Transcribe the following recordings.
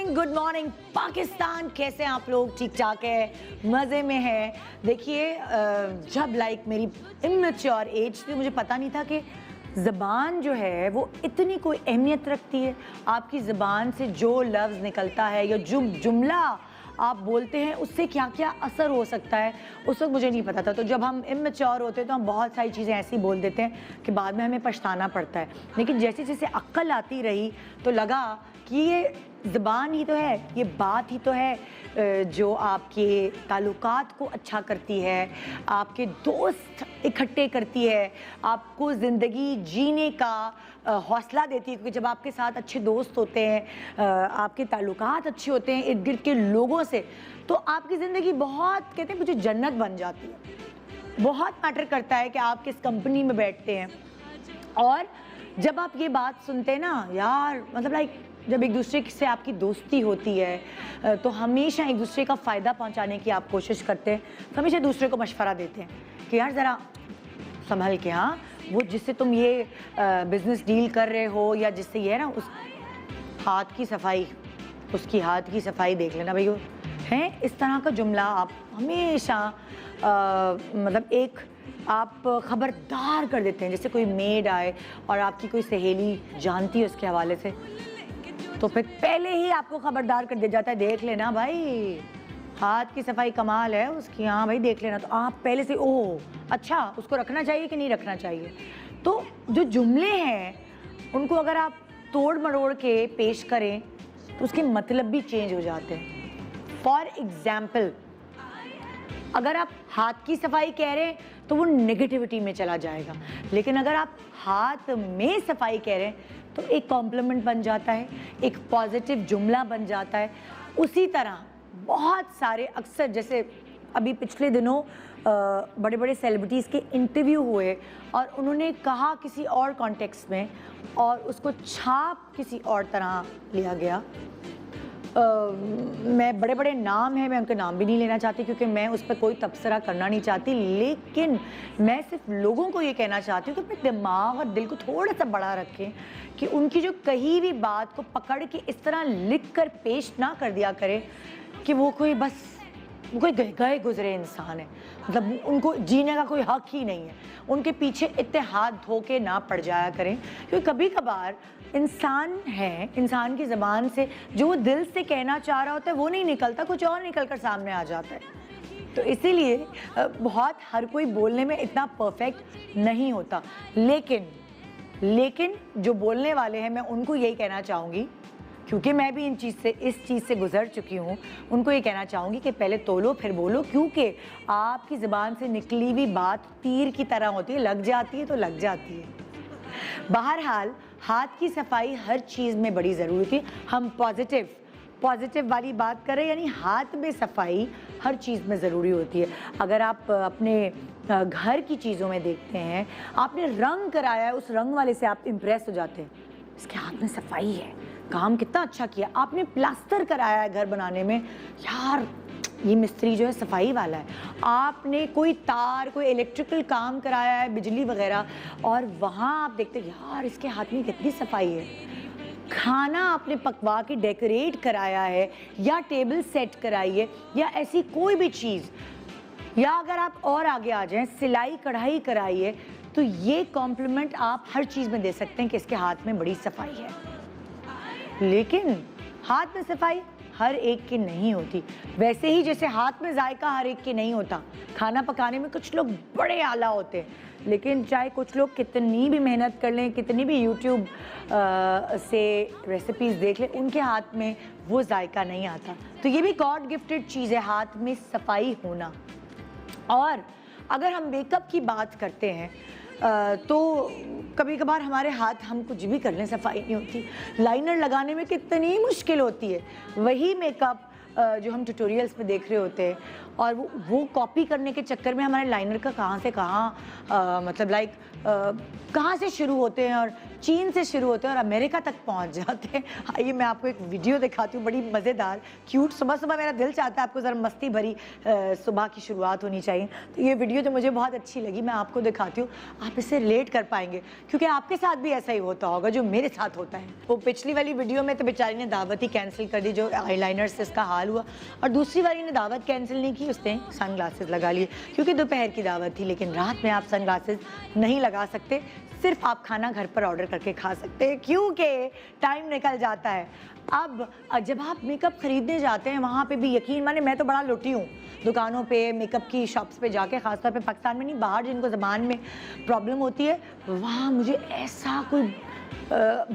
Good morning Pakistan. कैसे हैं आप लोग? ठीक ठाक है, मज़े में है। देखिए जब मेरी इमेच्योर एज थी, मुझे पता नहीं था कि ज़बान जो है वो इतनी कोई अहमियत रखती है। आपकी ज़बान से जो लफ्ज़ निकलता है या जो जुमला आप बोलते हैं उससे क्या क्या असर हो सकता है, उस वक्त मुझे नहीं पता था। तो जब हम इमेच्योर होते हैं तो हम बहुत सारी चीज़ें ऐसी बोल देते हैं कि बाद में हमें पछताना पड़ता है। लेकिन जैसे जैसे अक्ल आती रही तो लगा कि ये ज़बान ही तो है, ये बात ही तो है जो आपके ताल्लुकात को अच्छा करती है, आपके दोस्त इकट्ठे करती है, आपको ज़िंदगी जीने का हौसला देती है। क्योंकि जब आपके साथ अच्छे दोस्त होते हैं, आपके ताल्लुकात अच्छे होते हैं इर्द गिर्द के लोगों से, तो आपकी ज़िंदगी बहुत, कहते हैं, मुझे जन्नत बन जाती है। बहुत मैटर करता है कि आप किस कंपनी में बैठते हैं। और जब आप ये बात सुनते हैं ना यार, मतलब जब एक दूसरे से आपकी दोस्ती होती है तो हमेशा एक दूसरे का फ़ायदा पहुंचाने की आप कोशिश करते हैं, तो हमेशा दूसरे को मशवरा देते हैं कि यार ज़रा संभल के, हाँ, वो जिससे तुम ये बिज़नेस डील कर रहे हो या जिससे ये है ना, उस हाथ की सफाई, उसकी हाथ की सफाई देख लेना भाई। हैं इस तरह का जुमला आप हमेशा मतलब एक आप ख़बरदार कर देते हैं। जैसे कोई मेड आए और आपकी कोई सहेली जानती है उसके हवाले से, तो फिर पहले ही आपको खबरदार कर दिया जाता है, देख लेना भाई, हाथ की सफाई कमाल है उसकी, हाँ भाई देख लेना। तो आप पहले से ओह अच्छा, उसको रखना चाहिए कि नहीं रखना चाहिए। तो जो जुमले हैं उनको अगर आप तोड़ मरोड़ के पेश करें तो उसके मतलब भी चेंज हो जाते हैं। फॉर एग्जाम्पल, अगर आप हाथ की सफाई कह रहे हैं तो वो नेगेटिविटी में चला जाएगा, लेकिन अगर आप हाथ में सफाई कह रहे हैं तो एक कॉम्प्लीमेंट बन जाता है, एक पॉजिटिव जुमला बन जाता है। उसी तरह बहुत सारे, अक्सर जैसे अभी पिछले दिनों बड़े बड़े सेलिब्रिटीज़ के इंटरव्यू हुए और उन्होंने कहा किसी और कॉन्टेक्स्ट में और उसको छाप किसी और तरह लिया गया। मैं बड़े बड़े नाम हैं, मैं उनके नाम भी नहीं लेना चाहती क्योंकि मैं उस पर कोई तबसरा करना नहीं चाहती, लेकिन मैं सिर्फ लोगों को ये कहना चाहती हूँ कि अपने दिमाग और दिल को थोड़ा सा बड़ा रखें कि उनकी जो कही भी बात को पकड़ के इस तरह लिख कर पेश ना कर दिया करें कि वो कोई गए गुजरे इंसान है, मतलब उनको जीने का कोई हक ही नहीं है। उनके पीछे इतने हाथ धो के ना पड़ जाया करें, क्योंकि कभी कभार इंसान है, इंसान की ज़बान से जो वो दिल से कहना चाह रहा होता है वो नहीं निकलता, कुछ और निकल कर सामने आ जाता है। तो इसीलिए बहुत हर कोई बोलने में इतना परफेक्ट नहीं होता, लेकिन जो बोलने वाले हैं मैं उनको यही कहना चाहूँगी, क्योंकि मैं भी इस चीज़ से गुजर चुकी हूँ, उनको ये कहना चाहूँगी कि पहले तोलो फिर बोलो, क्योंकि आपकी ज़बान से निकली हुई बात तीर की तरह होती है, लग जाती है तो लग जाती है। बहरहाल हाथ की सफाई हर चीज़ में बड़ी ज़रूरी थी। हम पॉजिटिव वाली बात करें, यानी हाथ में सफाई हर चीज़ में ज़रूरी होती है। अगर आप अपने घर की चीज़ों में देखते हैं, आपने रंग कराया है, उस रंग वाले से आप इम्प्रेस हो जाते हैं, इसके हाथ में सफाई है, काम कितना अच्छा किया। आपने प्लास्टर कराया है घर बनाने में, यार ये मिस्त्री जो है सफाई वाला है। आपने कोई तार, कोई इलेक्ट्रिकल काम कराया है, बिजली वगैरह, और वहाँ आप देखते हैं यार इसके हाथ में कितनी सफाई है। खाना आपने पकवा के डेकोरेट कराया है या टेबल सेट कराई है या ऐसी कोई भी चीज़, या अगर आप और आगे आ जाएं, सिलाई कढ़ाई कराई है, तो ये कॉम्प्लीमेंट आप हर चीज़ में दे सकते हैं कि इसके हाथ में बड़ी सफाई है। लेकिन हाथ में सफाई हर एक की नहीं होती, वैसे ही जैसे हाथ में जायका हर एक की नहीं होता। खाना पकाने में कुछ लोग बड़े आला होते हैं, लेकिन चाहे कुछ लोग कितनी भी मेहनत कर लें, कितनी भी यूट्यूब से रेसिपीज़ देख लें, उनके हाथ में वो जायका नहीं आता। तो ये भी गॉड गिफ्टेड चीज़ है, हाथ में सफाई होना। और अगर हम मेकअप की बात करते हैं तो कभी कभार हमारे हाथ, हम कुछ भी कर लें सफाई नहीं होती। लाइनर लगाने में कितनी मुश्किल होती है, वही मेकअप जो हम ट्यूटोरियल्स में देख रहे होते हैं, और वो कॉपी करने के चक्कर में हमारे लाइनर का कहाँ से कहाँ मतलब कहाँ से शुरू होते हैं और चीन से शुरू होते हैं और अमेरिका तक पहुंच जाते हैं। आइए मैं आपको एक वीडियो दिखाती हूँ, बड़ी मज़ेदार, क्यूट। सुबह सुबह मेरा दिल चाहता है आपको ज़रा मस्ती भरी सुबह की शुरुआत होनी चाहिए, तो ये वीडियो जो मुझे बहुत अच्छी लगी मैं आपको दिखाती हूँ, आप इससे रिलेट कर पाएंगे क्योंकि आपके साथ भी ऐसा ही होता होगा जो मेरे साथ होता है। वो पिछली वाली वीडियो में तो बेचारी ने दावत ही कैंसिल कर दी, जो आईलाइनर से इसका हाल हुआ, और दूसरी वाली ने दावत कैंसिल नहीं की, उसने सनग्लासेस लगा लिए क्योंकि दोपहर की दावत थी। लेकिन रात में आप सनग्लासेस नहीं लगा सकते, सिर्फ आप खाना घर पर ऑर्डर करके खा सकते हैं क्योंकि टाइम निकल जाता है। अब जब आप मेकअप खरीदने जाते हैं वहाँ पे भी यकीन माने, मैं तो बड़ा लुटी हूँ दुकानों पे, मेकअप की शॉप्स पे जाके, ख़ासतौर पे पाकिस्तान में नहीं, बाहर जिनको ज़बान में प्रॉब्लम होती है, वहाँ मुझे ऐसा कोई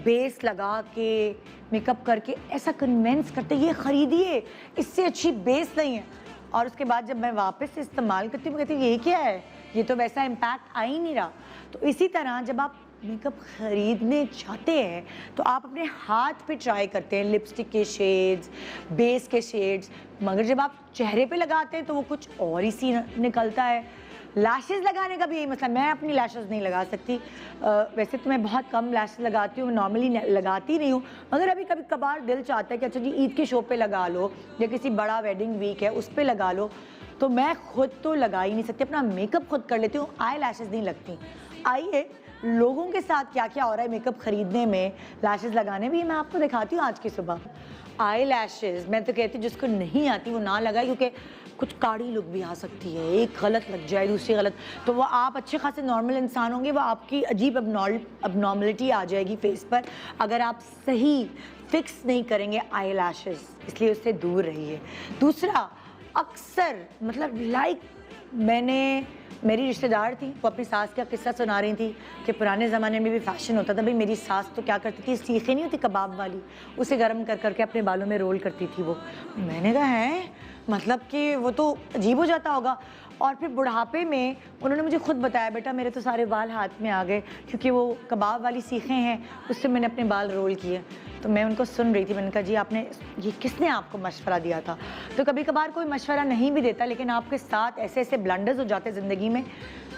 बेस लगा के मेकअप करके ऐसा कन्विंस करते ये ख़रीदिए, इससे अच्छी बेस नहीं है। और उसके बाद जब मैं वापस इस्तेमाल करती हूँ कहती हूँ ये क्या है, ये तो वैसा इम्पैक्ट आ ही नहीं रहा। तो इसी तरह जब आप मेकअप खरीदने जाते हैं तो आप अपने हाथ पे ट्राई करते हैं लिपस्टिक के शेड्स, बेस के शेड्स, मगर जब आप चेहरे पे लगाते हैं तो वो कुछ और ही सी निकलता है। लैशेज़ लगाने का भी यही मसला, मैं अपनी लैशेज़ नहीं लगा सकती। वैसे तो मैं बहुत कम लैशेज़ लगाती हूँ, नॉर्मली लगाती नहीं हूँ, मगर अभी कभी कभार दिल चाहता है कि अच्छा जी ईद के शो पे लगा लो या किसी बड़ा वेडिंग वीक है उस पर लगा लो, तो मैं खुद तो लगा ही नहीं सकती, अपना मेकअप खुद कर लेती हूँ, आई लैशेज़ नहीं लगती। आइए लोगों के साथ क्या क्या हो रहा है मेकअप खरीदने में, लैशेज़ लगाने में, मैं आपको दिखाती हूँ आज की सुबह। आई लैशेज़ मैं तो कहती हूँ जिसको नहीं आती वो ना लगाए, क्योंकि कुछ काड़ी लुक भी आ सकती है, एक गलत लग जाए दूसरी गलत, तो वो आप अच्छे खासे नॉर्मल इंसान होंगे, वो आपकी अजीब अबनॉर्मलिटी आ जाएगी फेस पर अगर आप सही फिक्स नहीं करेंगे आई लैशेज़, इसलिए उससे दूर रहिए। दूसरा, अक्सर मतलब मेरी रिश्तेदार थी, वो अपनी सास का किस्सा सुना रही थी कि पुराने ज़माने में भी फैशन होता था। भाई मेरी सास तो क्या करती थी, सीखें नहीं होती कबाब वाली, उसे गर्म कर करके अपने बालों में रोल करती थी वो। मैंने कहा है मतलब कि वो तो अजीब हो जाता होगा। और फिर बुढ़ापे में उन्होंने मुझे खुद बताया, बेटा मेरे तो सारे बाल हाथ में आ गए क्योंकि वो कबाब वाली सीखें हैं, उससे मैंने अपने बाल रोल किए। तो मैं उनको सुन रही थी, मैंने कहा जी आपने ये किसने आपको मशवरा दिया था? तो कभी कभार कोई मशवरा नहीं भी देता, लेकिन आपके साथ ऐसे ऐसे ब्लंडर्स हो जाते हैं ज़िंदगी में,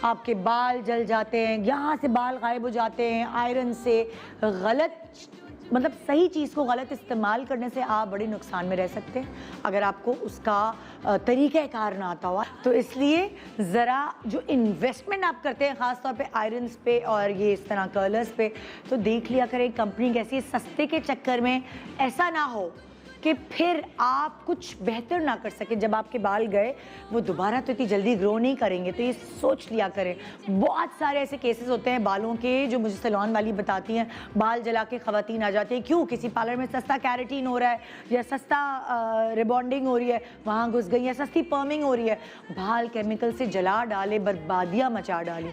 आपके बाल जल जाते हैं, यहाँ से बाल गायब हो जाते हैं आयरन से, गलत मतलब सही चीज़ को गलत इस्तेमाल करने से आप बड़े नुकसान में रह सकते हैं अगर आपको उसका तरीक़ाकार ना आता हुआ। तो इसलिए ज़रा जो इन्वेस्टमेंट आप करते हैं ख़ास तौर पे आयरन्स पे और ये इस तरह कर्लर्स पे, तो देख लिया करें कंपनी कैसी है, सस्ते के चक्कर में ऐसा ना हो कि फिर आप कुछ बेहतर ना कर सके। जब आपके बाल गए वो दोबारा तो इतनी जल्दी ग्रो नहीं करेंगे, तो ये सोच लिया करें। बहुत सारे ऐसे केसेस होते हैं बालों के जो मुझे सैलून वाली बताती हैं, बाल जला के ख़वातीन आ जाते हैं, क्यों? किसी पार्लर में सस्ता कैरेटीन हो रहा है या सस्ता रिबॉन्डिंग हो रही है, वहाँ घुस गई, या सस्ती पर्मिंग हो रही है, बाल केमिकल से जला डाले, बर्बादियाँ मचा डाली।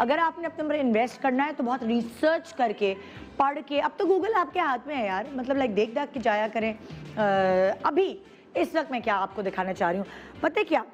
अगर आपने अपने ऊपर इन्वेस्ट करना है तो बहुत रिसर्च करके, पढ़ के, अब तो गूगल आपके हाथ में है यार, मतलब देख दाख के जाया करें। अभी इस वक्त मैं क्या आपको दिखाना चाह रही हूँ, पता है क्या,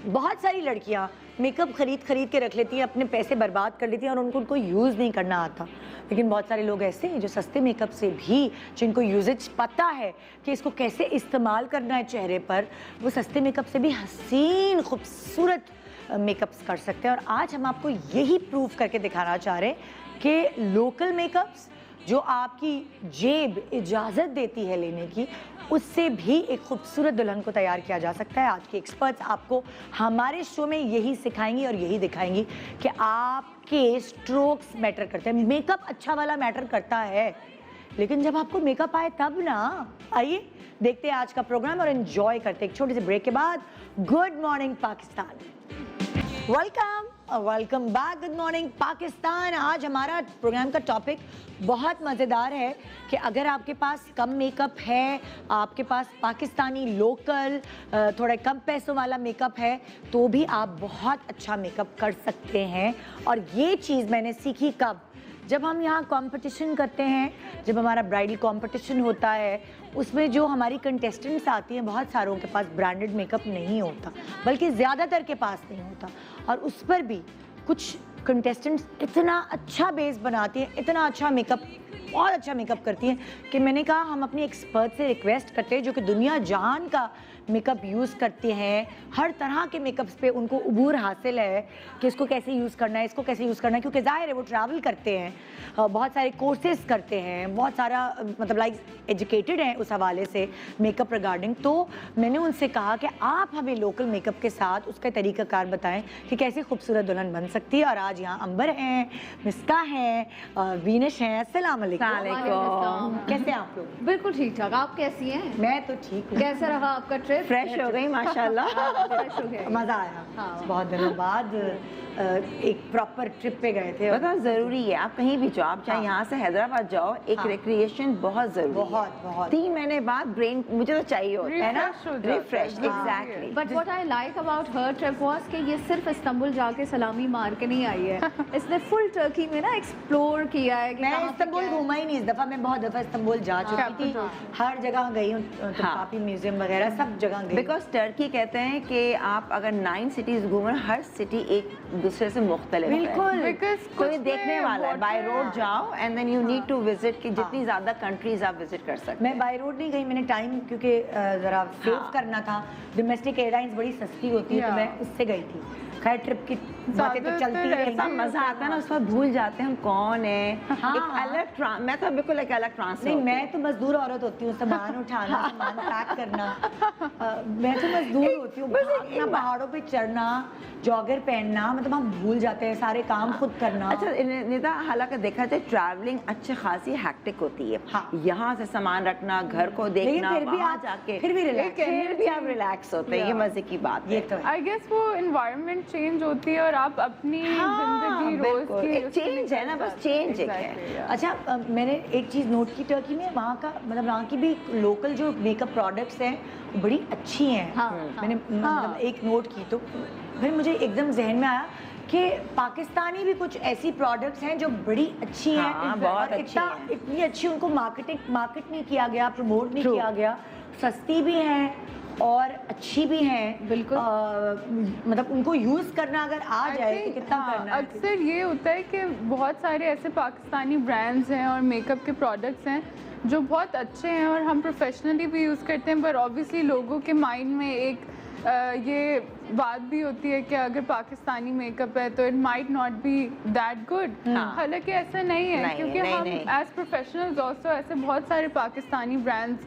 बहुत सारी लड़कियाँ मेकअप खरीद के रख लेती हैं, अपने पैसे बर्बाद कर लेती हैं और उनको यूज़ नहीं करना आता। लेकिन बहुत सारे लोग ऐसे हैं जो सस्ते मेकअप से भी, जिनको यूजेज पता है कि इसको कैसे इस्तेमाल करना है चेहरे पर, वो सस्ते मेकअप से भी हसीन खूबसूरत मेकअप्स कर सकते हैं। और आज हम आपको यही प्रूव करके दिखाना चाह रहे हैं कि लोकल मेकअप्स जो आपकी जेब इजाज़त देती है लेने की, उससे भी एक खूबसूरत दुल्हन को तैयार किया जा सकता है। आज के एक्सपर्ट्स आपको हमारे शो में यही सिखाएंगी और यही दिखाएंगी कि आपके स्ट्रोक्स मैटर करते हैं। मेकअप अच्छा वाला मैटर करता है, लेकिन जब आपको मेकअप आए तब ना। आइए देखते हैं आज का प्रोग्राम और एंजॉय करते हैं एक छोटे से ब्रेक के बाद। Good morning Pakistan, welcome back. Good morning Pakistan. आज हमारा प्रोग्राम का टॉपिक बहुत मज़ेदार है कि अगर आपके पास कम मेकअप है, आपके पास पाकिस्तानी लोकल थोड़ा कम पैसों वाला मेकअप है, तो भी आप बहुत अच्छा मेकअप कर सकते हैं। और ये चीज़ मैंने सीखी कब? जब हम यहाँ कंपटीशन करते हैं, जब हमारा ब्राइडल कंपटीशन होता है, उसमें जो हमारी कंटेस्टेंट्स आती हैं, बहुत सारों के पास ब्रांडेड मेकअप नहीं होता, बल्कि ज़्यादातर के पास नहीं होता। और उस पर भी कुछ कंटेस्टेंट्स इतना अच्छा बेस बनाती हैं, इतना अच्छा मेकअप बहुत अच्छा मेकअप करती हैं कि मैंने कहा हम अपनी एक्सपर्ट से रिक्वेस्ट करते हैं जो कि दुनिया जहान का मेकअप यूज़ करते हैं, हर तरह के मेकअप्स पे उनको उबूर हासिल है कि इसको कैसे यूज़ करना है, इसको कैसे यूज़ करना है, क्योंकि ज़ाहिर है वो ट्रैवल करते हैं, बहुत सारे कोर्सेज करते हैं, बहुत सारा मतलब लाइक एजुकेटेड हैं उस हवाले से मेकअप रिगार्डिंग। तो मैंने उनसे कहा कि आप हमें लोकल मेकअप के साथ उसका तरीक़ाकार बताएं कि कैसे खूबसूरत दुल्हन बन सकती है। और आज यहाँ अंबर हैं, मिस्का हैं, वीनश हैं। अस्सलाम वालेकुम, कैसे हैं आप लोग? बिल्कुल ठीक ठाक, आप कैसी हैं? मैं तो ठीक हूँ। कैसा रहा आपका ट्रिप? फ्रेश हो गई माशाल्लाह। फ्रेश हो गए, मज़ा आया। हाँ। बहुत दिनों बाद एक प्रॉपर ट्रिप पे गए थे। बहुत ज़रूरी है, आप कहीं भी जाओ, आप चाहे हाँ। यहाँ से हैदराबाद जाओ, एक हाँ। रिक्रिएशन बहुत ज़रूरी है। बहुत 3 महीने बाद ब्रेन मुझे तो चाहिए होता है ना, refresh. Exactly. But what I like about her trip was कि ये सिर्फ इस्तांबुल जाके सलामी मार के नहीं आई है, इसने फुल टर्की में ना एक्सप्लोर किया है कि मैं कहाँ पे इस्तांबुल क्या है। घूमा ही नहीं इस दफ़ा, मैं बहुत दफ़ा इस्तांबुल जा चुकी थी, हर जगह गई हूँ, काफ़ी म्यूजियम वगैरह सब जगह गई। बिकॉज टर्की कहते हैं कि आप अगर 9 सिटीज़ घूमो, हर सिटी एक दूसरे से मुख्तलिफ है। बिल्कुल। तो ये देखने वाला है, बाय रोड जाओ and then you need to visit कि जितनी ज़्यादा कंट्रीज आप विजिट कर सकते हैं। मैं बाय रोड नहीं गई, मैंने टाइम क्योंकि ज़रा सेव हाँ। करना था। डोमेस्टिक एयरलाइंस बड़ी सस्ती होती है तो मैं उससे गई थी। खैर ट्रिप की बातें तो चलती रही। ऐसा मजा आता है ना, उस वक्त भूल जाते हैं हम कौन है। हाँ, एक अलग मैं तो बिल्कुल एक अलग ट्रांस नहीं, मैं तो मजदूर औरत होती हूँ, सामान उठाना, सामान पैक करना, मैं तो मजदूर होती हूँ। भागना, पहाड़ों पे चढ़ना, जॉगर पहनना, मतलब हम भूल जाते हैं सारे काम खुद करना। अच्छा निदा, हालांकि देखा जाए ट्रैवलिंग अच्छी खासी हैक्टिक होती है। हाँ। यहाँ से सामान रखना, घर को देखना, फिर भी वहाँ आप जाके फिर भी आप रिलैक्स होते हैं, ये मजे की बात ये है। तो है। आई गेस वो एनवायरनमेंट चेंज होती है और आप अपनी जिंदगी रोज बिल्कुल, की एक चेंज है ना, बस चेंज एक है। Exactly, yeah. अच्छा मैंने एक चीज़ नोट की टर्की में, वहाँ का मतलब वहाँ की भी लोकल जो मेकअप प्रोडक्ट्स हैं वो बड़ी अच्छी हैं। हाँ, मैंने मतलब एक नोट की तो फिर मुझे एकदम जहन में आया कि पाकिस्तानी भी कुछ ऐसी प्रोडक्ट्स हैं जो बड़ी अच्छी हैं। हाँ, बहुत और अच्छी हैं। इतनी अच्छी उनको मार्केट नहीं किया गया, प्रमोट नहीं किया गया, सस्ती भी हैं और अच्छी भी हैं। बिल्कुल। मतलब उनको यूज़ करना अगर आ I जाए तो think, कितना हाँ, करना है। अक्सर ये होता है कि बहुत सारे ऐसे पाकिस्तानी ब्रांड्स हैं और मेकअप के प्रोडक्ट्स हैं जो बहुत अच्छे हैं और हम प्रोफेशनली भी यूज़ करते हैं, पर ऑब्वियसली लोगों के माइंड में एक ये बात भी होती है कि अगर पाकिस्तानी मेकअप है तो it might not be that good. हालांकि ऐसा नहीं है, क्योंकि हम एज प्रोफेशनल्स ऑल्सो ऐसे बहुत सारे पाकिस्तानी ब्रांड्स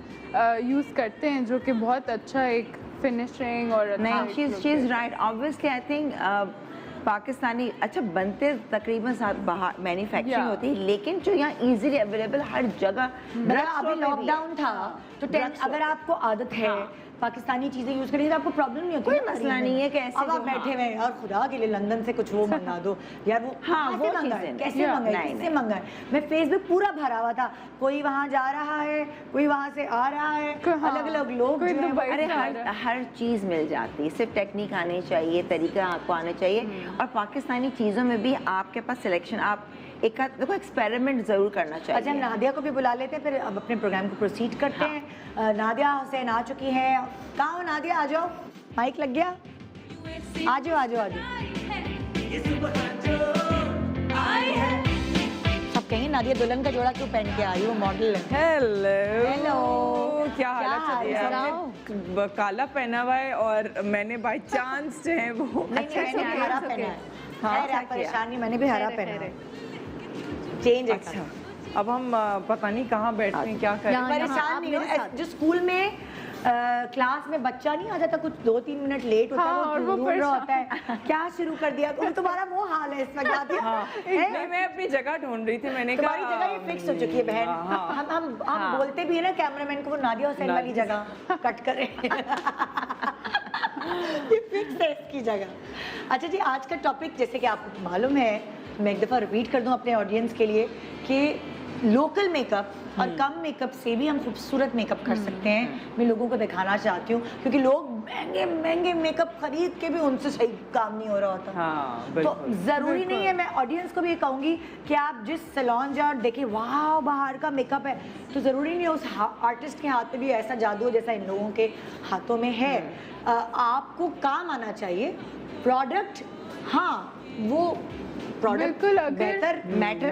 यूज़ करते हैं जो कि बहुत अच्छा एक फिनिशिंग और नहीं, she is right. Obviously I think Pakistani अच्छा बनते तकरीबन साथ बाहर मैन्युफैक्चरिंग Yeah. होती है, लेकिन जो यहाँ इजीली अवेलेबल हर जगह मतलब अभी लॉकडाउन था तो अगर आपको आदत है पाकिस्तानी चीजें यूज करने की तो आपको प्रॉब्लम नहीं होती। कोई मसला नहीं है कि ऐसे अब आप जो- बैठे हुए हैं यार खुदा के लिए लंदन से कुछ वो मंगा दो यार, वो हाँ, कैसे वो मंगाए, चीज़ें कैसे नहीं। मंगाए, नहीं, किससे नहीं। मंगाए। मैं फेसबुक पूरा भरा हुआ था, कोई वहाँ जा रहा है, कोई वहाँ से आ रहा है, हाँ, अलग अलग लोग कोई जो है वो- दुबई अरे से आ रहा हर चीज़ मिल जाती है, सिर्फ टेक्निक आनी चाहिए, तरीका आपको आना चाहिए। और पाकिस्तानी चीज़ों में भी आपके पास सिलेक्शन, आप एक देखो एक्सपेरिमेंट ज़रूर करना चाहिए। अच्छा, हम नादिया को भी बुला लेते हैं, फिर अब अपने प्रोग्राम को प्रोसीड करते हैं। नादिया हुसैन आ चुकी है। कहाँ हो नादिया, आ जाओ, माइक लग गया, आ जाओ आ जाओ आ जाओ। सब कहेंगे नादिया दुल्हन का जोड़ा क्यों पहन के आई हो, मॉडल है। Hello hello. क्या हालत हाल है? है? आपने काला पहना हुआ है और मैंने बाय चांस जो है वो नहीं, मैंने भी हरा पहना है। हाँ, खैर, आप परेशान नहीं, मैंने भी हरा पहना है। चेंज है। अच्छा, अब हम पता नहीं कहाँ बैठते हैं, क्या करें। यहाँ- परेशान आप नहीं मेरे हो, साथ। जो स्कूल में क्लास में बच्चा नहीं आ जाता, कुछ 2-3 मिनट लेट होता है, हाँ, और वो वो ढूंढ रहा होता है क्या शुरू कर दिया। तो तुम्हारा वो हाल है इस वक्त, याद है? नहीं, मैं अपनी जगह ढूंढ रही थी, मैंने तुम्हारी कहा जगह ये फिक्स हो चुकी है बहन। हाँ। हम बोलते भी है ना कैमरामैन को, वो नादिया हुसैन वाली जगह कट करे। ये फिक्स है इसकी जगह। अच्छा जी, आज का टॉपिक जैसे कि आपको मालूम है, मैं एक दफ़ा रिपीट कर दूं अपने ऑडियंस के लिए कि लोकल मेकअप और कम मेकअप से भी हम खूबसूरत मेकअप कर सकते हैं। मैं लोगों को दिखाना चाहती हूँ, क्योंकि लोग महंगे महंगे मेकअप खरीद के भी उनसे सही काम नहीं हो रहा होता। हाँ, तो बिल्कुल। ज़रूरी नहीं है, मैं ऑडियंस को भी ये कहूँगी कि आप जिस सैलून जाओ देखिए वाह बाहर का मेकअप है, तो ज़रूरी नहीं है उस आर्टिस्ट के हाथ में भी ऐसा जादू हो जैसा इन लोगों के हाथों में है। आपको काम आना चाहिए प्रोडक्ट। हाँ, वो प्रोडक्ट बिल्कुल, अगर- बेहतर मैटर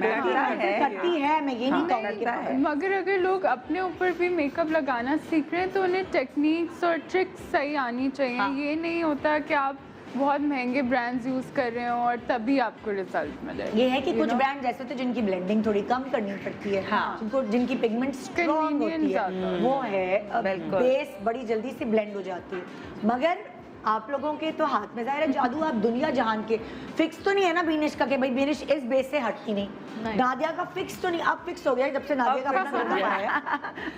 करती है, मैं ये नहीं कहूँगी करता है। मगर अगर लोग अपने ऊपर भी मेकअप लगाना सीख रहे हैं तो उन्हें टेक्निक्स और ट्रिक्स सही आनी चाहिए। हाँ। ये नहीं होता कि आप बहुत महंगे ब्रांड्स यूज़ कर रहे हो और तभी आपको रिजल्ट मिले। ये है कि You कुछ know? ब्रांड ऐसे होते हैं जिनकी ब्लेंडिंग थोड़ी कम करनी पड़ती है, जिनको जिनकी पिगमेंट स्ट्रॉन्ग होती Convenience है, आता है। वो है बिल्कुल। बेस बड़ी जल्दी से ब्लेंड हो जाती है। मगर आप लोगों के तो हाथ में ज़ाहिर है जादू, आप दुनिया जहान के। फिक्स तो नहीं है ना बीनिश का कि भाई बीनिश इस बेस से हटती नहीं। नादिया का फिक्स तो नहीं, अब फिक्स हो गया जब से नादिया का अपना मेकअप आया।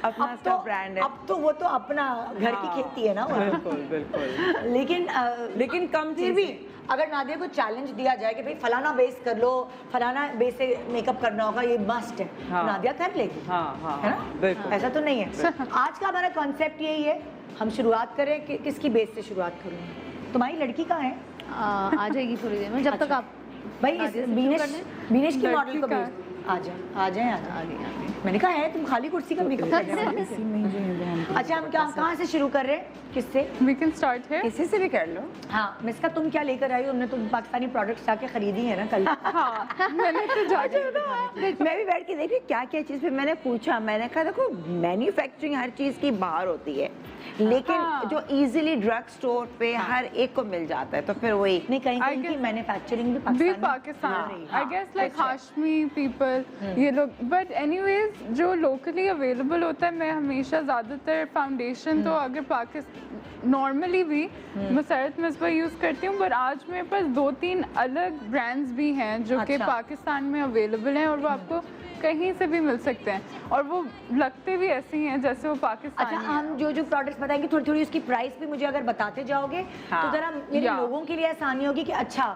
अपना अब उसका ब्रांड है। अब तो वो तो अपना घर की खेती है ना वो। बिल्कुल बिल्कुल। लेकिन कम फिर भी अगर नादिया को चैलेंज दिया जाए कि भाई फलाना बेस कर लो, फलाना बेस से मेकअप करना होगा, ये मस्ट है, हाँ। नादिया कर लेगी। हाँ, है ना? बिल्कुल। ऐसा तो नहीं है। आज का हमारा कॉन्सेप्ट यही है, हम शुरुआत करें कि किसकी बेस से शुरुआत करूँ। तुम्हारी लड़की कहाँ है? आ जाएगी थोड़ी देर में, जब तक आप भाई इस नादिया से बीनिश शुरू कर बीनिश की लड़की मॉडल को कहाँ भेज दो। आ जाए। आ गई। मैंने कहा है तुम खाली कुर्सी का मेकअप कर रहे हो। अच्छा हम कहाँ से शुरू कर रहे हैं, किससे? We can start here. किसी से भी कर लो। हाँ मिस्का, तुम क्या लेकर आई हो? तुमने तुम पाकिस्तानी प्रोडक्ट्स जाके खरीदी है ना कल? हाँ, मैंने तो जाके मैं भी बैठ के देख रही क्या क्या चीज़ पे मैंने पूछा। मैंने कहा देखो मैन्युफैक्चरिंग हर चीज़ की बाहर होती है, लेकिन हाँ। जो इजीली ड्रग स्टोर पे हर एक को मिल जाता है, तो फिर वही नहीं, कहीं I कहीं की guess- मैन्युफैक्चरिंग भी भी Pakistan Pakistan I guess like Hashmi people ये लोग। बट एनीवेज जो लोकली अवेलेबल होता है, मैं हमेशा ज़्यादातर फाउंडेशन तो अगर पाकिस्तान नॉर्मली भी मुसरत मिसबा यूज़ करती हूँ, पर आज मेरे पास 2-3 अलग ब्रांड्स भी हैं जो कि अच्छा। पाकिस्तान में अवेलेबल हैं और वो आपको कहीं से भी मिल सकते हैं और वो लगते भी ऐसे ही हैं जैसे वो पाकिस्तानी अच्छा, हैं। हम जो प्रोडक्ट्स बताएंगे थोड़ी थोड़ी उसकी प्राइस भी मुझे अगर बताते जाओगे हाँ। तो जरा मेरे या। लोगों के लिए आसानी होगी कि अच्छा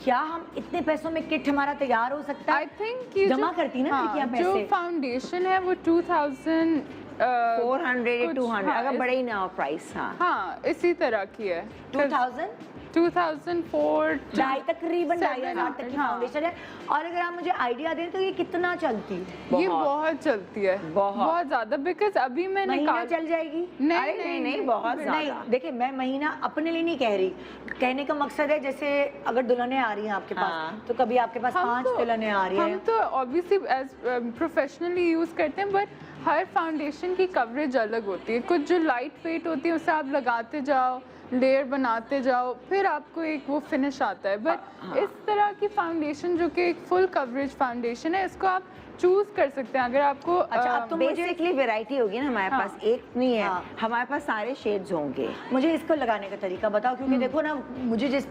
क्या हम इतने पैसों में किट हमारा तैयार हो सकता है? आई थिंक जमा करती ना लड़कियां जो पैसे। फाउंडेशन है वो 2000 400 या कुछ, 200 हाँ, अगर बड़े ही ना हो प्राइस। हाँ हाँ इसी तरह की है 2004 ढाई तकरीबन 2,500 तक की हाँ। फाउंडेशन है। और अगर आप मुझे आइडिया दें तो ये कितना चलती है? ये बहुत चलती है, बहुत ज्यादा। बिकॉज अभी मैंने महीना चल जाएगी? अरे नहीं बहुत नहीं ज़्यादा। देखिए, मैं महीना अपने लिए नहीं कह रही, कहने का मकसद है जैसे अगर दुल्हनें आ रही हैं आपके पास हाँ। तो कभी आपके पास 5 दुल्हनें आ रही हम हैं। तो ऑब्वियसली एज प्रोफेशनली यूज करते हैं, बट हर फाउंडेशन की कवरेज अलग होती है। कुछ जो लाइट वेट होती है उसे आप लगाते जाओ, लेयर बनाते जाओ, फिर आपको एक वो फिनिश आता है। बट इस तरह की फाउंडेशन जो कि एक फुल कवरेज फाउंडेशन है, इसको आप चूज कर सकते हैं अगर आपको अच्छा, अब तो मुझे बेसिकली वैरायटी होगी ना हमारे पास, एक नहीं है, हमारे पास सारे शेड्स होंगे। मुझे इसको लगाने का तरीका बताओ, क्योंकि देखो ना मुझे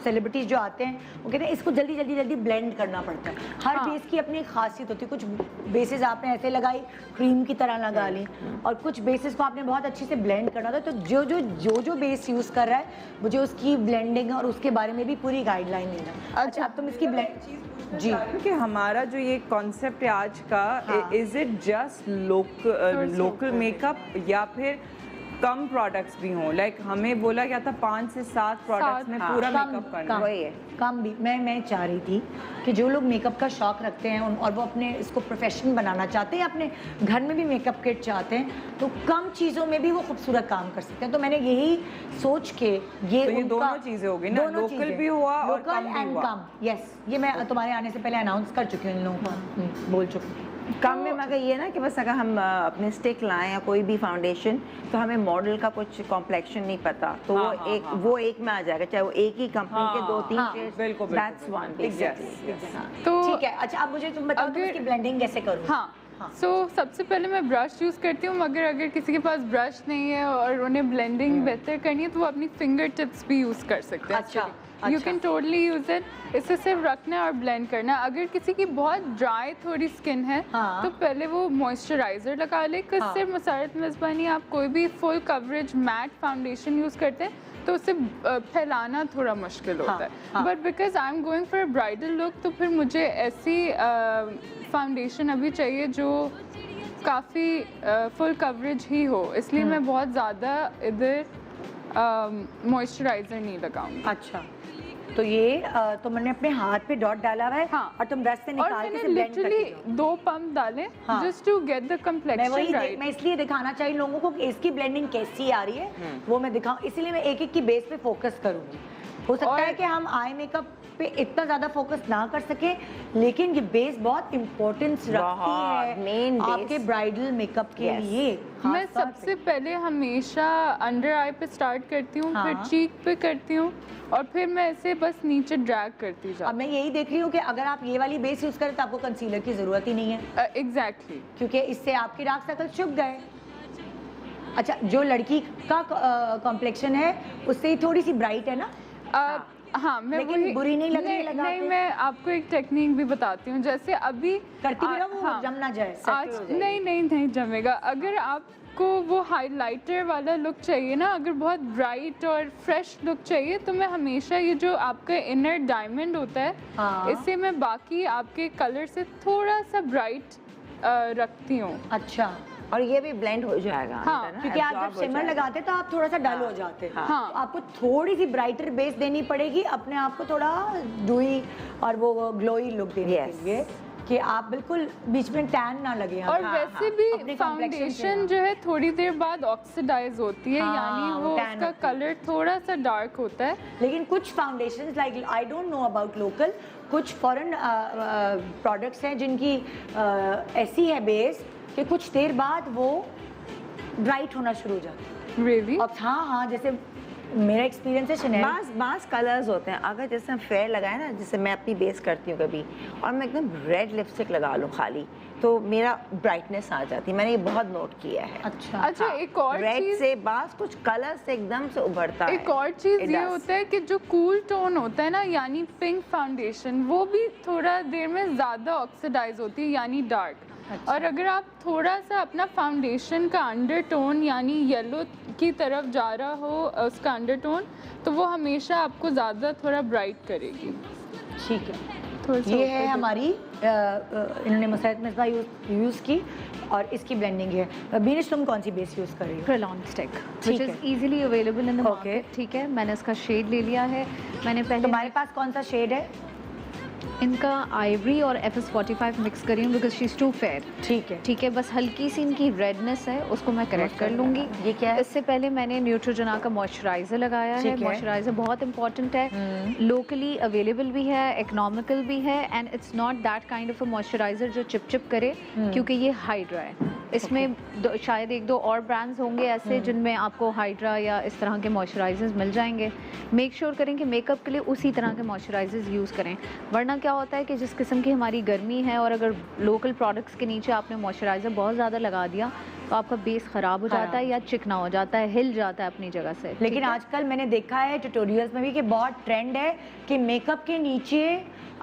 सेलिब्रिटीज जो आते हैं वो कहते हैं इसको जल्दी जल्दी जल्दी ब्लेंड करना पड़ता है। हर बेस की अपनी एक खासियत होती है। कुछ बेसिस आपने ऐसे लगाई, क्रीम की तरह लगा ली, और कुछ बेसिस को आपने बहुत अच्छे से ब्लेंड करना था। तो जो बेस यूज कर रहा है मुझे उसकी ब्लेंडिंग और उसके बारे में भी पूरी गाइडलाइन देना। अच्छा, अब तुम इसकी ब्लेंड जी क्योंकि हमारा जो ये कॉन्सेप्ट है आज का, is it just local makeup या फिर कम प्रोडक्ट्स भी हों? लाइक हमें बोला गया था 5 से 7 प्रोडक्ट्स में पूरा मेकअप करना। वही है। कम भी मैं चाह रही थी कि जो लोग मेकअप का शौक रखते हैं और वो अपने इसको प्रोफेशन बनाना चाहते हैं, अपने घर में भी मेकअप किट चाहते हैं, तो कम चीज़ों में भी वो खूबसूरत काम कर सकते हैं। तो मैंने यही सोच के ये तो ये दोनों चीज़ें हो गई ना, लोकल भी हुआ और कम भी हुआ। कम। यस, ये मैं तुम्हारे आने से पहले अनाउंस कर चुकी हूँ इन लोगों को, बोल चुकी हूँ। कम में मगर ये ना कि बस अगर हम अपने स्टिक लाएं या कोई भी फाउंडेशन, तो हमें मॉडल का कुछ कॉम्प्लेक्शन नहीं पता, तो वो एक में आ जाएगा, चाहे वो एक ही कंपनी के 2-3 शेड्स। बिल्कुल दैट्स वन बेसिकली। तो ठीक है। अच्छा, अब मुझे तुम बताओ तुम इसकी ब्लेंडिंग कैसे करूँ? हाँ, सो सबसे पहले मैं ब्रश यूज़ करती हूँ, मगर अगर किसी के पास ब्रश नहीं है और उन्हें ब्लेंडिंग बेहतर करनी है तो वो अपनी फिंगर टिप्स भी यूज़ कर सकते हैं। अच्छा, you can totally use it. इसे सिर्फ रखना है और ब्लेंड करना है। अगर किसी की बहुत ड्राई थोड़ी स्किन है हाँ। तो पहले वो मॉइस्चराइज़र लगा ले। सिर्फ मुसरत मिज़बानी आप कोई भी full coverage matte foundation use करते हैं तो उसे फैलाना थोड़ा मुश्किल होता है। But because I am going for a bridal look, तो फिर मुझे ऐसी फाउंडेशन अभी चाहिए जो काफ़ी फुल कवरेज ही हो, इसलिए मैं बहुत ज़्यादा इधर मॉइस्चराइज़र नहीं लगाऊंगी। अच्छा, तो ये तो मैंने अपने हाथ पे डॉट डाला हुआ है। हाँ। और तुम ब्रश से और निकाल के मैंने इसे ब्लेंड करके लिटरली 2 पंप डाले हाँ। जस्ट टू गेट द मैं कंप्लेक्शन राइट। मैं इसलिए दिखाना चाहिए लोगों को कि इसकी ब्लेंडिंग कैसी आ रही है, वो मैं दिखाऊं, इसीलिए मैं एक एक की बेस पे फोकस करूंगी। हो सकता और- है कि हम आई मेकअप पे इतना ज़्यादा फोकस ना कर सके, लेकिन ये बेस बहुत इम्पोर्टेंस रखती है main base। आपके ब्राइडल मेकअप के Yes। लिए। मैं खास तौर सबसे पहले हमेशा अंडर आई पे स्टार्ट करती हूँ, फिर हाँ। चीक पे करती हूँ और फिर मैं इसे बस नीचे ड्रैग करती अब जाती मैं यही देख रही हूँ कि अगर आप ये वाली बेस यूज़ करें तो आपको कंसीलर की ज़रूरत ही नहीं है, हूँ। एग्जैक्टली क्योंकि इससे आपके डार्क सर्कल छुप गए। अच्छा, जो लड़की का कॉम्प्लेक्शन है उससे ही थोड़ी सी ब्राइट है ना? हाँ, मैं लेकिन वही बुरी नहीं लग रही है लगाते? नहीं, मैं आपको एक टेक्निक भी बताती हूँ। जैसे अभी करती भी ना वो हाँ, जम ना जाए। आज नहीं जमेगा। अगर आपको वो हाइलाइटर वाला लुक चाहिए ना, अगर बहुत ब्राइट और फ्रेश लुक चाहिए, तो मैं हमेशा ये जो आपका इनर डायमंड होता है, हाँ। इससे मैं बाकी आपके कलर से थोड़ा सा ब्राइट रखती हूँ। अच्छा, और ये भी ब्लेंड हो जाएगा हाँ, अंदर ना, क्योंकि आप absorb जब हो शिमर जाएगा। लगाते तो आप थोड़ा सा डल हो जाते, हाँ। तो आपको थोड़ी सी ब्राइटर बेस देनी पड़ेगी, अपने आप को थोड़ा डूई और वो ग्लोई लुक देने Yes। के लिए, कि आप बिल्कुल बीच में टैन ना लगे। और हाँ, वैसे हाँ, भी अपने complexion के फाउंडेशन लिए। जो है थोड़ी देर बाद ऑक्सीडाइज होती है, हाँ, यानी वो वो tan उसका होती है। कलर थोड़ा सा डार्क होता है। लेकिन कुछ foundations like I don't know about local, कुछ फॉरेन प्रोडक्ट्स हैं जिनकी ऐसी है बेस कि कुछ देर बाद वो ब्राइट होना शुरू हो जाता है। रियली अब हाँ, जैसे मेरा एक्सपीरियंस है शनेल। बास कलर्स होते हैं। अगर जैसे हम फेयर लगाए ना, जैसे मैं अपनी बेस करती हूँ कभी, और मैं एकदम रेड लिपस्टिक लगा लूँ खाली, तो मेरा ब्राइटनेस आ जाती है। मैंने ये बहुत नोट किया है। अच्छा, अच्छा, एक और रेड चीज से बास कुछ कलर से एकदम से उभरता है। एक और चीज It ये does। होता है कि जो कूल टोन होता है ना, यानी पिंक फाउंडेशन, वो भी थोड़ा देर में ज्यादा ऑक्सीडाइज होती है, यानी डार्क। अच्छा। और अगर आप थोड़ा सा अपना फाउंडेशन का अंडरटोन यानी येलो की तरफ जा रहा हो उसका अंडरटोन, तो वो हमेशा आपको ज़्यादा थोड़ा ब्राइट करेगी। ठीक है। थोड़ा सा ये ऊपर है देखो। हमारी इन्होंने मुसैद मिसबा यूज़ की और इसकी ब्लेंडिंग है। बीनिश, तुम कौन सी बेस यूज़ कर रही हो? Krillon stick, ठीक which है। is easily available in the Okay। market। ठीक है, मैंने इसका शेड ले लिया है। मैंने पहले तुम्हारे पास कौन सा शेड है? इनका आइवरी और FS45 मिक्स करी हूँ because she is too fair. ठीक है। ठीक है, बस हल्की सी इनकी रेडनेस है, उसको मैं करेक्ट कर लूँगी। ये क्या है? इससे पहले मैंने न्यूट्रोजेना का मॉइस्चराइज़र लगाया है। ठीक है। मॉइस्चराइज़र बहुत इंपॉर्टेंट है, लोकली अवेलेबल भी है, इकोनॉमिकल भी है, and it's not that kind of a moisturiser जो चिप करे, क्योंकि ये हाइड्रा है। इसमें शायद एक दो और ब्रांड्स होंगे ऐसे जिनमें आपको हाइड्रा या इस तरह के मॉइस्चराइजर्स मिल जाएंगे। मेक श्योर करें कि मेकअप के लिए उसी तरह के मॉइस्चराइजर्स यूज़ करें, वरना क्या होता है कि जिस किस्म की हमारी गर्मी है और अगर लोकल प्रोडक्ट्स के नीचे आपने मॉइस्चराइज़र बहुत ज़्यादा लगा दिया तो आपका बेस ख़राब हो जाता है या चिकना हो जाता है, हिल जाता है अपनी जगह से। लेकिन आजकल मैंने देखा है ट्यूटोरियल्स में भी कि बहुत ट्रेंड है कि मेकअप के नीचे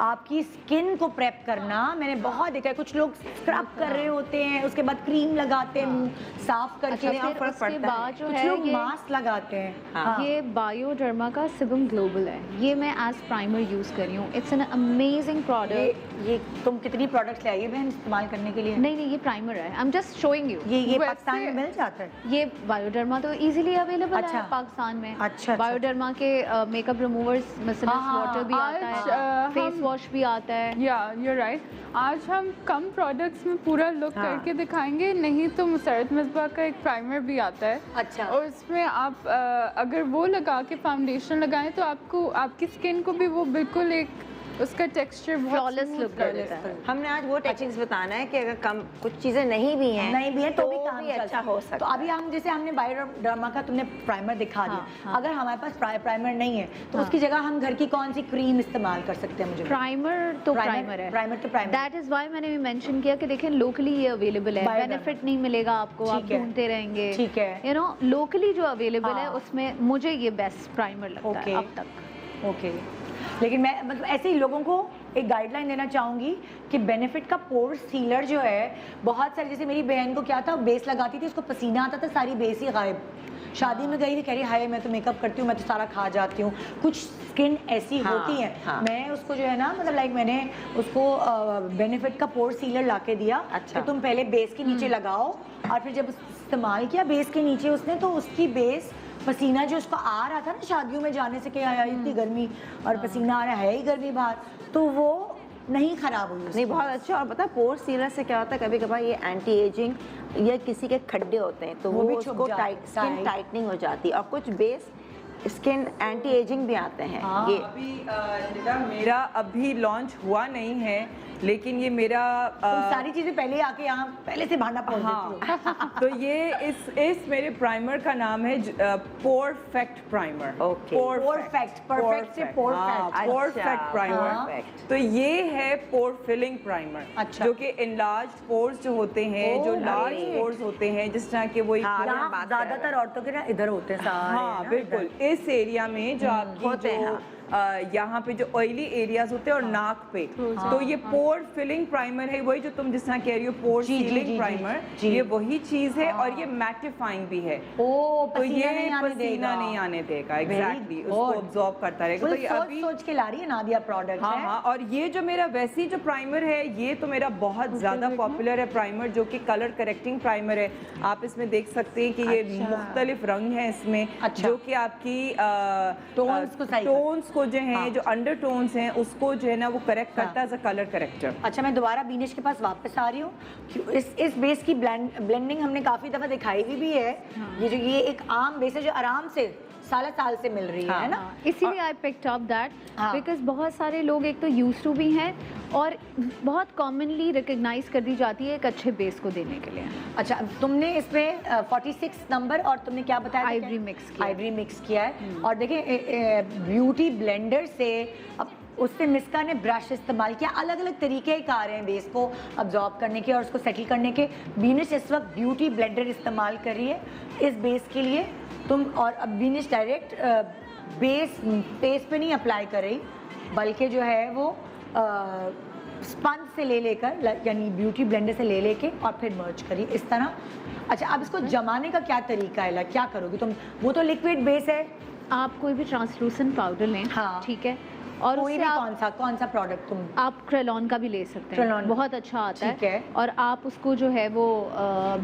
आपकी स्किन को प्रेप करना। मैंने बहुत देखा है, कुछ लोग स्क्रब कर रहे होते हैं, उसके बाद क्रीम लगाते हैं मुंह साफ करके, अच्छा, फिर फर्क उसके पड़ता है। बाद जो कुछ है लोग ये मास्क लगाते हैं। हाँ। ये बायोडर्मा का सिबम ग्लोबल है, ये मैं एज प्राइमर यूज़ कर रही हूँ। It's an amazing product. ये तुम कितनी प्रोडक्ट्स ले आई है बहन इस्तेमाल करने के लिए? नहीं, ये प्राइमर है, I am just showing you. ये वैसे- पाकिस्तान में मिल जाता है? ये बायोडर्मा तो इजीली अवेलेबल अच्छा। है पाकिस्तान में। अच्छा। बायोडर्मा के मेकअप रिमूवर्स, मिसलस हाँ, वाटर भी आज, आता है, फेस हम- वॉश भी आता है। या you're right। आज हम कम प्रोडक्ट्स में पूरा लुक हाँ। करके दिखाएंगे, नहीं तो मुसरत मिसबा का एक प्राइमर भी आता है। अच्छा। और उसमें आप अगर वो लगा के फाउंडेशन लगाएं तो आपको आपकी स्किन को भी वो बिल्कुल एक उसका टेक्सचर बहुत Flawless smooth look कर कर देता देता है। है। हमने आज वो टेक्निक्स बताना है कि अगर कम कुछ चीजें नहीं भी हैं, नहीं भी है तो भी काम अच्छा चलता है। हो सकता तो अभी हम जैसे हमने बायोडर्मा का तुमने प्राइमर दिखा दिया, हाँ। अगर हमारे पास प्राइमर नहीं है तो उसकी जगह हम घर की कौन सी क्रीम इस्तेमाल कर सकते हैं? मुझे प्राइमर तो प्राइमर है, प्राइमर तो प्राइमर। दैट इज वाई मैंने भी मेंशन किया कि देखें लोकली ये अवेलेबल है, Biodерma। बेनिफिट नहीं मिलेगा आपको, आप ठीक है। ढूंढते रहेंगे। ठीक है। यू नो लोकली जो अवेलेबल है हाँ। उसमें मुझे ये बेस्ट प्राइमर लगता ओके। है अब तक। ओके। लेकिन मैं मतलब ऐसे ही लोगों को एक गाइडलाइन देना चाहूँगी कि बेनिफिट का पोर सीलर जो है, बहुत सारे, जैसे मेरी बहन को क्या था, बेस लगाती थी, उसको पसीना आता था, सारी बेस ही गायब। शादी में गई थी, कह रही हाय मैं तो मेकअप करती हूँ, मैं तो सारा खा जाती हूँ। कुछ स्किन ऐसी हाँ, होती है। हाँ। मैं उसको जो है ना, मतलब लाइक मैंने उसको बेनिफिट का पोर सीलर ला के दिया। अच्छा। तो तुम पहले बेस के नीचे लगाओ और फिर जब इस्तेमाल किया बेस के नीचे उसने, तो उसकी बेस पसीना जो उसको आ रहा था ना शादियों में जाने से, कि यार इतनी गर्मी और पसीना आ रहा है ही गर्मी बाहर, तो वो नहीं खराब हुई उसकी। नहीं, बहुत अच्छा। और पता है पोर सीलर से क्या होता है, कभी कभार ये एंटी एजिंग या किसी के खड्डे होते हैं तो वो वो भी छुप उसको जाते हैं, स्किन टाइट। टाइटनिंग हो जाती है। और कुछ बेस स्किन एंटी एजिंग भी आते हैं ये। अभी निदा मेरा अभी लॉन्च हुआ नहीं है, लेकिन ये मेरा तुम सारी चीजें पहले आके यहाँ पहले से भांडा फोड़ देती हो। हाँ तो ये इस मेरे प्राइमर का नाम है पोरफेक्ट प्राइमर। Okay. Perfect, perfect से perfect। पोरफेक्ट प्राइमर। perfect। तो ये है पोर फिलिंग प्राइमर, अच्छा। जो कि इनलार्ज पोर्स जो होते हैं, जो लार्ज पोर्स होते हैं, जिस तरह के वो हाँ, यहाँ बात कर रहे ज्यादातर औरतों के ना इधर होते हैं सारे हाँ ना, बिल्कुल इधर। इस एरिया में जो आपकी होते हैं, जो यहाँ पे जो ऑयली एरियाज होते हैं और नाक पे, तो ये पोर फिलिंग प्राइमर है, वही जो तुम जिस तरह कह रही हो पोर जी, जी, जी, सीलिंग जी, प्राइमर, जी। ये वही चीज है और ये मैटिफाइंग भी है। ओ तो पसीना ये नहीं आने पसीना देगा। नहीं आने देगा, Very एग्जैक्टली उसको good। ऑब्जॉर्ब करता रहेगा। तो फुल ये सोच अभी सोच के ला रही है नादिया प्रोडक्ट हाँ है। हाँ, और ये जो मेरा वैसी जो प्राइमर है, ये तो मेरा बहुत ज़्यादा पॉपुलर है प्राइमर, जो कि कलर करेक्टिंग प्राइमर है। आप इसमें देख सकते हैं कि ये अच्छा। मुख्तलिफ रंग हैं इसमें, अच्छा। जो कि आपकी टोन्स को सही कर- टोन्स को जो हैं, हाँ। जो अंडर टोन्स हैं, उसको जो है ना वो करेक्ट करता है एज अ कलर करेक्टर। अच्छा मैं दोबारा बीनेश के पास वापस आ रही हूँ। इस बेस की ब्लेंडिंग हमने काफी दफा दिखाई भी है। ये एक आम बेस है जो आराम से साल से मिल रही है ना। इसीलिए आई पिक्ड अप दैट हाँ। बिकॉज बहुत सारे लोग एक तो यूज टू भी हैं और बहुत कॉमनली रिकग्नाइज कर दी जाती है एक अच्छे बेस को देने के लिए। अच्छा तुमने इसमें 46 नंबर और तुमने क्या बताया? Ivory mix किया है। आइवरी मिक्स किया है। और देखिए ब्यूटी ब्लेंडर से अब उससे मिस्का ने ब्रश इस्तेमाल किया, अलग अलग तरीके आ रहे हैं बेस को अब्जॉर्ब करने के और उसको सेटल करने के। बीनिश इस वक्त ब्यूटी ब्लेंडर इस्तेमाल कर रही है इस बेस के लिए। तुम और अब बीनिश डायरेक्ट बेस फेस पे नहीं अप्लाई कर रही, बल्कि जो है वो स्पंज से ले लेकर यानी ब्यूटी ब्लेंडर से ले लेके और फिर मर्ज करी इस तरह। अच्छा अब इसको जमाने का क्या तरीका है, क्या करोगी तुम? वो तो लिक्विड बेस है, आप कोई भी ट्रांसलूसेंट पाउडर लें, हाँ। ठीक है, और कोई उससे भी आप कौन सा प्रोडक्ट तुम? आप क्रेलॉन का भी ले सकते Krylon। हैं, बहुत अच्छा आता ठीक है। और आप उसको जो है वो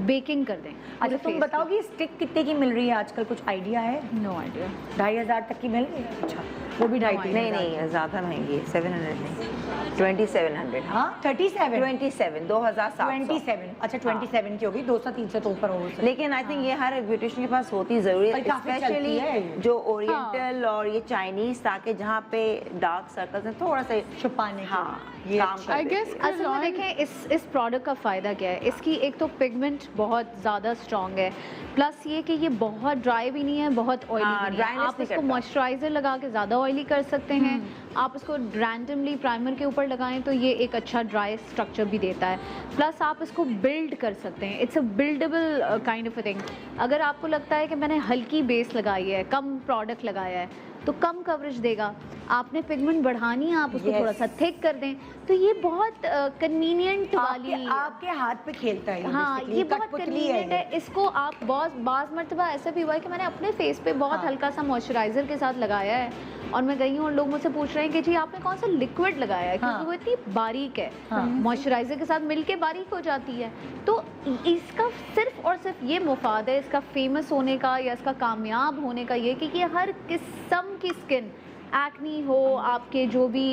बेकिंग कर दें। अच्छा तुम बताओगी स्टिक कितने की मिल रही है आजकल, कुछ आइडिया है? No idea. 2500 तक की मिल रही है? अच्छा वो भी 2,500 नहीं ज़्यादा महंगी है, 700 नहीं, 2700। हाँ 37 27 2700। 27 अच्छा 27 की होगी, 200-300 तो ऊपर हो सकती। लेकिन आई थिंक ये हर ब्यूटिशियन के पास होती जरूरी है, और काफी चलती स्पेशली है ये। जो ओरिएंटल और ये चाइनीज, ताकि जहाँ पे डार्क सर्कल्स हैं थोड़ा सा छुपाने के हाँ लिए। ये काम अच्छा कर आई देते गेस हैं। असल में देखें इस प्रोडक्ट का फ़ायदा क्या है, इसकी एक तो पिगमेंट बहुत ज़्यादा स्ट्रॉन्ग है, प्लस ये कि ये बहुत ड्राई भी नहीं है, बहुत ऑयली हाँ, भी नहीं है। dryness आप नहीं इसको करता। मॉइस्चराइजर लगा के ज़्यादा ऑयली कर सकते हैं। आप इसको रैंडमली प्राइमर के ऊपर लगाएं तो ये एक अच्छा ड्राई स्ट्रक्चर भी देता है, प्लस आप इसको बिल्ड कर सकते हैं। It's a buildable kind of a thing. अगर आपको लगता है कि मैंने हल्की बेस लगाई है, कम प्रोडक्ट लगाया है, तो कम कवरेज देगा। आपने पिगमेंट बढ़ानी है, आप उसको Yes. थोड़ा सा थिक कर दें, तो ये बहुत कन्वीनियंट वाली आपके हाथ पे खेलता है हाँ basically, ये बहुत कठपुतली कन्वीनियंट ये। है। इसको आप बाज़ मर्तबा ऐसा भी हुआ है कि मैंने अपने फेस पे बहुत हाँ। हल्का सा मॉइस्चराइजर के साथ लगाया है और मैं गई हूँ और लोग मुझसे पूछ रहे हैं कि जी आपने कौन सा लिक्विड लगाया है, क्योंकि हाँ। वो इतनी बारीक है, हाँ। मॉइस्चराइजर के साथ मिलके बारीक हो जाती है। तो इसका सिर्फ और सिर्फ ये मुफाद है इसका फेमस होने का या इसका कामयाब होने का, ये कि ये हर किस्म की स्किन, एक्नी हो, आपके जो भी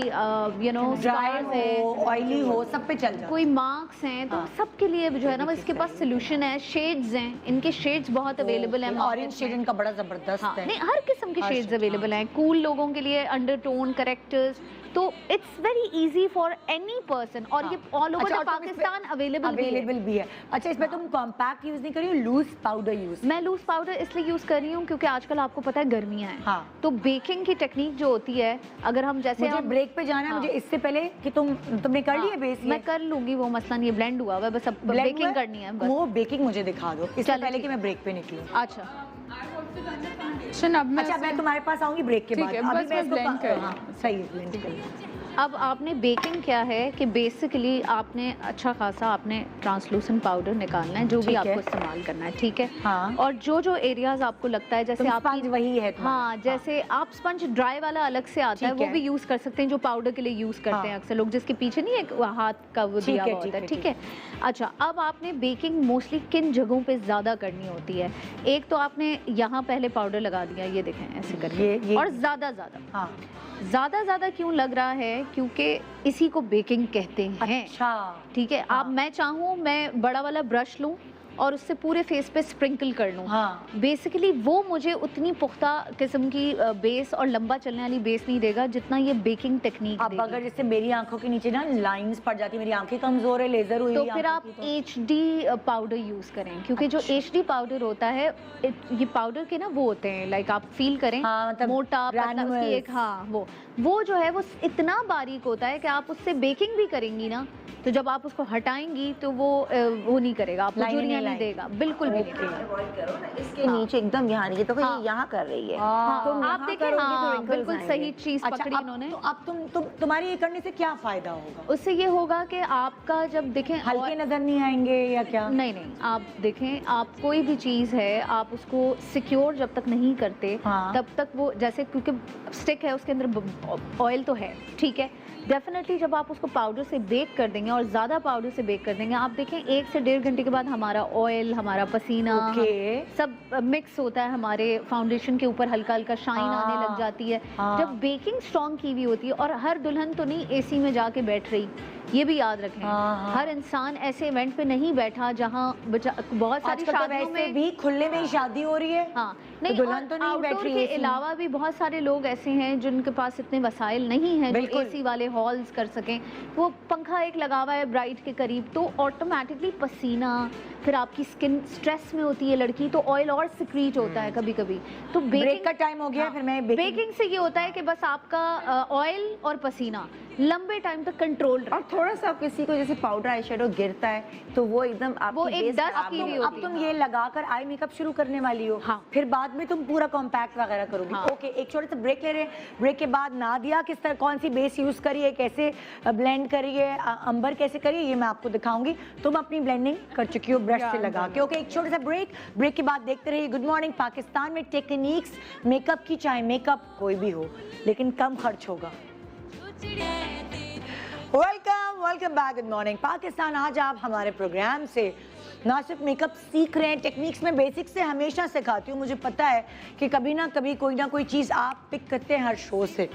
यू नो ड्राई हो, ऑयली हो, सब पे चल जाता है। कोई मार्क्स हैं, तो हाँ। सबके लिए जो है ना वो इसके पास सोल्यूशन है। शेड्स हैं, इनके शेड्स बहुत अवेलेबल हैं ऑरेंज शेड इनका बड़ा जबरदस्त हाँ, है। नहीं हर किस्म के हर शेड्स shade, अवेलेबल हैं। कूल लोगों के लिए अंडरटोन करेक्टर्स, तो it's very easy for any person और ये ऑल ओवर अच्छा, द पाकिस्तान अवेलेबल भी है। अच्छा इसमें तुम कॉम्पैक्ट यूज नहीं कर रही हो, लूज पाउडर यूज? मैं लूज पाउडर इसलिए यूज कर रही हूँ क्योंकि आजकल आपको पता है गर्मियाँ हैं, हाँ। तो बेकिंग की टेक्निक जो होती है, अगर हम जैसे मुझे हम ब्रेक पे जाना है, हाँ। मुझे इससे पहले कि तुमने कर ली है बेस? मैं कर लूंगी, वो मसलन ये ब्लेंड हुआ हुआ है, बस अब बेकिंग करनी है बस। वो बेकिंग मुझे दिखा दो इससे चलो, पहले ठीक कि मैं ब्रेक पे निकलूं। अच्छा अब मैं अच्छा मैं तुम्हारे पास आऊंगी ब्रेक के ठीक बाद। है, अभी बस मैं इसको blend कर रही हाँ, हूँ। सही है, blend कर लो। अब आपने बेकिंग क्या है कि बेसिकली आपने अच्छा खासा आपने ट्रांसलूसेंट पाउडर निकालना है, जो भी ठीक है। आपको इस्तेमाल करना है, ठीक है। हाँ। और जो एरियाज आपको लगता है जैसे तुम आप स्पंज वही है तुम्हारा। हाँ, जैसे आप स्पंज ड्राई वाला अलग से आता है, ठीक वो है। भी यूज कर सकते हैं, जो पाउडर के लिए यूज करते हैं हाँ। अक्सर लोग, जिसके पीछे नहीं एक हाथ का वो ठीक दिया है, हुआ ठीक होता है, है, ठीक है। अच्छा अब आपने बेकिंग मोस्टली किन जगहों पे ज्यादा करनी होती है? एक तो आपने यहाँ पहले पाउडर लगा दिया, ये देखें ऐसे करके, ये और ज्यादा हाँ। ज्यादा क्यों लग रहा है, क्योंकि इसी को बेकिंग कहते हैं। अच्छा ठीक है, हाँ। आप मैं चाहूँ मैं बड़ा वाला ब्रश लूँ और उससे पूरे फेस पे स्प्रिंकल कर लूँ, हाँ। बेसिकली वो मुझे उतनी पुख्ता किस्म की बेस और लंबा चलने वाली बेस नहीं देगा जितना ये बेकिंग टेक्निक अब देगी। अगर जैसे मेरी आंखों के नीचे ना लाइंस पड़ जाती है, मेरी आंखें कमजोर है, लेजर हुई तो हुई फिर आप आंखों की HD पाउडर यूज़ करें, क्योंकि जो HD पाउडर होता है ये पाउडर के ना वो होते हैं, लाइक आप फील करें हाँ, मतलब मोटा पतला, उसकी granules। एक हाँ वो जो है वो इतना बारीक होता है कि आप उससे बेकिंग भी करेंगी ना, तो जब आप उसको हटाएंगी तो वो नहीं करेगा, आपको लाइनें झुर्रियाँ नहीं नहीं देगा, बिल्कुल भी नहीं Okay। देगा। अवॉइड करो ना, इसके नीचे एकदम यहाँ नहीं, देखो हाँ। ये यहाँ कर रही है। हाँ। तुम आप यहाँ देखें, करोगी तो हाँ wrinkles बिल्कुल आएंगे। सही चीज़ अच्छा, पकड़ी अब इन्होंने। तो अब तुम्हारी ये करने से क्या फायदा होगा? उससे ये होगा कि आपका जब देखें हल्के नजर नहीं आएंगे या क्या? नहीं, आप देखें, आप कोई भी चीज़ है आप उसको सिक्योर जब तक नहीं करते हाँ। तब तक वो, जैसे क्योंकि स्टिक है उसके अंदर ऑयल तो है, ठीक है, डेफिनेटली जब आप उसको पाउडर से बेक कर देंगे और ज़्यादा पाउडर से बेक कर देंगे, आप देखें 1 से 1.5 घंटे के बाद हमारा ऑयल, हमारा पसीना ओके। सब मिक्स होता है, हमारे फाउंडेशन के ऊपर हल्का हल्का शाइन आने हाँ। लग जाती है। हाँ। जब बेकिंग स्ट्रॉन्ग की हुई होती है, और हर दुल्हन तो नहीं AC में जाके बैठ रही, ये भी याद रखें। हाँ। हर इंसान ऐसे इवेंट पे नहीं बैठा जहाँ बहुत सारी आजकल तो शादियों वैसे में भी खुले में ही शादी हो रही है। हाँ तो नहीं, दुल्हन और तो नहीं बैठ आउटडोर रही के AC में। अलावा भी बहुत सारे लोग ऐसे हैं जिनके पास इतने वसाइल नहीं हैं जो बिल्कुल। AC वाले हॉल्स कर सकें। वो पंखा एक लगा हुआ है ब्राइट के करीब, तो ऑटोमेटिकली पसीना, फिर आपकी स्किन स्ट्रेस में होती है लड़की, तो ऑयल और सिक्रीट होता है कभी कभी। तो ब्रेक का टाइम हो गया, फिर मैं बेकिंग से ये होता है कि बस आपका ऑयल और पसीना लंबे टाइम तक कंट्रोल और थोड़ा सा किसी को जैसे पाउडर आई शेडो गिरता है तो वो एकदम वो आपकी एक base dust खराब की नहीं भी होती। अब तुम ये लगाकर आई मेकअप शुरू करने वाली हो, हाँ। फिर बाद में तुम पूरा कॉम्पैक्ट वगैरह करोगी। हाँ। ओके, एक छोटे से ब्रेक ले रहे हैं। ब्रेक के बाद नादिया किस तरह कौन सी बेस यूज करिए, कैसे ब्लेंड करिए, अंबर कैसे करिए, ये मैं आपको दिखाऊंगी। तुम अपनी ब्लेंडिंग कर चुकी हो ब्रश से लगा के। ओके, एक छोटे सा ब्रेक। ब्रेक के बाद देखते रहिए गुड मॉर्निंग पाकिस्तान में टेक्निक्स मेकअप की, चाहे मेकअप कोई भी हो लेकिन कम खर्च होगा। Welcome back, good morning Pakistan. आज आप हमारे प्रोग्राम से ना सिर्फ मेकअप सीख रहे हैं, टेक्निक्स में बेसिक से हमेशा सिखाती हूँ। मुझे पता है कि कभी ना कभी कोई ना कोई चीज़ आप पिक करते हैं हर शो से,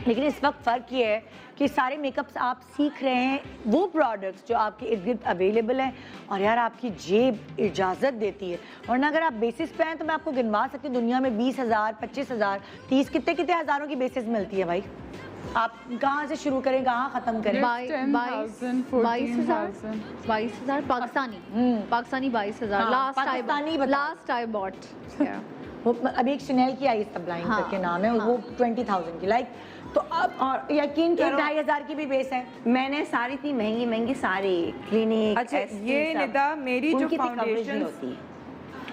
लेकिन इस वक्त फ़र्क ये है कि सारे मेकअप्स आप सीख रहे हैं वो प्रोडक्ट्स जो आपके इर्द गिर्द अवेलेबल हैं, और यार आपकी जेब इजाज़त देती है। वरना अगर आप बेसिस पे हैं तो मैं आपको गिनवा सकती हूँ, दुनिया में 20,000, 25,000, 30 कितने हज़ारों की बेसिस मिलती है भाई। आप कहाँ से शुरू करें, कहाँ ख़त्म करें? 10,000, 14,000। 22,000 पाकिस्तानी 22,000 हाँ, पाकिस्तानी बता। Last I bought. वो अभी एक शनेल की आई सबलाइन हाँ, करके नाम है, वो 20,000 की लाइक। तो अब और यकीन करो 2,500 की भी बेस है। मैंने सारी इतनी महंगी महंगी सारी क्लिनिक अच्छा, ये निदा मेरी जो फाउंडेशन होती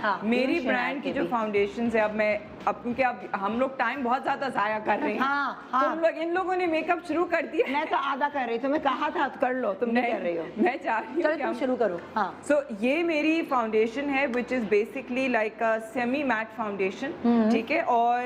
हाँ, मेरी Shanae ब्रांड की की जो भी। फाउंडेशन है, अब क्योंकि अब हम लोग टाइम बहुत ज्यादा जाया कर रहे हैं। हाँ, हाँ। तुम लोग इन लोगों ने मेकअप शुरू कर दिया। मैं तो आधा कर रही थी, मैं कहा था कर लो, तुम नहीं कर रही हो। मैं चाह रही चलो हूँ कि तुम हम शुरू करो। हाँ, सो ये मेरी फाउंडेशन है which is basically like a semi matte foundation, ठीक है। और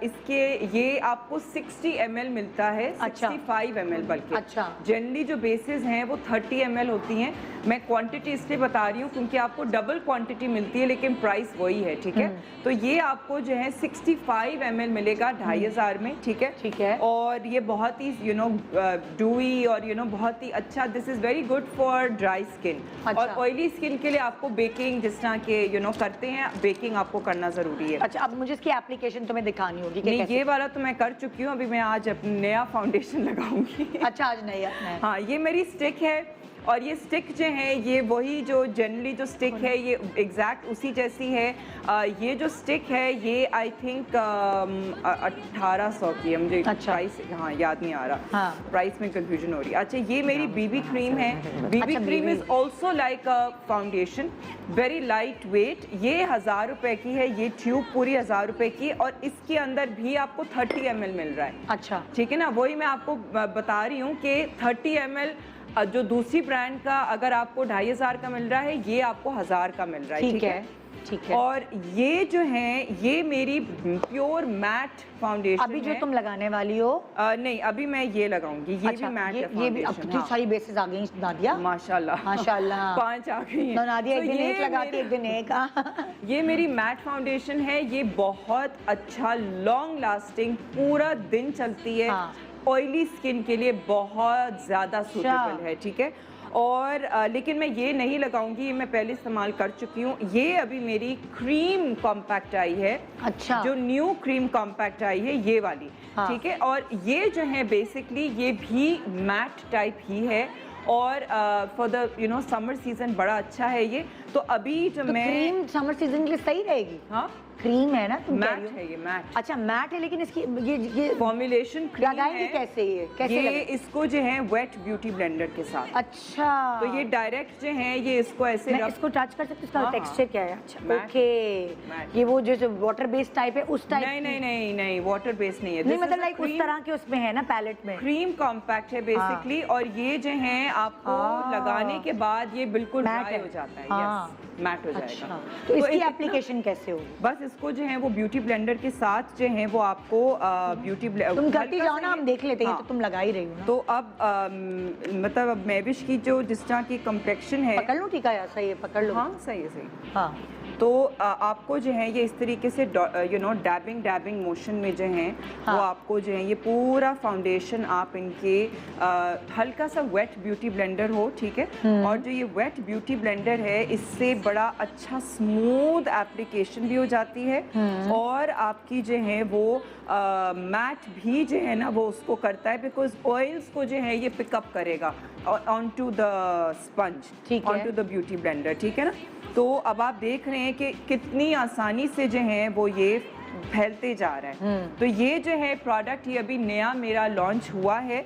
इसके ये आपको 60 ml मिलता है, अच्छा। 65 ml बल्कि। अच्छा। जनरली जो बेसिस हैं वो 30 ml होती हैं। मैं क्वांटिटी इसलिए बता रही हूँ क्योंकि आपको डबल क्वांटिटी मिलती है लेकिन प्राइस वही है, ठीक है। तो ये आपको जो है 65 ml मिलेगा 2,500 में, ठीक है। ठीक है। और ये बहुत ही डूई और बहुत ही अच्छा, this is very good for dry skin. अच्छा। और ऑयली स्किन के लिए आपको बेकिंग जिस तरह के करते हैं, बेकिंग आपको करना ज़रूरी है। अच्छा, अब मुझे इसकी एप्लीकेशन तुम्हें दिखानी होगी कि नहीं, कैसे? ये वाला तो मैं कर चुकी हूँ, अभी मैं आज अपना नया फाउंडेशन लगाऊंगी। अच्छा, आज नहीं है। हाँ, ये मेरी स्टिक है, और ये स्टिक जो है ये वही जो जनरली जो स्टिक है ये एग्जैक्ट उसी जैसी है। ये जो स्टिक है ये आई थिंक 1,800 की है, मुझे अच्छा। प्राइस हाँ याद नहीं आ रहा, हाँ। प्राइस में कंफ्यूजन हो रही है। अच्छा, ये मेरी बीबी क्रीम है। बीबी अच्छा, cream BB is also like a foundation, very light weight. ये 1,000 रुपए की है, ये ट्यूब पूरी 1,000 रुपए की, और इसके अंदर भी आपको 30 ml मिल रहा है। अच्छा, ठीक है ना, वही मैं आपको बता रही हूँ कि 30 ml जो दूसरी ब्रांड का अगर आपको 2,500 का मिल रहा है, ये आपको 1,000 का मिल रहा है, ठीक है, ठीक है। और ये जो है ये मेरी प्योर मैट फाउंडेशन अभी जो तुम लगाने वाली हो? नहीं, अभी मैं ये लगाऊंगी, ये अच्छा, भी मैट है ये भी अब फाउंडेशन। कितनी सारी बेसिस आ गई नादिया, माशाल्लाह माशाल्लाह। 5 आ गई तो हैं। नादिया एक तो दिन ये एक लगाती मेरा- एक दिन एक। ये मेरी मैट फाउंडेशन है, ये बहुत अच्छा लॉन्ग लास्टिंग पूरा दिन चलती है। हाँ। ऑयली स्किन के लिए बहुत ज़्यादा सूटेबल है, ठीक है। और लेकिन मैं ये नहीं लगाऊंगी, ये मैं पहले इस्तेमाल कर चुकी हूँ। ये अभी मेरी क्रीम कॉम्पैक्ट आई है, अच्छा। जो न्यू क्रीम कॉम्पैक्ट आई है ये वाली, हाँ। ठीक है। और ये जो है बेसिकली ये भी मैट टाइप ही है, और फॉर द समर सीजन बड़ा अच्छा है ये। तो अभी जो तो मैं क्रीम समर सीजन के लिए सही रहेगी? हाँ, क्रीम है ना, तुम कह रही मैट हो? है ये, मैट। अच्छा मैट है, लेकिन इसकी ये फॉर्मुलेशन क्रीम लगाएंगे है। कैसे ये? कैसे ये लगे? इसको जो है वेट ब्यूटी ब्लेंडर के साथ। अच्छा, तो ये डायरेक्ट जो है ये इसको ऐसे मैं रब- इसको टच कर सकती हूँ? इसका हाँ, टेक्सचर हाँ। क्या है? अच्छा, मैट। ओके। मैट। ये वो जो वाटर बेस्ड टाइप है उस टाइप? नहीं नहीं नहीं नहीं, वाटर बेस्ड नहीं है। नहीं, This is मतलब a लाइक उस cream- तरह के उसमें है ना पैलेट में। क्रीम कॉम्पैक्ट है बेसिकली, और ये जो है आपको लगाने के बाद ये बिल्कुल मैट ड्राई है। हो जाता है। हाँ। यस, मैट हो जाएगा। अच्छा, तो इसकी इतना- एप्लीकेशन कैसे होगी? बस इसको जो है वो ब्यूटी ब्लेंडर के साथ जो है वो आपको ब्यूटी तुम करती जाओ ना, हम देख लेते हैं। हाँ। तो तुम लगा ही रही हो ना। तो अब मतलब अब मैविश की जो जिस तरह की कम्प्लेक्शन है, पकड़ लो, ठीक है, ऐसा ही है, पकड़ लो। हाँ सही है सही। हाँ, तो आपको जो है ये इस तरीके से डैबिंग मोशन में जो है हाँ। वो आपको जो है ये पूरा फाउंडेशन आप इनके हल्का सा वेट ब्यूटी ब्लेंडर हो, ठीक है। और जो ये वेट ब्यूटी ब्लेंडर है इससे बड़ा अच्छा स्मूथ एप्लीकेशन भी हो जाती है, और आपकी जो है वो मैट भी जो है ना वो उसको करता है, बिकॉज ऑयल्स को जो है ये पिकअप करेगा ऑन टू द स्पंज, ठीक है। On to the beauty blender, ठीक है ना। तो अब आप देख रहे हैं कि कितनी आसानी से जो है वो ये फैलते जा रहा है। तो ये जो है प्रोडक्ट ये अभी नया मेरा लॉन्च हुआ है,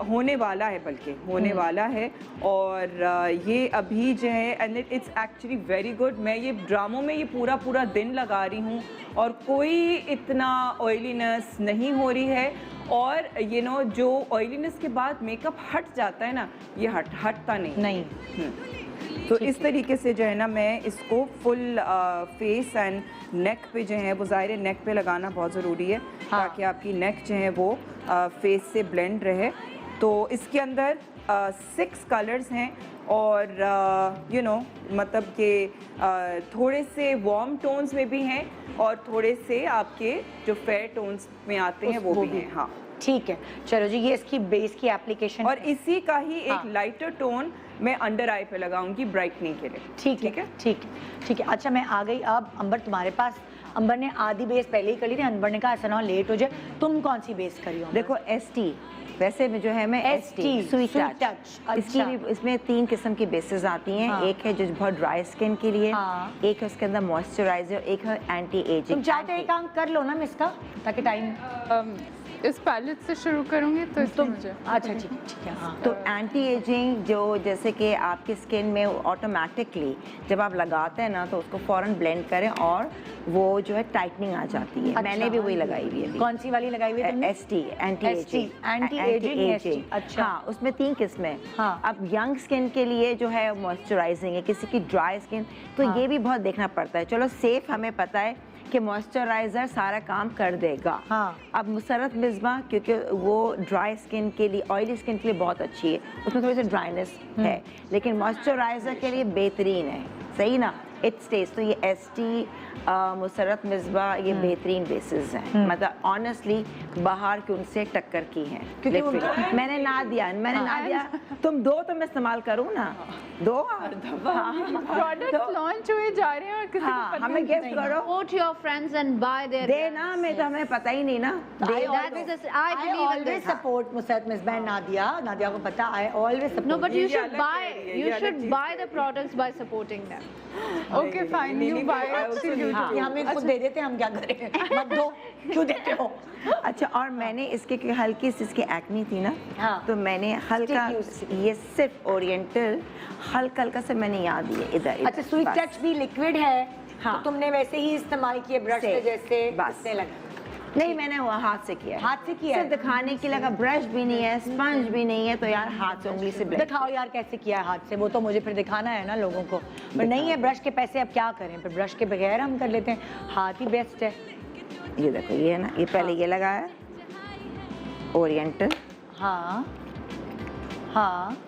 होने वाला है, बल्कि होने वाला है। और ये अभी जो है and it's actually very good. मैं ये ड्रामों में ये पूरा दिन लगा रही हूँ और कोई इतना ऑयलीनेस नहीं हो रही है, और जो ऑयलीनेस के बाद मेकअप हट जाता है ना, ये हटता नहीं। तो इस तरीके से जो है ना मैं इसको फुल फेस एंड नेक पे जो है वो ज़ाहिर है नेक पे लगाना बहुत ज़रूरी है, हाँ। ताकि आपकी नेक जो है वो फेस से ब्लेंड रहे। तो इसके अंदर 6 कलर्स हैं, और मतलब कि थोड़े से वार्म टोन्स में भी हैं और थोड़े से आपके जो फेयर टोन्स में आते हैं वो भी हैं। हाँ ठीक है, चलो जी, ये इसकी बेस की एप्लीकेशन। और इसी का ही हाँ। एक लाइटर टोन मैं अंडर आई पे लगाऊंगी ब्राइटनिंग के लिए। ठीक है, ठीक है, ठीक है। अच्छा, मैं आ गई अब अंबर तुम्हारे पास। अंबर ने आधी बेस पहले ही कर ली थी। अंबर ने कहा ऐसा ना हो लेट हो जाए, तुम कौन सी बेस करी हो? देखो ST, वैसे में जो है मैं ST, sweet Sweet touch. Touch, इसकी अच्छा। भी इसमें 3 किस्म की बेसेस आती हैं। हाँ। एक है जो बहुत ड्राई स्किन के लिए, हाँ। एक है उसके अंदर मॉइस्चराइजर, एक है एंटी एजिंग। तुम चाहते एक काम कर लो ना मिस का, ताकि टाइम इस पैलेट से शुरू करूँगी तो इसमें तुम। मुझे अच्छा, ठीक है, हाँ। तो एंटी एजिंग जो जैसे कि आपकी स्किन में ऑटोमेटिकली जब आप लगाते हैं ना तो उसको फौरन ब्लेंड करें और वो जो है टाइटनिंग आ जाती है। अच्छा। मैंने भी वही लगाई हुई है अभी। कौन सी वाली लगाई हुई है तुमने? ST, anti ageing. anti-aging ST, अच्छा। हाँ, उसमें 3 किस्में हैं। हाँ। अब यंग स्किन के लिए जो है मॉइस्चराइजिंग है, किसी की ड्राई स्किन, तो हाँ। ये भी बहुत देखना पड़ता है। चलो सेफ हमें पता है कि मॉइस्चराइज़र सारा काम कर देगा। हाँ। अब मुसरत मिज़बा क्योंकि वो ड्राई स्किन के लिए, ऑयली स्किन के लिए बहुत अच्छी है, उसमें थोड़ी सी ड्राइनेस है, लेकिन मॉइस्चराइज़र के लिए बेहतरीन है, सही ना। इट स्टेज तो ये ST मुसरत मिज़बा ये बेहतरीन बेसिस हैं, मतलब ऑनेस्टली बाहर के उनसे टक्कर की हैं। क्योंकि वो- Literally। मैंने ना दिया, तुम दो तो मैं इस्तेमाल करूँ ना, दो। प्रोडक्ट लॉन्च हुए जा रहे हैं और किसी को हाँ, पता हमें नहीं। गिफ्ट करो। Support your friends and buy their देना brands. में तो हमें पता ही नहीं ना। That is the- I believe in always this. support Musarrat Misbah Nadia को पता, I always support. No, but you ये should अलग buy. कह रही है, You ये अलग should चीज़ buy कह the products by supporting them. Okay, fine, you buy it. ये हमें खुद दे देते हैं, हम क्या करें? मत दो, क्यों देते हो? अच्छा, और मैंने इसके क्योंकि हल्की सी इसकी एक्नी थी ना, हाँ। तो मैंने हल्का, Sticky ये सिर्फ ओरिएंटल हल्का से मैंने यहाँ दिए इधर। अच्छा, स्वीट बस। टच भी लिक्विड है, हाँ। तो तुमने वैसे ही इस्तेमाल किए ब्रश से, जैसे बस। इसने लगा। नहीं, मैंने वो हाथ से किया है। हाथ से किया है? सिर्फ दिखाने के लिए, अगर ब्रश भी नहीं है, स्पंज भी नहीं है, तो यार हाथ से उंगली से ब्लेंड। दिखाओ यार कैसे किया है हाथ से, वो तो मुझे फिर दिखाना है ना लोगों को। पर नहीं है ब्रश के पैसे, अब क्या करें, फिर ब्रश के बगैर हम कर लेते हैं, हाथ ही बेस्ट है। ये देखो, ये है ना, ये पहले ये लगाया ओरिएंटल, हाँ हाँ,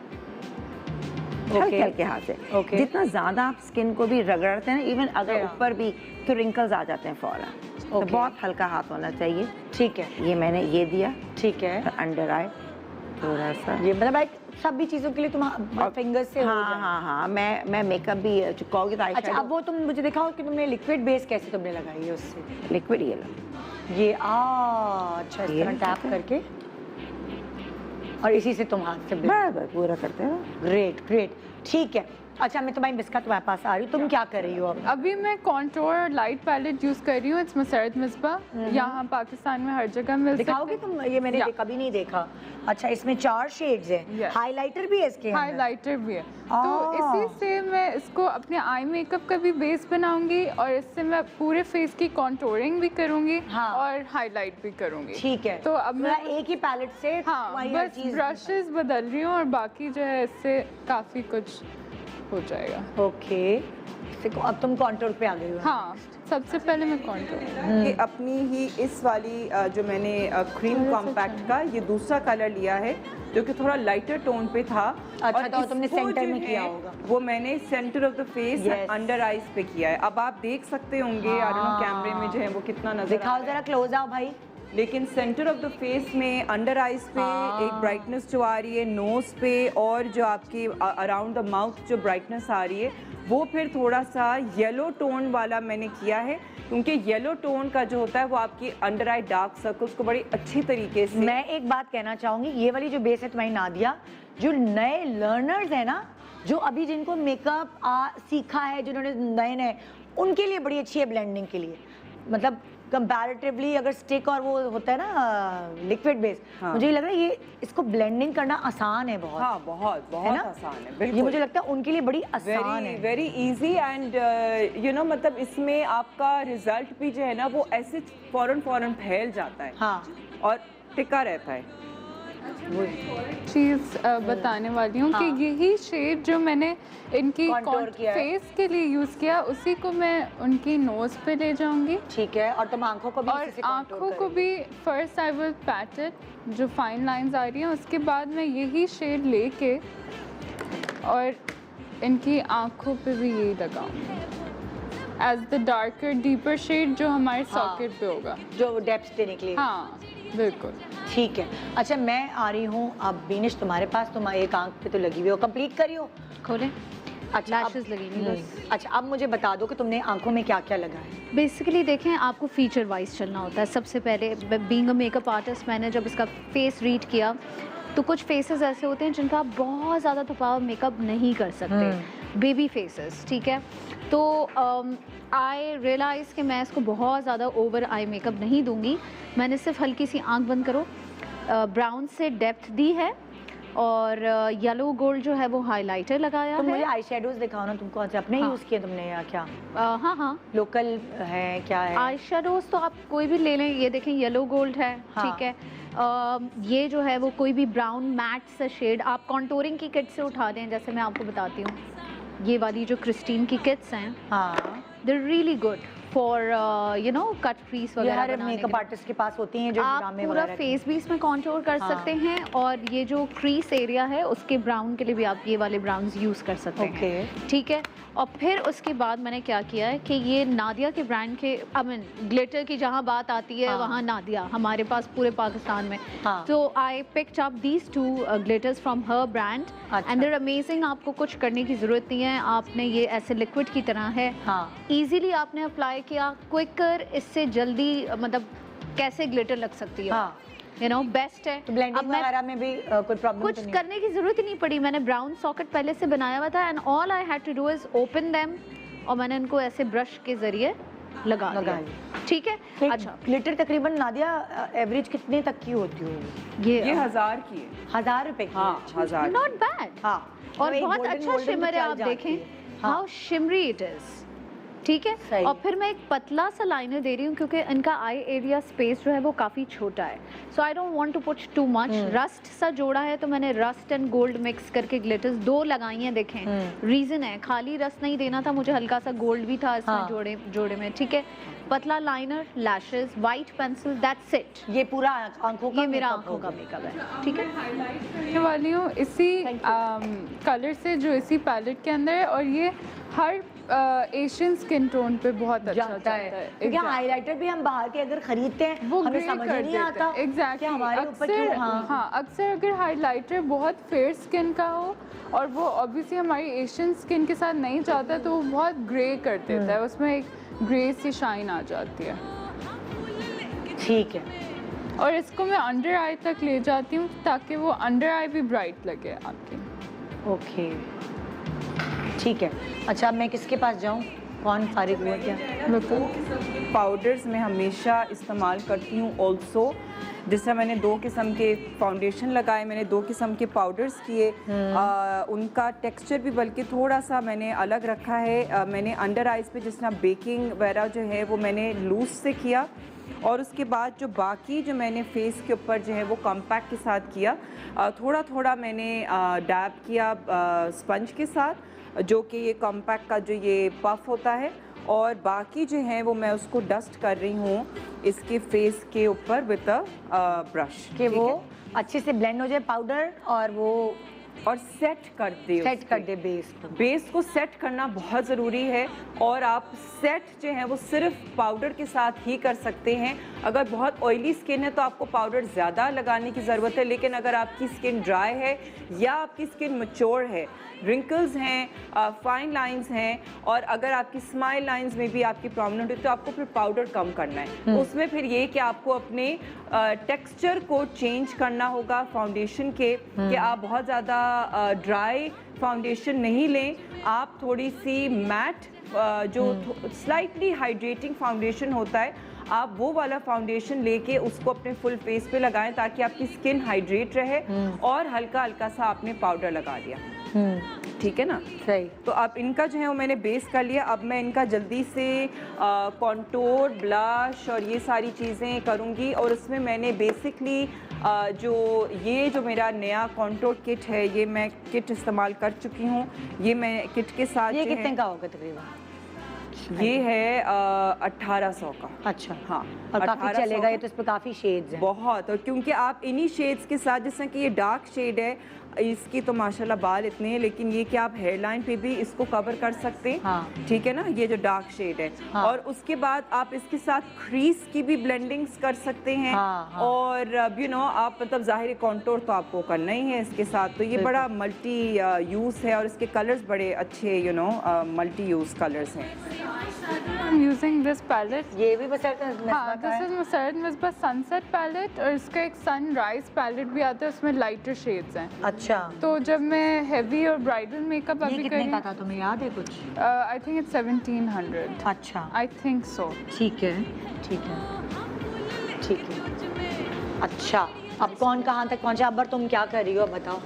हल्के हल्के हाथ से। Okay. जितना ज्यादा आप स्किन को भी रगड़ते हैं ना, इवन अगर Yeah. ऊपर भी, तो रिंकल्स आ जाते हैं फौरन। तो Okay. बहुत हल्का हाथ होना चाहिए। ठीक है, ये मैंने ये दिया, ठीक है। अंडर आई थोड़ा सा। ये मतलब एक सब भी चीजों के लिए तुम फिंगर से हो हाँ जाए। हाँ हाँ, मैं मेकअप भी चिपकाओगे तो आई अच्छा अब वो तुम मुझे दिखाओ कि तुमने लिक्विड बेस कैसे तुमने लगाई है उससे। लिक्विड ये लो। ये अच्छा इस ये तरह टैप करके और इसी से तुम हाथ से बराबर पूरा करते हो। ग्रेट ग्रेट ठीक है। अच्छा मैं तुम्हारी मिस्का तुम्हारे पास आ रही हूँ, तुम क्या कर रही हो अब? अभी मैं कॉन्टोर लाइट पैलेट यूज कर रही हूँ, इट्स मसरत मिसबा, यहाँ पाकिस्तान में हर जगह मिल दिखाओगे सकते तुम? ये मैंने या। कभी नहीं देखा। अच्छा इसमें 4 शेड्स हैं, Yes. हाइलाइटर भी है इसके अंदर। हाइलाइटर भी है, तो इसी से मैं इसको अपने आई मेकअप का भी बेस बनाऊंगी और इससे मैं पूरे फेस की कॉन्टोरिंग भी करूंगी हाँ। और हाईलाइट भी करूंगी। ठीक है, तो अब मैं एक ही पैलेट से हाँ तुम्हारी हर बस चीज़- ब्रशेस बदल रही हूँ और बाकी जो है इससे काफ़ी कुछ हो जाएगा। ओके अब तुम कॉन्टोर पे आ गई हो। हाँ सबसे पहले मैं कॉन्टोर ये अपनी ही इस वाली जो मैंने क्रीम कॉम्पैक्ट का ये दूसरा कलर लिया है जो कि थोड़ा लाइटर टोन पे था। अच्छा, और तो तुमने इसको सेंटर जो में किया है, होगा। वो मैंने centre of the face Yes. Under eyes पे किया है। अब आप देख सकते होंगे आई डोंट नो कैमरे में जो है वो कितना नजर दिखाओ आ रहा जरा, क्लोज आओ भाई। है। लेकिन सेंटर ऑफ द फेस में अंडर आईज पे एक ब्राइटनेस जो आ रही है, नोज पे और जो आपकी अराउंड द माउथ जो ब्राइटनेस आ रही है वो फिर थोड़ा सा येलो टोन वाला मैंने किया है, क्योंकि येलो टोन का जो होता है वो आपकी अंडर आई डार्क सर्कल्स को बड़ी अच्छी तरीके से। मैं एक बात कहना चाहूंगी, ये वाली जो बेस है तुम्हारी नादिया, जो नए लर्नर्स है ना, जो अभी जिनको मेकअप सीखा है, जिन्होंने नए नए, उनके लिए बड़ी अच्छी है ब्लेंडिंग के लिए। मतलब कंपैरेटिवली अगर स्टिक और वो होता है ना लिक्विड बेस, हाँ। मुझे ये लग रहा है ये इसको ब्लेंडिंग करना आसान है बहुत। हाँ बहुत है बहुत ना? आसान है, ये बिल्कुल। मुझे लगता है उनके लिए बड़ी आसान वेरी है। Very easy and you know मतलब इसमें आपका रिजल्ट भी जो है ना वो ऐसे फौरन फौरन फैल जाता है हाँ और टिका रहता है। चीज़ बताने वाली हूँ कि हाँ। यही शेड जो मैंने इनकी Contour किया है। फेस के लिए यूज़ किया उसी को मैं उनकी नोज़ पे ले जाऊंगी ठीक है, और तुम आंखों को भी और इसी से contour आँखों को करोगे। भी first I will PAT it, जो फाइन लाइंस आ रही हैं उसके बाद मैं यही शेड लेके और इनकी आँखों पे भी यही लगाऊंगी as the darker deeper shade जो हमारे सॉकेट पे होगा। जो डेप्थ देने के लिए। हाँ बिल्कुल। ठीक है। अच्छा मैं आ रही हूँ अब बीनिश तुम्हारे पास, तुम एक आंख पे तो लगी हुई हो, कंप्लीट करी हो? खोलें। अच्छा Lashes लगी हुई बस। अच्छा अब मुझे बता दो कि तुमने आंखों में क्या क्या लगाया। बेसिकली देखें, आपको फीचर वाइज चलना होता है। सबसे पहले बीइंग अ मेकअप आर्टिस्ट, मैंने जब इसका फेस रीड किया तो कुछ फेसेस ऐसे होते हैं जिनका आप बहुत ज़्यादा थकाव मेकअप नहीं कर सकते, बेबी फेसेस, ठीक है। तो आई रियलाइज़ कि मैं इसको बहुत ज़्यादा ओवर आई मेकअप नहीं दूंगी। मैंने सिर्फ हल्की सी आंख बंद करो, ब्राउन से डेप्थ दी है और येलो गोल्ड जो है वो हाइलाइटर लगाया तुम है। मुझे आई शेडोज दिखाओ ना, तुमको अच्छा अपने हाँ। यूज किए तुमने या क्या हाँ हाँ, लोकल है क्या है? आई शेडोज तो आप कोई भी ले लें। ये देखें येलो गोल्ड है, हाँ। ठीक है। ये जो है वो कोई भी ब्राउन मैट सा शेड आप कॉन्टोरिंग की किट से उठा दें। जैसे मैं आपको बताती हूँ, ये वाली जो क्रिस्टीन की किट्स हैं, हाँ they are really good for you know cut crease ये वगैरह हर बनाने के मेकअप लिए। आर्टिस्ट के पास होती हैं जो आप ड्रामे पूरा वगैरह फेस भी इसमें कॉन्टोर कर हाँ। सकते हैं और ये जो क्रीज एरिया है उसके ब्राउन के लिए भी आप ये वाले ब्राउन्स यूज़ कर सकते हैं, ओके। ठीक है। और फिर उसके बाद मैंने क्या किया है कि ये नादिया के ब्रांड के आई मीन ग्लिटर की जहाँ बात आती है हाँ। वहाँ नादिया हमारे पास पूरे पाकिस्तान में। हाँ। तो I picked up these 2 glitters from her brand अच्छा। And they're amazing. आपको कुछ करने की ज़रूरत नहीं है, आपने ये ऐसे लिक्विड की तरह है, हाँ ईजीली आपने अप्लाई किया, क्विकर, इससे जल्दी मतलब कैसे ग्लिटर लग सकती है, हाँ। यू नो बेस्ट है। तो ब्लेंडिंग अब मैं वगैरह में भी कोई प्रॉब्लम कुछ तो नहीं? करने की जरूरत ही नहीं पड़ी। मैंने ब्राउन सॉकेट पहले से बनाया हुआ था and all I had to do is open them और मैंने उनको ऐसे ब्रश के जरिए लगा दिया, ठीक है। अच्छा अच्छा, ग्लिटर तकरीबन नादिया एवरेज कितने तक की होती होगी? ये 1000 की है। 1000 रुपए की? हाँ 1000। Not bad. हाँ और एक बहुत golden अच्छा golden शिमर है, तो आप चल देखें जाती है। हाँ। हाउ शिमरी इट इज, ठीक है। सही। और फिर मैं एक पतला सा लाइनर दे रही हूँ क्योंकि इनका आई एरिया स्पेस जो है वो काफ़ी छोटा है, so I don't want to put too much. Rust सा जोड़ा है तो मैंने रस्ट एंड गोल्ड मिक्स करके ग्लिटर्स 2 लगाई हैं। देखें रीज़न है, खाली रस्ट नहीं देना था मुझे, हल्का सा गोल्ड भी था इसमें हाँ। जोड़े में, ठीक है। पतला liner, lashes, white pencil, that's it. ये पूरा आंखों का ये मेरा makeup आंखों हो का गया। मेकअप है, ठीक है। करने वाली हूँ इसी कलर से जो इसी पैलेट के अंदर है और ये हर एशियन स्किन टोन पे बहुत अच्छा जाता है क्योंकि Exactly. हाइलाइटर भी हम बाहर के अगर खरीदते हैं वो हमें ग्रे समझ कर ही नहीं आता देते हैं एग्जैक्टली कि हमारे ऊपर क्यों अक्सर अगर हाइलाइटर बहुत फेयर स्किन का हो और वो ऑब्वियसली हमारी एशियन स्किन के साथ नहीं जाता तो वो बहुत ग्रे कर देता है, उसमें एक ग्रे सी शाइन आ जाती है। ठीक है। और इसको मैं अंडर आई तक ले जाती हूँ ताकि वो अंडर आई भी ब्राइट लगे आपकी। ओके ठीक है। अच्छा अब मैं किसके पास जाऊँ, कौन फारिग हुआ क्या? पाउडर्स मैं हमेशा इस्तेमाल करती हूँ ऑल्सो। जैसे मैंने 2 किस्म के फाउंडेशन लगाए, मैंने 2 किस्म के पाउडर्स किए, उनका टेक्सचर भी बल्कि थोड़ा सा मैंने अलग रखा है। मैंने अंडर आइज़ पे जिस तरह बेकिंग वगैरह जो है वो मैंने लूज से किया और उसके बाद जो बाकी जो मैंने फेस के ऊपर जो है वो कॉम्पैक्ट के साथ किया। थोड़ा थोड़ा मैंने डैब किया स्पंज के साथ, जो कि ये कॉम्पैक्ट का जो ये पफ होता है, और बाकी जो है वो मैं उसको डस्ट कर रही हूँ इसके फेस के ऊपर विद अ ब्रश कि वो अच्छे से ब्लेंड हो जाए पाउडर और वो और सेट कर दे, सेट कर दे बेस को। बेस को सेट करना बहुत ज़रूरी है। और आप सेट जो है वो सिर्फ पाउडर के साथ ही कर सकते हैं। अगर बहुत ऑयली स्किन है तो आपको पाउडर ज़्यादा लगाने की ज़रूरत है, लेकिन अगर आपकी स्किन ड्राई है या आपकी स्किन मैच्योर है, रिंकल्स हैं, फाइन लाइंस हैं, और अगर आपकी स्माइल लाइंस में भी आपकी प्रॉब्लम है तो आपको फिर पाउडर कम करना है। उसमें फिर ये कि आपको अपने टेक्सचर को चेंज करना होगा फाउंडेशन के, कि आप बहुत ज़्यादा ड्राई फाउंडेशन नहीं लें, आप थोड़ी सी मैट जो स्लाइटली हाइड्रेटिंग फाउंडेशन होता है, आप वो वाला फाउंडेशन लेके उसको अपने फुल फेस पे लगाएं ताकि आपकी स्किन हाइड्रेट रहे, और हल्का हल्का सा आपने पाउडर लगा दिया। ठीक है ना? सही। तो अब इनका जो है वो मैंने बेस कर लिया। अब मैं इनका जल्दी से कॉन्टोर, ब्लश और ये सारी चीज़ें करूँगी। और उसमें मैंने बेसिकली जो मेरा नया कॉन्टोर किट है, ये मैं किट इस्तेमाल कर चुकी हूँ। ये मैं किट के साथ ये जो है- कितने का होगा तकरीबन? ये है 1800 का। अच्छा हाँ, और काफी 1800 चलेगा ये तो, इस पे काफी शेड्स हैं। बहुत। और क्योंकि आप इन्हीं शेड्स के साथ, जैसे कि ये डार्क शेड है, इसकी तो माशाल्लाह बाल इतने हैं, लेकिन ये कि आप हेयरलाइन पे भी इसको कवर कर सकते हैं। हाँ। ठीक है ना? ये जो डार्क शेड है। हाँ। और उसके बाद आप इसके साथ क्रीज की भी ब्लेंडिंग्स कर सकते हैं। हाँ, हाँ। और आप मतलब ज़ाहिर कॉन्टोर तो आपको करना ही है इसके साथ। तो ये बड़ा मल्टी यूज़ है और इसके कलर्स बड़े अच्छे मल्टी यूज़ कलर्स हैं। I'm using this palette. ये भी बस हाँ, this is Masarrat Misbah sunset palette, और इसका एक सनराइज पैलेट भी आता है, उसमें लाइटर शेड्स हैं। अच्छा तो जब मैं हेवी और ब्राइडल मेकअप ये अभी कर कितने रही का हूँ, था तुम्हें याद है कुछ? I think it's 1700। अच्छा आई थिंक सो। ठीक है ठीक है ठीक है। अच्छा अब कौन कहाँ तक पहुँचा? अब तुम क्या कर रही हो बताओ।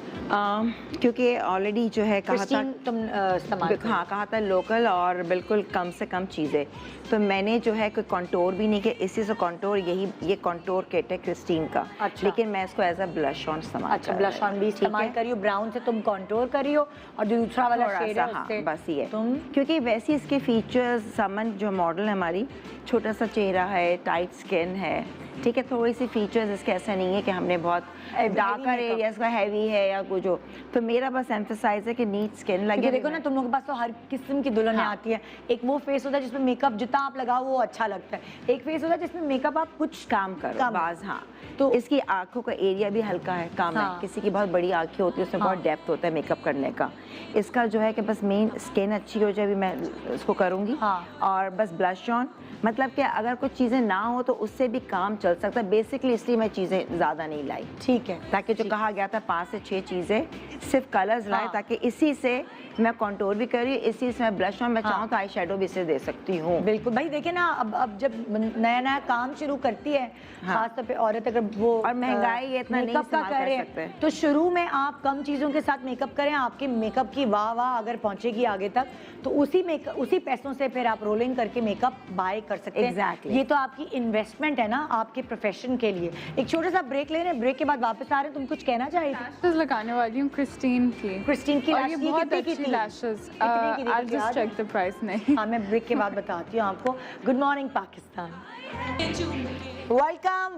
क्योंकि ऑलरेडी जो है कहा था, क्रिस्टीन तुम इस्तेमाल करो। हाँ कहा था लोकल और बिल्कुल कम से कम चीज़ें। तो मैंने जो है कोई कंटोर भी नहीं किया, इसी से कंटोर ये कंटोर किट है क्रिस्टीन का। अच्छा। लेकिन मैं इसको एज अ ब्लश ऑन इस्तेमाल अच्छा ब्लश ऑन भी इस्तेमाल करियो, ब्राउन से तुम कंटूर करियो और जो दूसरा वाला थोड़ा शेड सा, है हाँ, उससे बस ये तुम क्योंकि वैसे इसके फीचर्स, समन जो मॉडल है हमारी, छोटा सा चेहरा है, टाइट स्किन है, ठीक है, थोड़ी सी फीचर्स इसके ऐसा नहीं है कि हमने बहुत डार्कर एरियाज का हैवी है या कुछ हो। तो मेरा बस एम्फसाइज है कि नीट स्किन लगे। क्योंकि देखो ना तुम लोगों के पास तो हर किस्म की दुल्हनें हाँ। आती है। एक वो फेस होता है जिसमें मेकअप जितना आप लगाओ वो अच्छा लगता है, एक फेस होता है जिसमें मेकअप आप कुछ काम करो कम। बाज। हाँ तो तो इसकी आंखों का एरिया भी हल्का है, कम हाँ। है। किसी की बहुत बड़ी आंखें होती है, उसमें हाँ। बहुत डेप्थ होता है मेकअप करने का। इसका जो है कि बस मेन स्किन अच्छी हो जाए, अभी मैं उसको करूँगी। हाँ। और बस ब्लश ऑन, मतलब कि अगर कुछ चीज़ें ना हो तो उससे भी काम चल सकता है बेसिकली, इसलिए मैं चीज़ें ज़्यादा नहीं लाई। ठीक है ताकि जो कहा गया था 5 से 6 चीज़ें सिर्फ कलर्स लाए, हाँ। ताकि इसी से मैं कंटूर भी करी, इसी से मैं ब्लश ऑन, मैं हाँ। चाहूँ तो आई शेडो भी इससे दे सकती हूँ। बिल्कुल भाई। देखिए ना अब जब नया नया काम शुरू करती है, हाँ। खासतौर पे औरत अगर वो और महंगाई इतना नहीं मेकअप का इस्तेमाल कर करे, सकते। तो शुरू में आप कम चीज़ों के साथ मेकअप करें, आपके मेकअप की वाह अगर पहुंचेगी आगे तक तो उसी पैसों से फिर आप रोलिंग करके मेकअप बाय कर सकते हैं। Exactly. ये तो आपकी इन्वेस्टमेंट है ना आपके प्रोफेशन के लिए। एक छोटा सा ब्रेक ले रहे हैं, ब्रेक के बाद वापस आ रहे हैं। तुम कुछ कहना चाहिए? लैशेस लगाने वाली हूँ क्रिस्टीन की। क्रिस्टीन की और lash ये की बहुत कितने की अच्छी थी? लैशेस। कितने की थी? आई कुछ याद जस्ट है? चेक द प्राइस नहीं। हाँ मैं ब्रेक के बाद बताती हूँ आपको। Good morning Pakistan,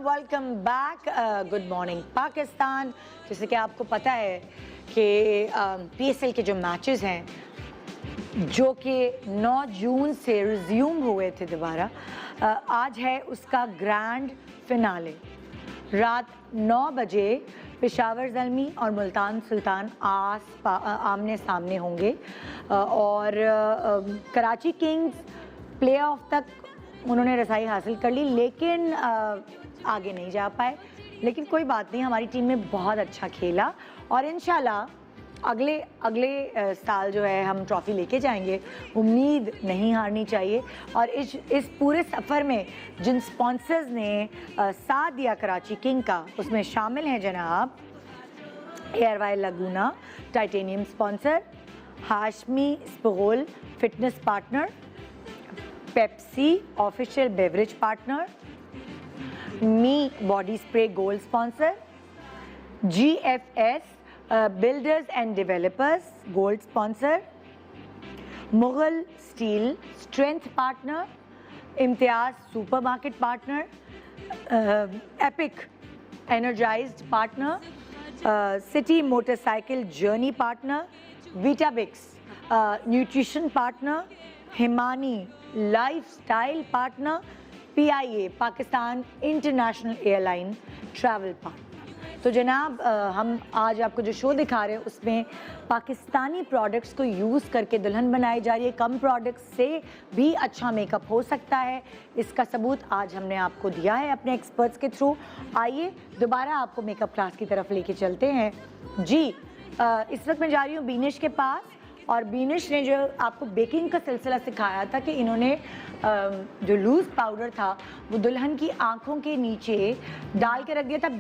welcome back. Good morning Pakistan. जैसे कि आपको पता है कि PSL के जो मैचेस हैं जो कि 9 जून से रिज्यूम हुए थे दोबारा, आज है उसका ग्रैंड फिनाले। रात 9 बजे पेशावर ज़ल्मी और मुल्तान सुल्तान आमने सामने होंगे और कराची किंग्स प्ले ऑफ तक उन्होंने रसाई हासिल कर ली, लेकिन आगे नहीं जा पाए। लेकिन कोई बात नहीं, हमारी टीम ने बहुत अच्छा खेला और इंशाल्लाह अगले साल जो है हम ट्रॉफ़ी लेके जाएंगे। उम्मीद नहीं हारनी चाहिए और इस पूरे सफ़र में जिन स्पॉन्सर्स ने साथ दिया कराची किंग का, उसमें शामिल हैं जनाब एयरवाई लगूना टाइटेनियम स्पॉन्सर, हाशमी स्पोल fitness partner, Pepsi official beverage partner, मी body spray gold sponsor, GFS Builders and Developers Gold Sponsor, Mughal Steel Strength Partner, Imtiaz Supermarket Partner, Epic Energized Partner, City Motorcycle Journey Partner, Vitabix Nutrition Partner, Himani Lifestyle Partner, PIA Pakistan International Airline Travel Partner। तो जनाब हम आज आपको जो show दिखा रहे हैं उसमें पाकिस्तानी प्रोडक्ट्स को यूज़ करके दुल्हन बनाई जा रही है। कम प्रोडक्ट्स से भी अच्छा मेकअप हो सकता है, इसका सबूत आज हमने आपको दिया है अपने एक्सपर्ट्स के थ्रू। आइए दोबारा आपको मेकअप क्लास की तरफ लेके चलते हैं जी। इस वक्त मैं जा रही हूँ बीनिश के पास और बीनिश ने जो आपको बेकिंग का सिलसिला सिखाया था कि इन्होंने जो लूज़ पाउडर था वो दुल्हन की आँखों के नीचे डाल के रख दिया था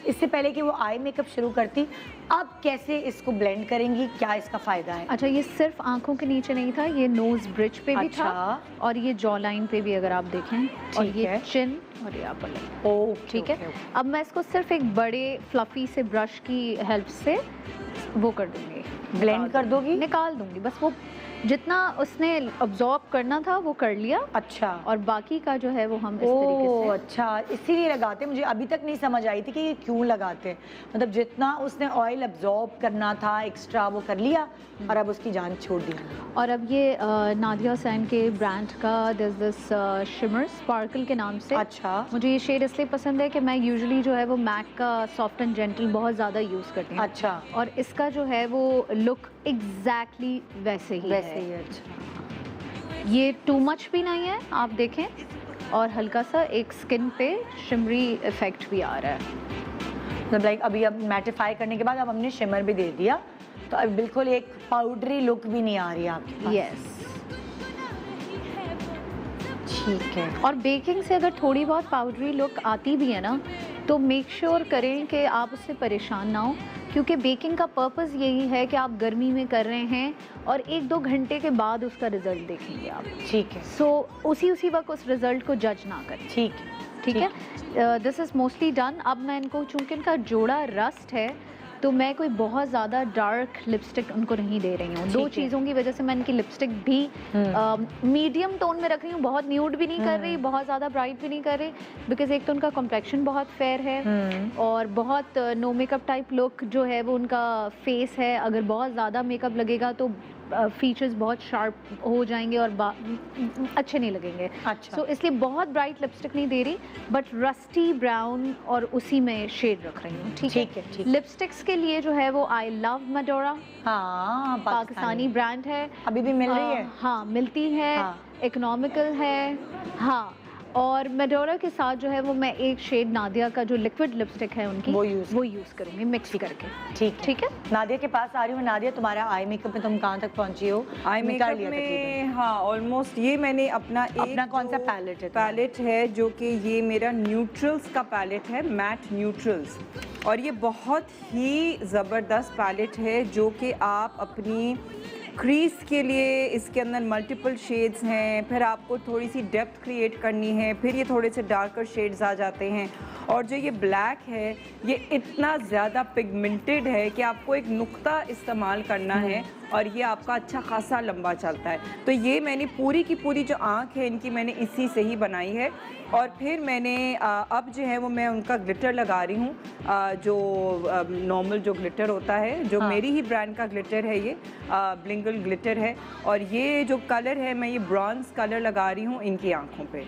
इससे पहले कि वो आई मेकअप शुरू करती। अब कैसे इसको ब्लेंड करेंगी, क्या इसका फ़ायदा है? अच्छा, ये सिर्फ आंखों के नीचे नहीं था, ये नोज ब्रिज पे भी था और ये जॉ लाइन पे भी अगर आप देखें, और ये चिन और यहाँ पर। ओ ठीक है। अब मैं इसको सिर्फ एक बड़े फ्लफी से ब्रश की हेल्प से वो कर दूंगी, ब्लेंड कर दोगी, निकाल दूंगी। बस वो जितना उसने अब्जॉर्ब करना था वो कर लिया। अच्छा। और बाकी का जो है वो हम इस तरीके से। अच्छा, इसीलिए लगाते। मुझे अभी तक नहीं समझ आई थी कि ये क्यों लगाते हैं। मतलब जितना उसने ऑयल अब्जॉर्ब करना था एक्स्ट्रा वो कर लिया और अब उसकी जान छोड़ दी। और अब ये नादिया हुसैन के ब्रांड का दिस शिमर स्पार्कल के नाम से। अच्छा। मुझे ये शेड इसलिए पसंद है कि मैं यूजुअली जो है वो मैक का सॉफ्ट एंड जेंटल बहुत ज़्यादा यूज़ करती हूँ। अच्छा। और इसका जो है वो लुक एग्जैक्टली वैसे ही है। अच्छा। ये टू मच भी नहीं है, आप देखें, और हल्का सा एक स्किन पे शिमरी इफेक्ट भी आ रहा है। मतलब लाइक अभी अब मैटिफाई करने के बाद अब हमने शिमर भी दे दिया तो अब बिल्कुल एक पाउडरी लुक भी नहीं आ रही है आपके पास। यस, ठीक है। और बेकिंग से अगर थोड़ी बहुत पाउडरी लुक आती भी है ना, तो मेक श्योर करें कि आप उससे परेशान ना हो, क्योंकि बेकिंग का पर्पस यही है कि आप गर्मी में कर रहे हैं और 1-2 घंटे के बाद उसका रिजल्ट देखेंगे आप। ठीक है। सो उसी वक्त उस रिजल्ट को जज ना करें। ठीक है। ठीक है। This is mostly done. अब मैं इनको, चूँकि इनका जोड़ा रस्ट है, तो मैं कोई बहुत ज़्यादा डार्क लिपस्टिक उनको नहीं दे रही हूँ। 2 चीज़ों की वजह से मैं इनकी लिपस्टिक भी मीडियम टोन में रख रही हूँ। बहुत न्यूड भी नहीं कर रही, बहुत ज़्यादा ब्राइट भी नहीं कर रही, बिकॉज एक तो उनका कॉम्प्लेक्शन बहुत फेयर है और बहुत नो मेकअप टाइप लुक जो है वो उनका फेस है। अगर बहुत ज़्यादा मेकअप लगेगा तो फीचर्स बहुत शार्प हो जाएंगे और अच्छे नहीं लगेंगे। अच्छा। सो इसलिए बहुत ब्राइट लिपस्टिक नहीं दे रही, बट रस्टी ब्राउन और उसी में शेड रख रही हूँ। ठीक है। लिपस्टिक्स के लिए जो है वो आई लव मेडोरा, हाँ, पाकिस्तानी ब्रांड है, अभी भी मिल रही है। हाँ, मिलती है। हाँ। इकोनॉमिकल है। हाँ, और मेडोरा के साथ जो है वो मैं एक शेड नादिया का जो लिक्विड लिपस्टिक है उनकी वो यूज़ करूँगी मिक्स करके। ठीक है। नादिया के पास आ रही हूँ। नादिया, तुम्हारा आई मेकअप में तुम कहाँ तक पहुँची हो? आई मेकअप में हाँ ऑलमोस्ट ये मैंने अपना कौन सा पैलेट है? पैलेट है जो कि ये मेरा न्यूट्रल्स का पैलेट है, मैट न्यूट्रल्स, और ये बहुत ही ज़बरदस्त पैलेट है जो कि आप अपनी क्रीज के लिए, इसके अंदर मल्टीपल शेड्स हैं, फिर आपको थोड़ी सी डेप्थ क्रिएट करनी है, फिर ये थोड़े से डार्कर शेड्स आ जाते हैं और जो ये ब्लैक है ये इतना ज़्यादा पिगमेंटेड है कि आपको एक नुक्ता इस्तेमाल करना है और ये आपका अच्छा खासा लंबा चलता है। तो ये मैंने पूरी की पूरी जो आँख है इनकी मैंने इसी से ही बनाई है। और फिर मैंने अब जो है वो मैं उनका ग्लिटर लगा रही हूँ, जो नॉर्मल जो ग्लिटर होता है, जो मेरी ही ब्रांड का ग्लिटर है, ये ब्लिंगल ग्लिटर है। और ये जो कलर है मैं ये ब्रॉन्ज कलर लगा रही हूँ इनकी आँखों पे।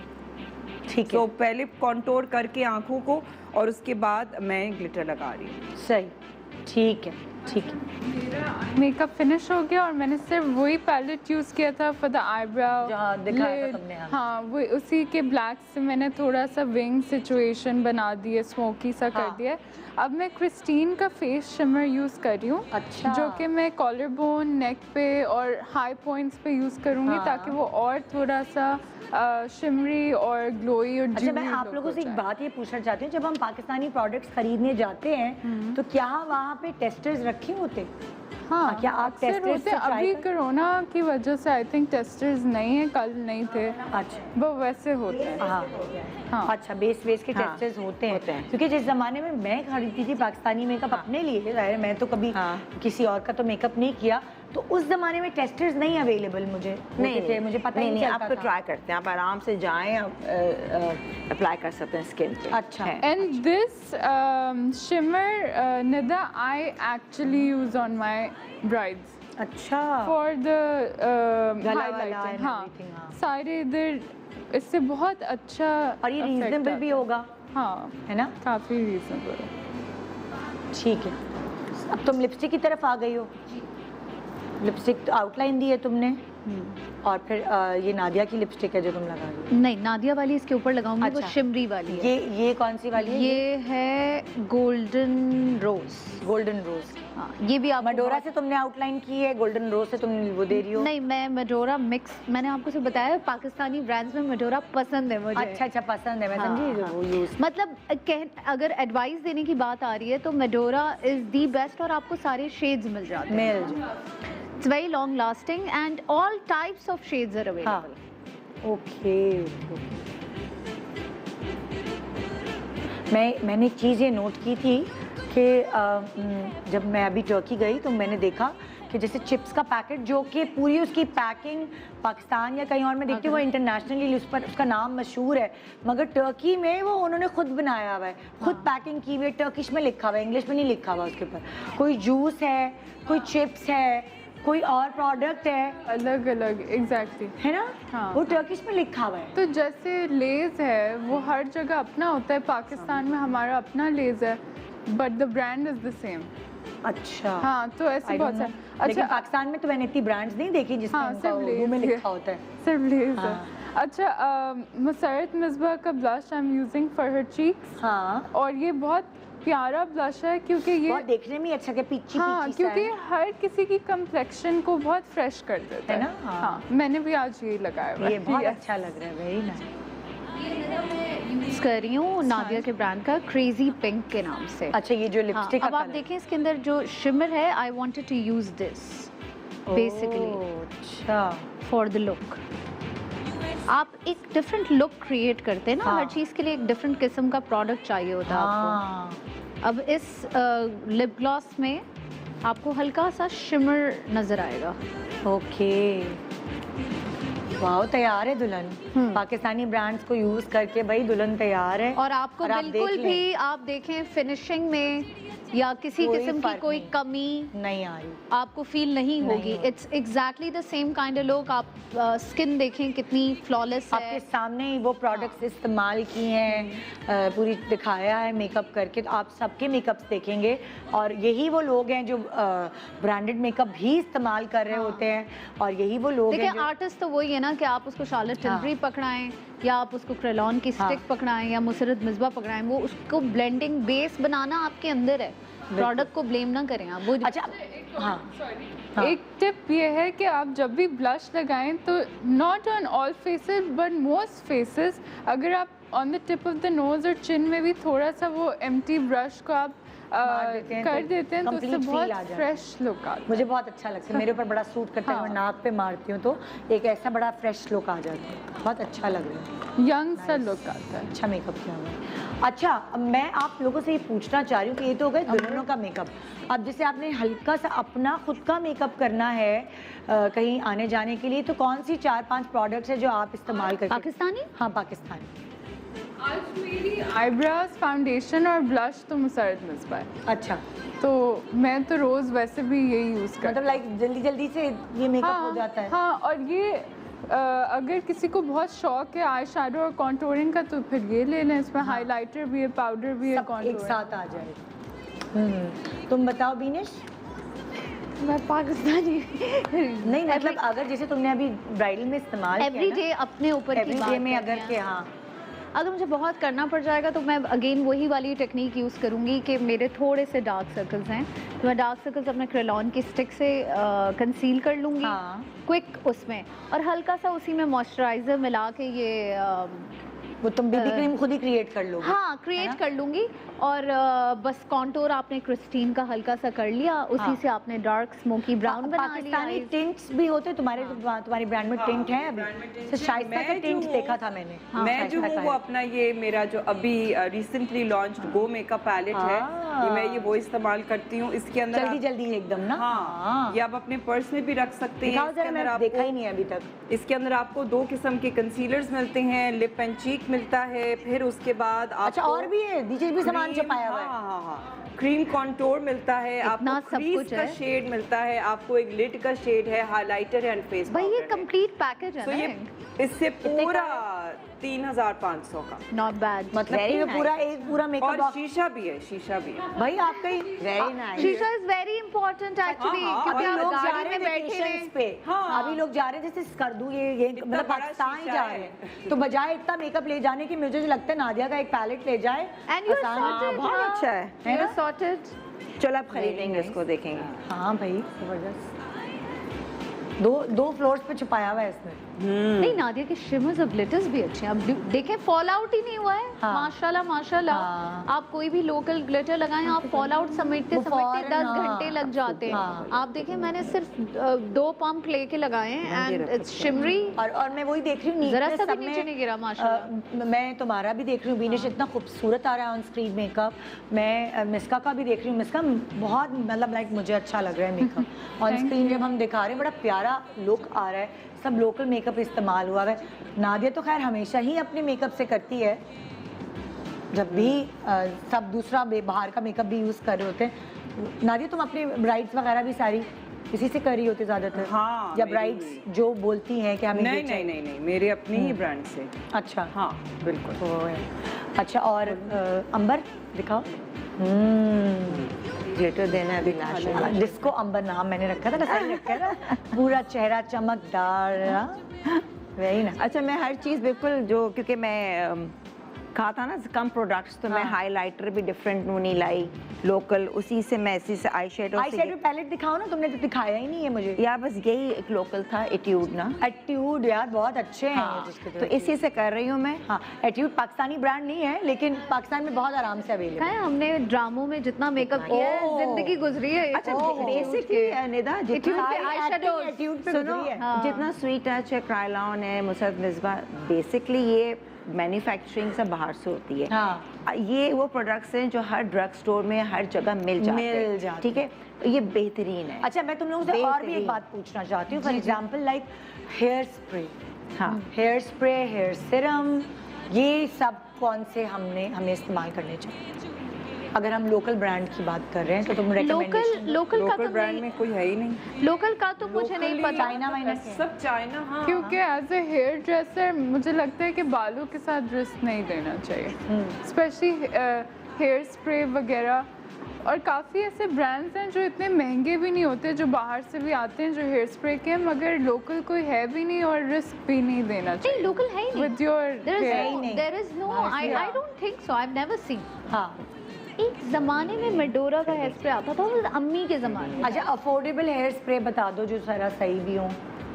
ठीक है, तो पहले कॉन्टोर करके आँखों को और उसके बाद मैं ग्लिटर लगा रही हूँ। सही, ठीक है, ठीक है। मेकअप फिनिश हो गया और मैंने सिर्फ वही पैलेट यूज़ किया था फॉर द आईब्रो। जहाँ दिखाया था तुमने, हाँ। हाँ, वो उसी के ब्लैक से मैंने थोड़ा सा विंग सिचुएशन बना दी है, स्मोकी सा कर दिया है। अब मैं क्रिस्टीन का फेस शिमर यूज़ कर रही हूँ, अच्छा। जो कि मैं कॉलर बोन, नेक पे और हाई पॉइंट्स पे यूज़ करूँगी, ताकि वो और थोड़ा सा शिमरी और ग्लोई और अच्छा, मैं आप लोगों से एक बात ये पूछना चाहती हूँ, जब हम पाकिस्तानी प्रोडक्ट्स खरीदने जाते हैं तो क्या वहाँ पे टेस्टर्स रखे होते? हाँ, क्या आप अक्सर टेस्टर्स होते से हैं। ट्राई अभी कर? कोरोना की वजह से आई थिंक टेस्टर्स नहीं है, कल नहीं थे, अच्छा, वो वैसे होते हैं। हाँ, हाँ। अच्छा, बेस के हाँ, टेस्टर्स होते होते हैं। हैं। क्योंकि जिस ज़माने में मैं खरीदती थी पाकिस्तानी मेकअप अपने लिए, ज़ाहिर है मैं तो कभी किसी और का तो मेकअप नहीं किया, तो उस ज़माने में टेस्टर्स नहीं अवेलेबल मुझे होते थे, मुझे पता ही नहीं आप चलता तो था। ट्राई करते हैं, आप आराम से जाएं, आप अप्लाई कर सकते हैं स्किन पे। अच्छा। है। And this shimmer, Nida, I actually use on my brides अच्छा, for the गला वाला highlighting। and हाँ, everything, हाँ। सारे इधर इससे बहुत अच्छा और ये effect रीजनेबल आता भी है। होगा, हाँ, है ना? काफ़ी रीजनेबल है। ठीक है। अब तुम लिपस्टिक की तरफ आ गई हो। लिपस्टिक तो आउटलाइन दी है तुमने, और फिर ये नादिया की लिपस्टिक है जो तुम लगा रही हो। नहीं, नादिया वाली इसके ऊपर लगाऊंगी, अच्छा। वो शिमरी वाली है। ये कौन सी वाली है? ये है गोल्डन रोज। गोल्डन रोज। हाँ, ये भी आप मडोरा से तुमने आउटलाइन की है, गोल्डन रोज से तुम वो दे रही हो? नहीं, मैं मडोरा मिक्स, मैंने आपको सिर्फ बताया पाकिस्तानी ब्रांड्स में मडोरा पसंद है मुझे। अच्छा अच्छा, पसंद है, मैं हाँ, समझी हाँ। वो यूज। मतलब अगर एडवाइस देने की बात आ रही है तो मेडोरा इज दी बेस्ट, और आपको सारे शेड्स मिल जाते हैं। मिल it's very long lasting and all types of shades are हाँ, अवेलेबल। ओके। मैंने एक चीज़ ये नोट की थी कि जब मैं अभी टर्की गई तो मैंने देखा कि जैसे चिप्स का पैकेट, जो कि पूरी उसकी पैकिंग पाकिस्तान या कहीं और में देखती हूँ वो इंटरनेशनली उस पर उसका नाम मशहूर है, मगर टर्की में वो उन्होंने खुद बनाया हुआ है, खुद पैकिंग की हुई है, टर्किश में लिखा हुआ है, इंग्लिश में नहीं लिखा हुआ उसके ऊपर। कोई जूस है, कोई चिप्स है, कोई और प्रोडक्ट है, अलग अलग, एग्जैक्टली। है ना? हाँ। वो टर्किश में लिखा हुआ है। तो जैसे लेज है वो हर जगह अपना होता है, पाकिस्तान में हमारा अपना लेज है, but the brand is the same. अच्छा। हाँ, तो ऐसे I बहुत don't सारे। know। लेकिन पाकिस्तान में तो मैंने इतनी ब्रांड्स नहीं देखी जिसमें हाँ, उनका सिर्फ उर्दू में लेज लिखा होता है। सिर्फ लेज है। हाँ। अच्छा, मुसरत मिसबा का blush I am using for her cheeks, हाँ, और ये बहुत प्यारा ब्लश है क्योंकि ये बहुत देखने में अच्छा, के पीची हाँ, पीची क्योंकि सा है। हर किसी की कम्प्लेक्शन को बहुत फ्रेश कर देता है है ना? हाँ। हाँ, मैंने भी आज ये लगाया हुआ ये बहुत Yes. अच्छा लग रहा है, वेरी नाइस। यूज कर रही हूँ नादिया के ब्रांड का क्रेजी पिंक के नाम से। अच्छा, ये जो हाँ, लिपस्टिक अब आप देखें इसके अंदर जो शिमर है, I wanted to use this basically अच्छा, फॉर द लुक। आप एक डिफरेंट लुक क्रिएट करते हैं ना, हाँ। हर चीज़ के लिए एक डिफरेंट किस्म का प्रोडक्ट चाहिए होता है आपको। हाँ, अब इस लिप ग्लॉस में आपको हल्का सा शिमर नजर आएगा। ओके। वाह, तैयार है दुल्हन। पाकिस्तानी ब्रांड्स को यूज करके भाई दुल्हन तैयार है। और आपको और आप बिल्कुल देख लें। भी आप देखें फिनिशिंग में या किसी कोई किस्म की फर्क कोई नहीं। कमी नहीं आ रही। आपको फील नहीं होगी। होगी। It's exactly the same kind of look. आप स्किन देखें कितनी फ्लॉलेस आपके है। सामने ही वो प्रोडक्ट्स इस्तेमाल किए हैं, पूरी दिखाया है मेकअप करके, तो आप सबके मेकअप्स देखेंगे और यही वो लोग हैं जो ब्रांडेड मेकअप भी इस्तेमाल कर रहे होते हैं, और यही वो लोग देखिए हैं जो आर्टिस्ट तो वही है ना कि आप उसको शार्लेट टिल्बरी पकड़ाएं या आप उसको क्रेलॉन की हाँ। स्टिक पकड़ाएं या मुसरत मिसबा पकड़ाएं, वो उसको ब्लेंडिंग बेस बनाना आपके अंदर है। प्रोडक्ट को ब्लेम ना करें आप। वो अच्छा, हाँ, हाँ। एक टिप ये है कि आप जब भी ब्लश लगाएं तो not on all faces but most faces, अगर आप on the tip of the nose और चिन में भी थोड़ा सा वो एम्प्टी ब्रश को आप कर देते हैं तो उससे complete बहुत feel आ जाता है। फ्रेश लुक आता है। मुझे बहुत अच्छा लगता है, मेरे ऊपर बड़ा सूट करता है। हाँ। मैं नाक पे मारती हूँ तो एक ऐसा बड़ा फ्रेश लुक आ जाता है, बहुत अच्छा लग रहा है। यंग सा लुक आता है। अच्छा मेकअप किया हुआ है। अच्छा, अब मैं आप लोगों से ये पूछना चाह रही हूँ कि ये तो हो गए दुल्हनों का मेकअप। अब जैसे आपने हल्का सा अपना खुद का मेकअप करना है कहीं आने जाने के लिए, तो कौन सी 4-5 प्रोडक्ट्स है जो आप इस्तेमाल करते हैं? पाकिस्तानी? हाँ, पाकिस्तानी। आज मेरी आईब्रोज, फाउंडेशन और ब्लश तो मुसरत मिसबा है, अच्छा, तो मैं तो रोज़ वैसे भी यही यूज़ करती मतलब लाइक जल्दी जल्दी से ये मेकअप हो जाता है। हाँ, और ये अगर किसी को बहुत शौक है आई शैडो और कॉन्टोरिंग का तो फिर ये ले लें, इसमें हाइलाइटर भी है, पाउडर भी है, सब एक कॉन्टोर साथ आ जाए। तुम बताओ बीनिश। मैं पाकिस्तानी नहीं मतलब अगर जैसे तुमने अभी ब्राइडल में इस्तेमाल किया एवरी डे अपने ऊपर की एवरी बात डे में कर रहे अगर हैं। के हाँ अगर मुझे बहुत करना पड़ जाएगा तो मैं अगेन वही वाली टेक्निक यूज़ करूँगी कि मेरे थोड़े से डार्क सर्कल्स हैं, तो मैं डार्क सर्कल्स अपने क्रेलॉन की स्टिक से कंसील कर लूँगी हाँ। क्विक उसमें, और हल्का सा उसी में मॉइस्चराइज़र मिला के ये वो तुम बीबी क्रीम खुद ही क्रिएट कर लोगे। हाँ क्रिएट कर लूँगी, और बस कॉन्टोर आपने क्रिस्टीन का हल्का सा कर लिया, उसी हाँ। से आपने डार्क स्मोकी ब्राउन बना लिया। पाकिस्तानी टिंट्स भी होते तुम्हारे तुम्हारी ब्रांड में टिंट है अभी? brand में tint तो है। शाइस्ता का मैं टिंट जो देखा था मैंने। मैं जो शाइस्ता हूँ का वो है। अपना ये मेरा जो अभी रिसेंटली लॉन्च्ड गो मेकअप पैलेट है, ये मैं ये वो इस्तेमाल करती हूँ। इसके अंदर जल्दी आप- जल्दी एकदम ना। हाँ, ये आप अपने पर्स में भी रख सकते हैं। दिखाओ इसके जरा, अंदर मैंने देखा ही नहीं है अभी तक। इसके अंदर आपको 2 किस्म के कंसीलर्स मिलते हैं, लिप एंड चीक मिलता है, फिर उसके बाद अच्छा आपको और भी है, नीचे भी सामान क्रीम- छुपाया हुआ है। हाँ, क्रीम कॉन्टोर मिलता है, इतना आपको सब क्रीज कुछ का है। शेड मिलता है, आपको एक लिड का शेड है, हाइलाइटर है एंड फेस भाई ये पाउडर है। कंप्लीट पैकेज तो है ये ना, इससे पूरा 3500 का, नॉट बैड। मतलब Very कि ये nice. पूरा एक पूरा मेकअप और बॉक्स। शीशा भी है, शीशा भी है। भाई आपका ही वेरी नाइस। शीशा इज वेरी इंपॉर्टेंट एक्चुअली, हाँ, क्योंकि अभी आप लोग जा गाड़ी रहे में हैं बैठे vacations हैं। पे। हाँ। अभी लोग जा रहे हैं जैसे कर दूं ये इतना मतलब बड़ा पाकिस्तान शीशा जा है। रहे हैं, तो बजाय इतना मेकअप ले जाने की मुझे जो लगता है नादिया का एक पैलेट ले जाए। And you're आसान- sorted, बहुत हाँ। अच्छा है। You're sorted। चलो अब खरीदेंगे उसको, देखेंगे। हाँ भाई जबरदस्त। दो फ्लोर्स पे छुपाया हुआ है इसने। नहीं नादिया के शिमर्स और ग्लिटर्स भी अच्छे हैं, अब देखें फॉल आउट ही नहीं हुआ है। हाँ। माशाल्लाह माशाल्लाह। हाँ। आप कोई भी लोकल ग्लिटर लगाएं, आप फॉल आउट समेटते वो समेटते फौरन, 10 हाँ। घंटे लग जाते हैं। हाँ। आप देखें मैंने सिर्फ 2 पंप लेके लगाए हैं एंड इट्स शिमरी, और मैं वही देख रही हूँ जरा neatness सा भी सब में, नीचे नहीं गिरा माशाल्लाह। मैं तुम्हारा भी देख रही हूँ बीनिश, इतना खूबसूरत आ रहा है ऑन स्क्रीन मेकअप। मैं मिस्का का भी देख रही हूँ, मिस्का बहुत मतलब लाइक मुझे अच्छा लग रहा है मेकअप ऑन स्क्रीन जब हम दिखा रहे हैं, बड़ा प्यारा लुक आ रहा है। सब लोकल मेकअप इस्तेमाल हुआ है। नादिया तो खैर हमेशा ही अपने मेकअप से करती है, जब भी सब दूसरा बाहर का मेकअप भी यूज़ कर रहे होते हैं। नादिया तुम अपने ब्राइड्स वगैरह भी सारी इसी से कर रही होती ज़्यादातर? हाँ, या मेरी ब्राइड्स जो बोलती हैं कि हमें ये नहीं चाहिए? नहीं नहीं नहीं, मेरे अपने ही ब्रांड से। अच्छा हाँ बिल्कुल। वो है। अच्छा और अंबर दिखाओ। ग्लिटर देना है अभी डिस्को अंबर नाम मैंने रखा था ना, सही रखा है ना? पूरा चेहरा चमकदार। वेरी ना। अच्छा मैं हर चीज़ बिल्कुल जो, क्योंकि मैं कहा था ना कम प्रोडक्ट्स, तो मैं हाँ। हाइलाइटर भी डिफरेंट नहीं लाई, लोकल उसी से मैं इसी से eye shadow eye shadow palette दिखाओ ना, तुमने तो दिखाया ही नहीं है मुझे। यार बस यही एक लोकल था, एट्यूड ना। एट्यूड यार बहुत अच्छे हैं हाँ, ये जिसके तो इसी से कर रही हूँ मैं। हाँ एट्यूड पाकिस्तानी ब्रांड नहीं है, लेकिन पाकिस्तान में बहुत आराम से अवेलेबल है हमने ड्रामों में जितना मेकअप किया है, ओह। जिंदगी गुजरी है। अच्छा ओह। बेसिकली निदा Etude जितना पे eyeshadows। एट्यूड पे सुनो गुजरी है। हाँ। जितना स्वीट टच है, क्राइलॉन है, मुसरत मिसबा, बेसिकली ये मैन्युफैक्चरिंग से बाहर से होती है। हाँ। ये वो प्रोडक्ट्स हैं जो हर ड्रग स्टोर में हर जगह मिल जाते मिल जाते हैं, ठीक है? तो ये बेहतरीन है। अच्छा मैं तुम लोगों से और भी बेहतरीन। एक बात पूछना चाहती हूँ, for example like hair spray. हाँ। हेयर स्प्रे, हेयर सीरम, ये सब कौन से हमें इस्तेमाल करने चाहिए? अगर हम लोकल ब्रांड की बात कर रहे हैं तो तुम रिकमेंडेशन लोकल का लोकल तो ब्रांड नहीं, में कोई है ही नहीं। लोकल का तो मुझे नहीं Locally पता। चाइना वाइना के। सब चाइना। हाँ क्योंकि एज ए हेयर ड्रेसर मुझे लगता है कि बालों के साथ रिस्क नहीं लेना चाहिए, स्पेशली हेयर स्प्रे वगैरह। और काफ़ी ऐसे ब्रांड्स हैं जो इतने महंगे भी नहीं होते, जो बाहर से भी आते हैं जो हेयर स्प्रे के, मगर लोकल कोई है भी नहीं और रिस्क भी नहीं देना नहीं चाहिए लोकल है ही नहीं। With your There is no, I don't think so. I've never seen. हाँ। एक जमाने में मेडोरा का हेयर स्प्रे आता था, वो अम्मी के जमाने में। अच्छा अफोर्डेबल हेयर स्प्रे बता दो जो सारा सही भी हो,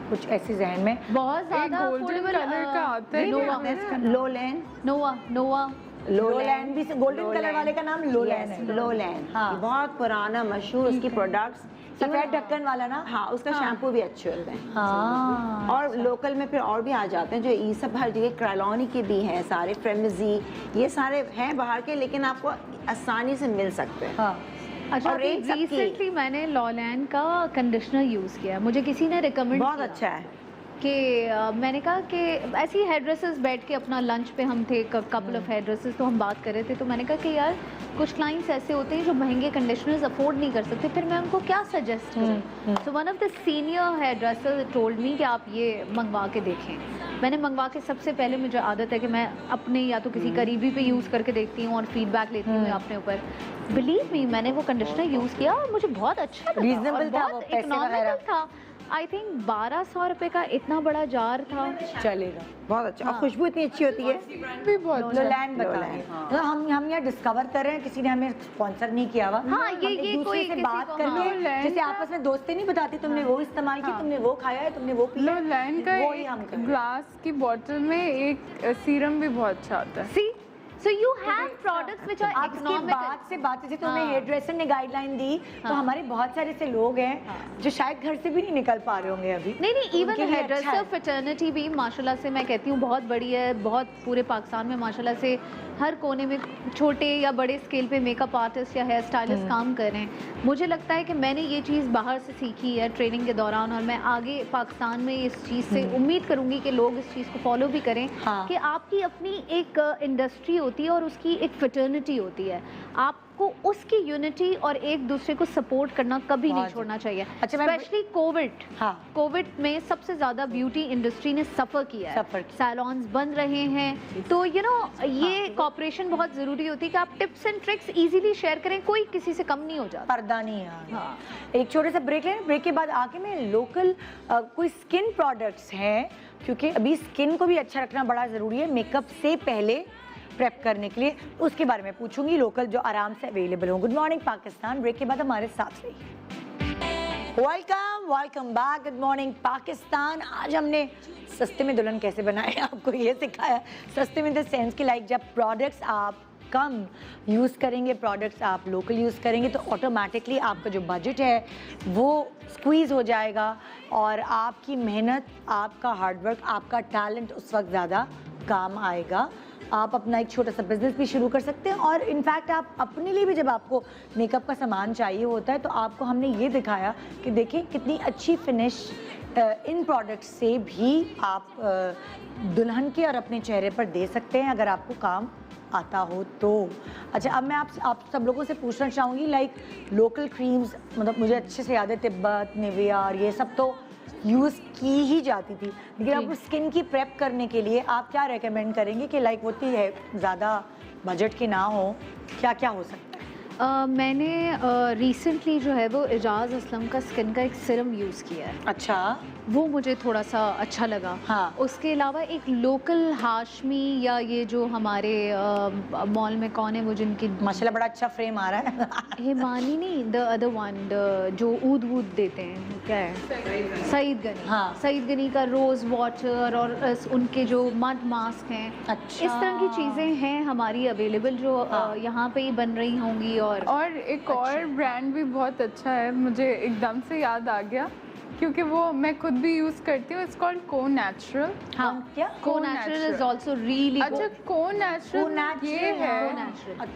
कुछ ऐसी जहन में। बहुत ज्यादा गोल्डन affordable, कलर का आता है, नोवा लोलैंड, नोवा लोलैंड भी, गोल्डन कलर वाले का नाम लोलैंड है। लोलैंड, हाँ। बहुत पुराना मशहूर उसकी प्रोडक्ट्स सफेद ढक्कन वाला ना। हाँ, उसका शैम्पू भी अच्छे होते हैं। हाँ और लोकल में फिर और भी आ जाते हैं जो ये सब हर जगह क्रायलॉनी के भी हैं सारे, फ्रेमजी, ये सारे हैं बाहर के, लेकिन आपको आसानी से मिल सकते हैं। हाँ अच्छा, और रेट सबकी- रिसेंटली मैंने लॉलैंड का कंडीशनर यूज़ किया है, मुझे किसी ने रिकमेंड बहुत अच्छा है। कि मैंने कहा कि ऐसी हेयर ड्रेसेस बैठ के अपना लंच पे हम थे, कपल ऑफ हेयर ड्रेसेस, तो हम बात कर रहे थे, तो मैंने कहा कि यार कुछ क्लाइंट्स ऐसे होते हैं जो महंगे कंडीशनर्स अफोर्ड नहीं कर सकते, फिर मैं उनको क्या सजेस्ट करूँ। So one of the senior hairdresser told me कि आप ये मंगवा के देखें। मैंने मंगवा के, सबसे पहले मुझे आदत है कि मैं अपने या तो किसी करीबी पे यूज़ करके देखती हूँ और फीडबैक लेती हूँ अपने ऊपर। बिलीव मी, मैंने वो कंडीशनर यूज़ किया और मुझे बहुत अच्छा लगा, Reasonable और था वो, बहुत पैसे वगैरह। इकोनॉमिकल था। आई थिंक 1200 रुपये का इतना बड़ा जार था। चलेगा। बहुत अच्छा, और खुशबू इतनी अच्छी होती है। भी बहुत अच्छा है। लोलैंड बताएं। तो हम यहाँ डिस्कवर कर रहे हैं, किसी ने हमें स्पॉन्सर नहीं किया हुआ। हाँ, ये हम एक दूसरे कोई से किसी बात को- करके, लोलैंड जैसे का- आपस में दोस्ती नहीं बताती, तुमने वो इस्तेमाल की, तुमने वो खाया है, तुमने वो पिया है, लोलैंड का वो ही हम कर रहे हैं। ग्लास की बोतल में एक सीरम भी बहुत अच्छा आता है। See so you have products which are आपकी इकोनॉमिकल। बात से बात, जैसे तुम्हें हाँ। हेयर ड्रेसर ने गाइडलाइन दी, तो हमारे बहुत सारे ऐसे लोग हैं जो शायद घर से भी नहीं निकल पा रहे होंगे अभी। नहीं, इवन उनके लिए हेयर अच्छा ड्रेसर है। फ्रेटर्निटी भी माशाल्लाह से मैं कहती हूँ बहुत बड़ी है, बहुत पूरे पाकिस्तान में माशाल्लाह से हर कोने में छोटे या बड़े स्केल पे मेकअप आर्टिस्ट या हेयर स्टाइलिस्ट काम कर रहे हैं। मुझे लगता है कि मैंने ये चीज़ बाहर से सीखी है ट्रेनिंग के दौरान, और मैं आगे पाकिस्तान में इस चीज़ से उम्मीद करूँगी कि लोग इस चीज़ को फॉलो भी करें। हाँ। कि आपकी अपनी एक इंडस्ट्री होती है और उसकी एक फ्रेटर्निटी होती है, आपको उसकी यूनिटी और एक दूसरे को सपोर्ट करना कभी नहीं बहुत छोड़ना चाहिए। अच्छा, मैं- स्पेशली कोविड, हाँ। कोविड में सबसे ज़्यादा ब्यूटी इंडस्ट्री ने सफ़र किया है, सफ़र किया। सैलॉन्स बंद रहे हैं, तो ये कॉपरेशन बहुत ज़रूरी होती है कि आप tips and tricks easily share करें, कोई किसी से कम नहीं हो जाता। पर्दा नहीं है। हाँ। एक छोटे सा ब्रेक लें, ब्रेक के बाद आके मैं लोकल कोई स्किन प्रोडक्ट्स हैं, क्योंकि अभी स्किन को भी अच्छा रखना बड़ा ज़रूरी है मेकअप से पहले प्रेप करने के लिए, उसके बारे में पूछूंगी, लोकल जो आराम से अवेलेबल हो। गुड मॉर्निंग पाकिस्तान, ब्रेक के बाद हमारे साथ रहिए। Welcome back, good morning Pakistan. आज हमने सस्ते में दुल्हन कैसे बनाए आपको ये सिखाया। सस्ते में द सेंस की लाइक जब प्रोडक्ट्स आप कम यूज़ करेंगे, प्रोडक्ट्स आप लोकल यूज़ करेंगे, तो ऑटोमेटिकली आपका जो बजट है वो स्क्वीज़ हो जाएगा और आपकी मेहनत, आपका हार्डवर्क, आपका टैलेंट उस वक्त ज़्यादा काम आएगा। आप अपना एक छोटा सा बिजनेस भी शुरू कर सकते हैं, और इनफैक्ट आप अपने लिए भी जब आपको मेकअप का सामान चाहिए होता है तो आपको हमने ये दिखाया कि देखिए कितनी अच्छी फिनिश इन प्रोडक्ट्स से भी आप दुल्हन के और अपने चेहरे पर दे सकते हैं अगर आपको काम आता हो तो। अच्छा, अब मैं आप सब लोगों से पूछना चाहूँगी लाइक लोकल क्रीम्स, मतलब मुझे अच्छे से याद है तिब्बत, निविया और ये सब तो यूज़ की ही जाती थी, लेकिन आप स्किन की प्रेप करने के लिए आप क्या रेकमेंड करेंगे कि लाइक वो है ज़्यादा बजट की ना हो, क्या क्या हो सकता है? मैंने रिसेंटली जो है वो एजाज असलम का स्किन का एक सीरम यूज़ किया है, अच्छा, वो मुझे थोड़ा सा अच्छा लगा। हाँ। उसके अलावा एक लोकल हाशमी, या ये जो हमारे मॉल में कौन है वो जिनकी माशाल्लाह बड़ा अच्छा फ्रेम आ रहा है। हिमानी नहीं, द अदर वन, जो ऊद वूद देते हैं, क्या है, सईद गनी। हाँ। सईद गनी का रोज़ वाटर और उनके जो मड मास्क हैं, अच्छा। इस तरह की चीज़ें हैं हमारी अवेलेबल जो यहाँ पे ही बन रही होंगी। और एक और ब्रांड भी बहुत अच्छा है, मुझे एकदम से याद आ गया क्योंकि वो मैं खुद भी यूज़ करती हूँ। इट्स कॉल्ड को नेचुरल। हाँ, क्या? को नेचुरल इज ऑल्सो रियली अच्छा, को नेचुरल ये है नेचुरल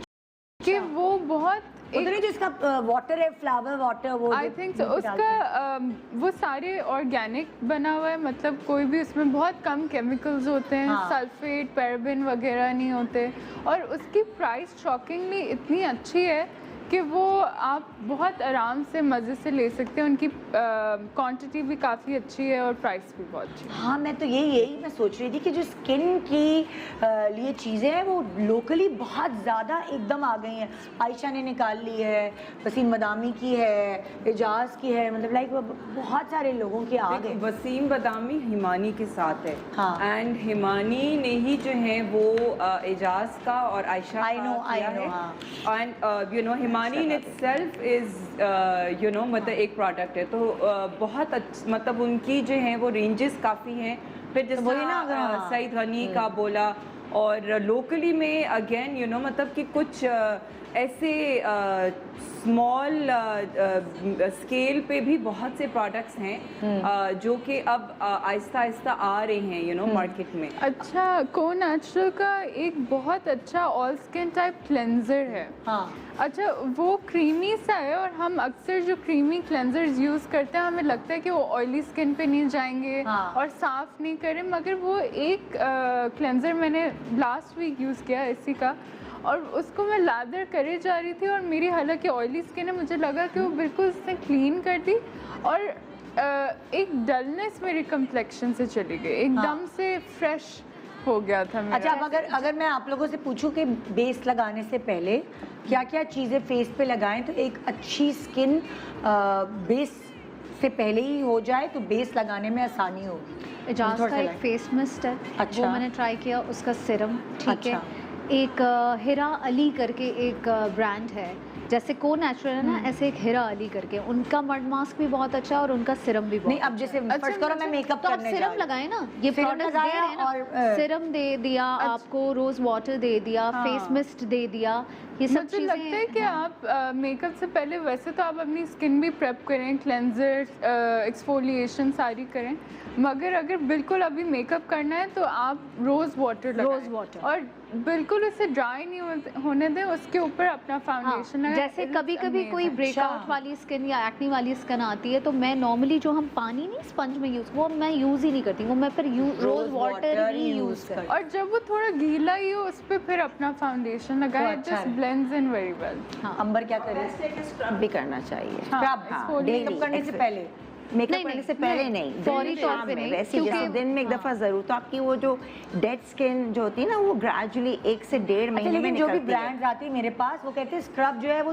कि वो बहुत उधर ही जो इसका वाटर है, फ्लावर वाटर, वो आई जो थिंक डालते हैं। उसका वो सारे ऑर्गेनिक बना हुआ है, मतलब कोई भी उसमें बहुत कम केमिकल्स होते हैं, हाँ। सल्फेट, पैराबेन वगैरह नहीं होते, और उसकी प्राइस शॉकिंगली इतनी अच्छी है कि वो आप बहुत आराम से मज़े से ले सकते हैं। उनकी क्वांटिटी भी काफ़ी अच्छी है और प्राइस भी बहुत अच्छी है। हाँ, मैं तो यही मैं सोच रही थी कि जो स्किन की लिए चीज़ें हैं वो लोकली बहुत ज़्यादा एकदम आ गई हैं। आयशा ने निकाल ली है, वसीम बदामी की है, एजाज की है, मतलब लाइक बहुत सारे लोगों के आ गए। वसीम बदामी हिमानी के साथ है, हाँ। एंड हिमानी ने ही जो है वो एजाज का और आयशा I know, का किया है, हाँ। And you know Himani in itself is you know मतलब एक प्रोडक्ट है, तो बहुत मतलब उनकी जो है वो रेंजेस काफ़ी हैं। फिर जैसे वही ना, अगर हाँ। सईद गनी का बोला, और लोकली में अगेन यू नो मतलब कि कुछ ऐसे स्मॉल स्केल पे भी बहुत से प्रोडक्ट्स हैं जो कि अब आहिस्ता आहिस्ता आ रहे हैं यू नो मार्केट में। अच्छा, को नेचुरल का एक बहुत अच्छा ऑल स्किन टाइप क्लेंजर है। हाँ अच्छा, वो क्रीमी सा है और हम अक्सर जो क्रीमी क्लेंजर्स यूज़ करते हैं हमें लगता है कि वो ऑयली स्किन पे नहीं जाएंगे हाँ। और साफ़ नहीं करें, मगर वो एक क्लेंजर मैंने लास्ट वीक यूज़ किया इसी का, और उसको मैं लादर करे जा रही थी और मेरी हालांकि ऑयली स्किन है, मुझे लगा कि वो बिल्कुल उसने क्लीन कर दी और एक डलनेस मेरी कम्प्लेक्शन से चली गई, एकदम से फ्रेश हो गया था मेरा। अच्छा, अब अगर मैं आप लोगों से पूछूं कि बेस लगाने से पहले क्या क्या चीज़ें फेस पे लगाएं तो एक अच्छी स्किन बेस से पहले ही हो जाए तो बेस लगाने में आसानी होगी। एजाज थोड़ा का सा एक लाइट। फेस मिस्ट है, अच्छा। वो मैंने ट्राई किया, उसका सिरम ठीक अच्छा। है। एक हिरा अली करके एक ब्रांड है, जैसे को नेचुरल है ना, ऐसे एक हिरा अली करके, उनका मड मास्क भी बहुत अच्छा है और उनका सिरम भी बहुत नहीं, अब जैसे फर्स्ट करो मैं मेकअप तो आप करने जा सिरम रही हूँ। लगाए ना, ये सिरम प्रोडक्ट दे लगाया रहे हैं ना, और, सिरम दे दिया आपको, रोज वाटर दे दिया, फेस मिस्ट दे दिया, ये सब मुझे लगता है कि आप मेकअप से पहले वैसे तो आप अपनी स्किन भी प्रेप करें, क्लेंजर, एक्सफोलिएशन सारी करें, मगर अगर बिल्कुल अभी मेकअप करना है तो आप रोज़ वाटर लगाएं। Rose water. और बिल्कुल उसे ड्राई नहीं होने दें, उसके ऊपर अपना फाउंडेशन हाँ, लगाएं। जैसे कभी कभी कोई ब्रेकआउट वाली स्किन या एक्ने वाली स्किन आती है तो मैं नॉर्मली जो हम पानी नहीं स्पंज में यूज़, वो मैं यूज़ ही नहीं करती, वो मैं फिर रोज वाटर ही यूज़ करती। और जब वो थोड़ा गीला ही हो उस पर फिर अपना फाउंडेशन लगाएं, अच्छा जस्ट है। Blends in very well. Ambar क्या करे? स्क्रब भी करना चाहिए। स्क्रब हाँ, मेकअप daily, करने से पहले। मेकअप नहीं, करने से नहीं, पहले नहीं, नहीं, फौरी दिन तौर शाम पे में, नहीं, वैसे जैसे क्योंकि- दिन में एक दफ़ा ज़रूर, तो आपकी वो जो डेड स्किन जो होती है ना वो ग्रेजुअली 1 से 1.5 अच्छा, महीने में लेकिन जो भी निकलती है। ब्रांड्स आती है मेरे पास वो कहते हैं स्क्रब जो है वो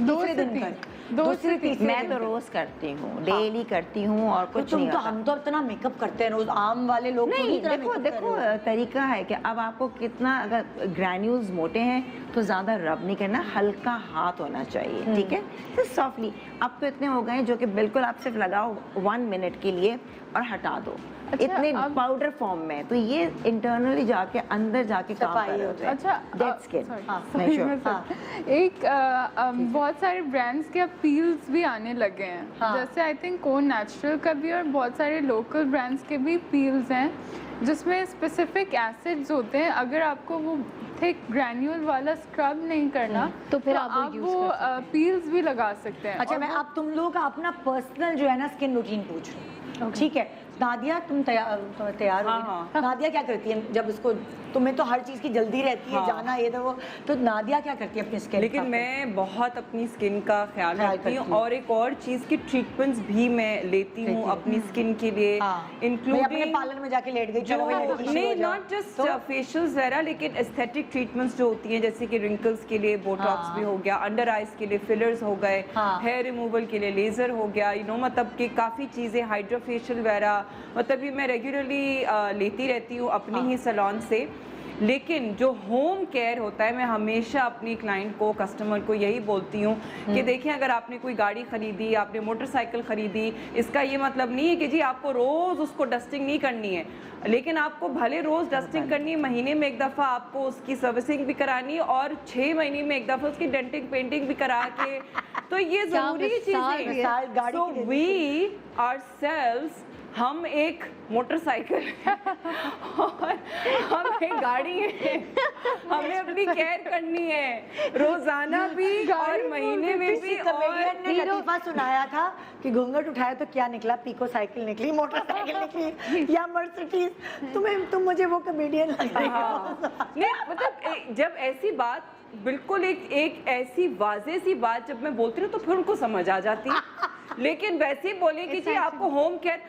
दूसरे दिन कर, दूसरे तीसरे मैं दिन तो कर। रोज करती हूँ, डेली करती हूँ और कुछ नहीं तो होता। हम तो इतना मेकअप करते हैं रोज, आम वाले लोग तो नहीं, इतना देखो makeup देखो कर रहे हैं। तरीका है कि अब आपको कितना, अगर ग्रैन्यूल्स मोटे हैं तो ज़्यादा रब नहीं करना, हल्का हाथ होना चाहिए, ठीक है, सिर्फ सॉफ्टली। अब तो इतने हो गए जो कि बिल्कुल आप सिर्फ लगाओ 1 मिनट के लिए और हटा दो, अच्छा, इतने अब- पाउडर फॉर्म में, तो ये इंटरनली जाके अंदर जाके काम सफाई कर रहे हो होते हैं। अच्छा, डेड स्किन, sorry, हाँ, sorry, sure, मैं sorry। एक बहुत सारे ब्रांड्स के अब पील्स भी आने लगे हैं, हाँ। जैसे आई थिंक को नेचुरल का भी और बहुत सारे लोकल ब्रांड्स के भी पील्स हैं जिसमें स्पेसिफिक एसिड्स होते हैं। अगर आपको वो थिक ग्रैन्यूल वाला स्क्रब नहीं करना तो फिर आप वो use वो कर सकते हैं। पील्स भी लगा सकते हैं। अच्छा, और मैं वो- अब तुम लोगों का अपना पर्सनल जो है ना स्किन रूटीन पूछ रही हूँ, ठीक है? नादिया, तुम तैयार हो हाँ, गई? हाँ। नादिया क्या करती है जब उसको, तुम्हें तो हर चीज़ की जल्दी रहती है, हाँ। जाना ये तो नादिया क्या करती है अपनी स्किन? लेकिन मैं बहुत अपनी स्किन का ख्याल ख्याल रखती हूँ करती हूँ। और एक और चीज़ की ट्रीटमेंट्स भी मैं लेती हूँ अपनी स्किन के लिए, हाँ, मैं अपने इंक्लूडिंग पार्लर में जाके लेट गई, जो चलो मैं खुशी हो नहीं, जाऊं। नॉट जस्ट तो फेशियल्स वगैरह, लेकिन एस्थेटिक ट्रीटमेंट्स जो होती हैं, जैसे कि रिंकल्स के लिए बोटॉक्स हाँ। भी हो गया, अंडर आइज के लिए फिलर्स हो गए, हाँ। हेयर रिमूवल के लिए लेज़र हो गया, यू नो, मतलब कि काफ़ी चीज़ें, हाइड्रा फेशियल वगैरह, मतलब ये मैं रेगुलरली लेती रहती हूँ अपनी ही सैलून से। लेकिन जो होम केयर होता है, मैं हमेशा अपनी क्लाइंट को, कस्टमर को यही बोलती हूँ कि देखिए, अगर आपने कोई गाड़ी खरीदी, आपने मोटरसाइकिल खरीदी, इसका ये मतलब नहीं है कि जी आपको रोज़ उसको डस्टिंग नहीं करनी है, लेकिन आपको भले रोज़ डस्टिंग करनी है, महीने में एक दफ़ा आपको उसकी सर्विसिंग भी करानी है और 6 महीने में एक दफ़ा उसकी डेंटिंग पेंटिंग भी करा के, तो ये क्या ज़रूरी विशाल चीज़ें है। गाड़ी सो की दे वी आवरसेल्व्स, हम एक मोटरसाइकिल और हम एक गाड़ी है, हमें अपनी केयर करनी है रोजाना भी और महीने में भी। किसी कमेडियन ने लतीफा सुनाया था कि घूंघट उठाया तो क्या निकला, पीको साइकिल निकली, मोटरसाइकिल निकली या मर्सिडीज। तुम मुझे वो कमेडियन लग रही हो। हाँ, नहीं मतलब जब ऐसी बात, बिल्कुल एक ऐसी वाज़ेह सी बात जब मैं बोलती हूँ तो फिर उनको समझ आ जाती है, लेकिन वैसे ही बोले कि जी आपको होम केयर,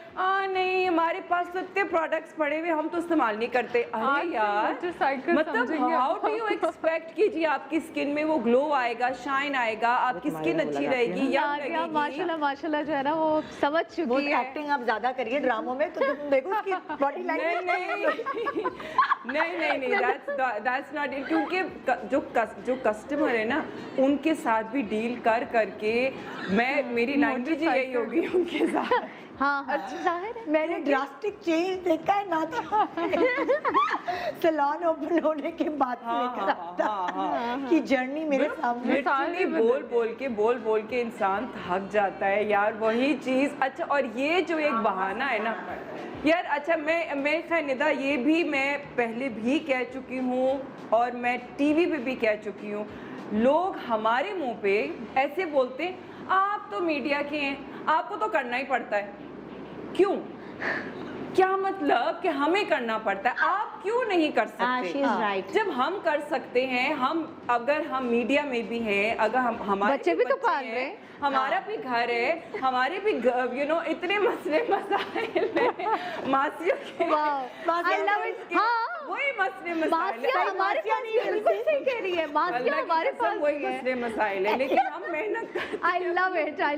नहीं हमारे पास तो इतने प्रोडक्ट्स पड़े हुए, हम तो इस्तेमाल नहीं करते। आज अरे से यार, मोटरसाइकिल मतलब समझेंगे हाउ आप। डू यू एक्सपेक्ट कि जी आपकी स्किन में वो ग्लो आएगा, शाइन आएगा, आपकी स्किन अच्छी रहेगी, यंग नादिया लगेगी। माशाल्लाह माशाल्लाह जो है ना वो समझ वो चुकी है। एक्टिंग आप ज्यादा करिए ड्रामों में तो तुम देखो उसकी बॉडी नहीं लैंग्वेज। नहीं, that's not it, क्योंकि जो कस्टमर है ना, उनके साथ भी डील करके मेरी लैंग्वेज यही होगी उनके साथ। हाँ हाँ जाहिर है। मैंने ड्रास्टिक चेंज देखा है ना था सैलून ओपन होने के बाद से लेकर अब तक की जर्नी मेरे सामने। लिटरली बोल बोल के इंसान थक जाता है यार, वही चीज। अच्छा, और ये जो एक बहाना है ना यार, अच्छा मैं खैर निदा, ये भी मैं पहले भी कह चुकी हूँ और मैं टीवी पे भी कह चुकी हूँ, लोग हमारे मुंह पे ऐसे बोलते हैं, आप तो मीडिया के हैं, आपको तो करना ही पड़ता है। क्यों? क्या मतलब कि हमें करना पड़ता है? आप क्यों नहीं कर सकते? she is right. जब हम कर सकते हैं, अगर हम मीडिया में भी हैं, अगर हम हमारे बच्चे भी तो पाल रहे हैं। हमारा भी घर है, हमारे भी इतने मसले मसाइल हैं मासियों के। I love it. हाँ वही मसले मसाइल मासिया हमारे पास बिल्कुल सही कह रही है, मासिया हमारे पास वही मसले मसाइल है, लेकिन हम मेहनत करते I love it. I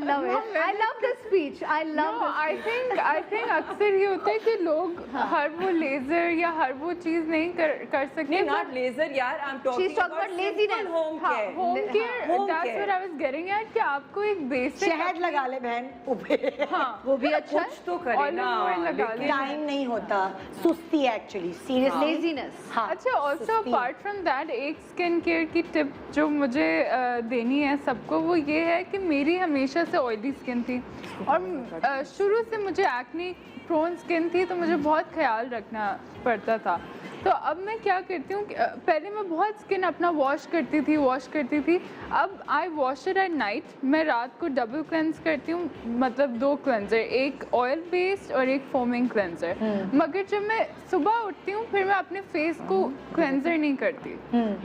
love this speech. I love this I think अक्सर ये होता है कि लोग हर वो लेजर या हर वो चीज नहीं कर सकते। नहीं, not laser यार, I'm talking She's talking about laziness. home care. Home care, home that's care. what I was getting at, कि आपको एक बेसिक शहद लगा ले बहन ऊपर। हाँ वो भी अच्छा कुछ तो करे Olive ना, oil लगा लेकिन ले। टाइम नहीं होता, सुस्ती एक्चुअली सीरियसली। लेजीनेस। हाँ, अच्छा, ऑल्सो सुस्ती। अपार्ट फ्रॉम दैट एक स्किन केयर की टिप जो मुझे देनी है सबको, वो ये है कि मेरी हमेशा से ऑयली स्किन थी और शुरू से मुझे एक्ने प्रोन स्किन थी, तो मुझे बहुत ख्याल रखना पड़ता था। तो अब मैं क्या करती हूँ, पहले मैं बहुत स्किन अपना वॉश करती थी। अब आई वॉश इट एट नाइट, मैं रात को डबल क्लेंस करती हूँ, मतलब 2 क्लेंजर, एक ऑयल बेस्ड और एक फोमिंग क्लेंजर। मगर जब मैं सुबह उठती हूँ फिर मैं अपने फेस को क्लेंजर नहीं करती,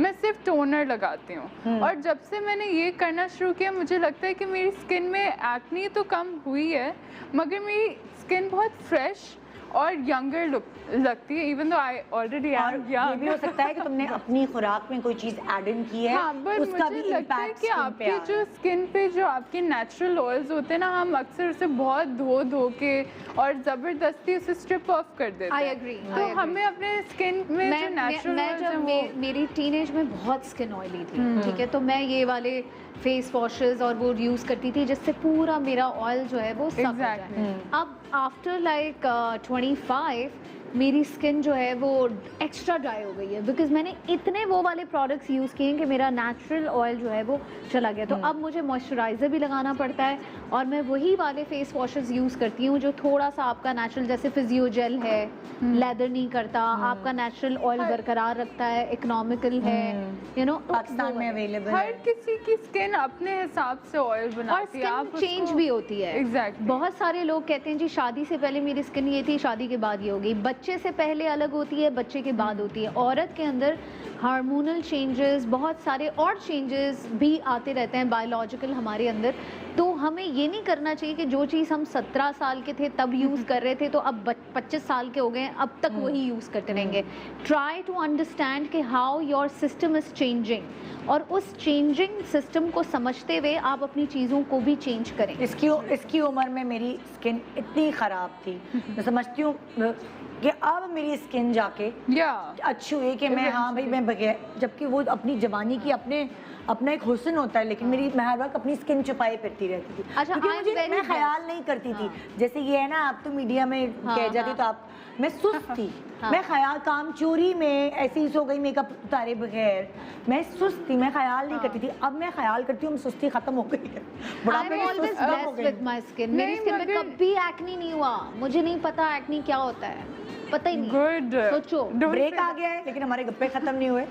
मैं सिर्फ टोनर लगाती हूँ। और जब से मैंने ये करना शुरू किया, मुझे लगता है कि मेरी स्किन में एक्ने तो कम हुई है, मगर मेरी स्किन बहुत फ्रेश और यंगर लगती है, इवन दो आई ऑलरेडी और एम ये भी हो सकता है कि तुमने अपनी खुराक में कोई चीज ऐड इन की है, हाँ, but उसका भी मुझे लगता है इम्पैक्ट कि आपके जो स्किन पे जो आपके नेचुरल ऑयल्स होते हैं ना, हम अक्सर उसे बहुत धो के और ज़बरदस्ती उसे स्ट्रिप ऑफ कर देते I हैं। agree, I तो agree. हमें अपने स्किन में जो नेचुरल मैं जब मेरी टीनेज में बहुत स्किन ऑयली थी, ठीक है, तो मैं ये वाले फेस वॉशेस और वो यूज़ करती थी जिससे पूरा मेरा ऑयल जो है वो सक हो जाए। Exactly. अब आफ्टर लाइक 25 मेरी स्किन जो है वो एक्स्ट्रा ड्राई हो गई है, बिकॉज मैंने इतने वो वाले प्रोडक्ट्स यूज़ किए हैं कि मेरा नेचुरल ऑयल जो है वो चला गया। तो अब मुझे मॉइस्चराइज़र भी लगाना पड़ता है और मैं वही वाले फेस वॉशेस यूज़ करती हूँ जो थोड़ा सा आपका नेचुरल, जैसे फिजियो जेल है, लेदर नहीं करता, आपका नेचुरल ऑयल बरकरार रखता है, इकोनॉमिकल है, यू नो, पाकिस्तान में अवेलेबल हर है। किसी की स्किन अपने हिसाब से ऑयल और बनाती है। आप स्किन चेंज भी होती है। Exactly. बहुत सारे लोग कहते हैं जी शादी से पहले मेरी स्किन ये थी, शादी के बाद ये हो गई। बच्चे से पहले अलग होती है, बच्चे के बाद होती है। औरत के अंदर हार्मोनल चेंजेस, बहुत सारे और चेंजेस भी आते रहते हैं बायोलॉजिकल हमारे अंदर। तो हमें ये नहीं करना चाहिए कि जो चीज़ हम 17 साल के थे तब यूज़ कर रहे थे तो अब 25 साल के हो गए हैं अब तक वही यूज़ करते रहेंगे। ट्राई टू अंडरस्टैंड कि how your system is changing, और उस चेंजिंग सिस्टम को समझते हुए आप अपनी चीज़ों को भी चेंज करें। इसकी उम्र में मेरी स्किन इतनी ख़राब थी, मैं समझती हूँ कि अब मेरी स्किन जाके अच्छी हुई कि मैं, हाँ भाई, मैं बगैर, जबकि वो अपनी जवानी की अपना एक हुस्न होता है, लेकिन मेरी मैं हर वक्त अपनी स्किन छुपाए फिरती रहती थी। अच्छा, क्योंकि मैं ख्याल नहीं करती थी, जैसे ये है ना, आप तो मीडिया में कह जाती तो आप, मैं सुस्त थी, मैं ख्याल काम चोरी में ऐसे ही सो गई मेकअप उतारे बगैर, मैं सुस्त थी, मैं ख्याल नहीं करती थी। अब मैं ख्याल करती हूँ, सुस्ती खत्म हो गई है, बुढ़ापे में सुस्त कम हो गई। विद माय स्किन, मेरी स्किन में कभी एक्ने नहीं हुआ, मुझे नहीं पता एक्ने क्या होता है, पता ही नहीं। गुड, सोचो ब्रेक आ गया है लेकिन हमारे गप्पे खत्म नहीं हुए।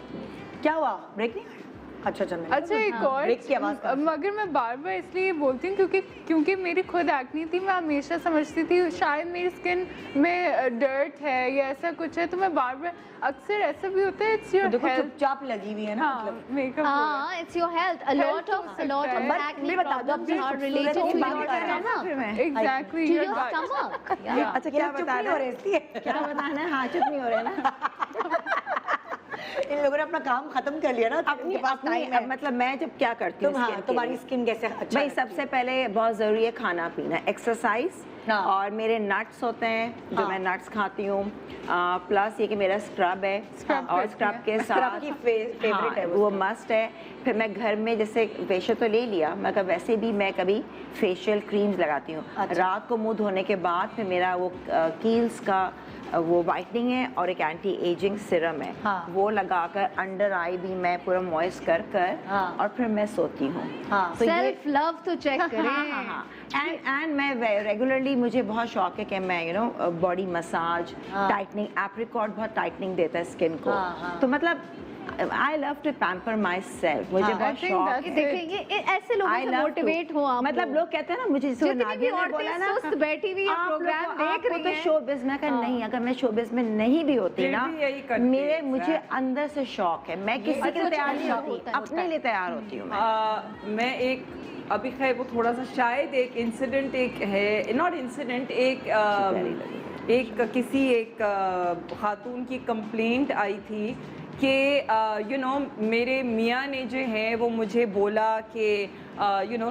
क्या हुआ, ब्रेक नहीं हुआ? अच्छा चल, अच्छा, एक और ब्रेक की आवाज़ कर। मगर मैं बार बार इसलिए बोलती हूँ क्योंकि मेरी खुद एक्ने थी, मैं हमेशा समझती थी शायद मेरी स्किन में डर्ट है या ऐसा कुछ है, तो मैं बार बार, अक्सर ऐसा भी होता है, इट्स योर देखो हेल्थ। चुपचाप लगी हुई है ना, हाँ, मतलब मेकअप हाँ, it's your health, a lot हो of सकता है। acne मैं बता दूं, problems are related to खूबसूरत your की बात कर रहा हूं ना, फिर stomach, मैं एग्जैक्टली to your stomach। अच्छा, क्या चुप बता नहीं हो रहे रहे इसलिए क्या बताना है? हाँ, चुप नहीं हो रहे ना। इन लोगों ने अपना काम खत्म कर लिया ना, अपनी उनके पास अपनी टाइम है। मतलब मैं जब क्या करती हूँ तुम हाँ, skin के तुम्हारी लिए? स्किन कैसे अच्छा भाई लगती है? सबसे पहले बहुत ज़रूरी है खाना पीना, एक्सरसाइज, हाँ। और मेरे नट्स होते हैं जो हाँ। मैं नट्स खाती हूँ, प्लस ये कि मेरा स्क्रब है, Scrub और करती स्क्रब हैं। के स्क्रब साथ की फेवरेट है वो मस्ट है। फिर मैं घर में जैसे फेशियल तो ले लिया, मगर वैसे भी मैं कभी फेशियल क्रीम्स लगाती हूँ। अच्छा। रात को मुंह धोने के बाद फिर मेरा वो कील्स का वो वाइटनिंग है और एक एंटी एजिंग सीरम है, हाँ। वो लगाकर अंडर आई भी मैं पूरा मॉइस्ट कर कर हाँ। और फिर मैं सोती हूँ। हाँ। तो ये सेल्फ लव तो चेक करें। हाँ। एंड मैं रेगुलरली, मुझे बहुत शौक है कि मैं बॉडी मसाज, हाँ। टाइटनिंग, एप्रिकॉट बहुत टाइटनिंग देता है स्किन को। हाँ, हाँ। तो मतलब I love to pamper myself, मुझे हाँ। बहुत I think शौक that's है। देखें ये ऐसे लोगों I से love to। मोटिवेट हो आप मतलब लोग कहते हैं ना, मुझे जैसे जितनी भी नादिया ने औरतें बोला ना, सुस्त बैठी हुई है, आप प्रोग्राम लोग- देख आपको रही तो हैं। शोबिज़ में हाँ। नहीं, अगर मैं शोबिज़ में नहीं भी होती फिर ना, भी यही करती मेरे है, मुझे exact। अंदर से शौक है, मैं किसी के लिए अच्छा, तैयार नहीं अच्छा, होती, होता है, अपने लिए तैयार होती हूँ मैं। मैं एक अभी खैर वो थोड़ा सा शायद एक इंसिडेंट एक है, नॉट इंसिडेंट, एक किसी एक खातून की कंप्लेंट आई थी कि मेरे मियाँ ने जो है वो मुझे बोला कि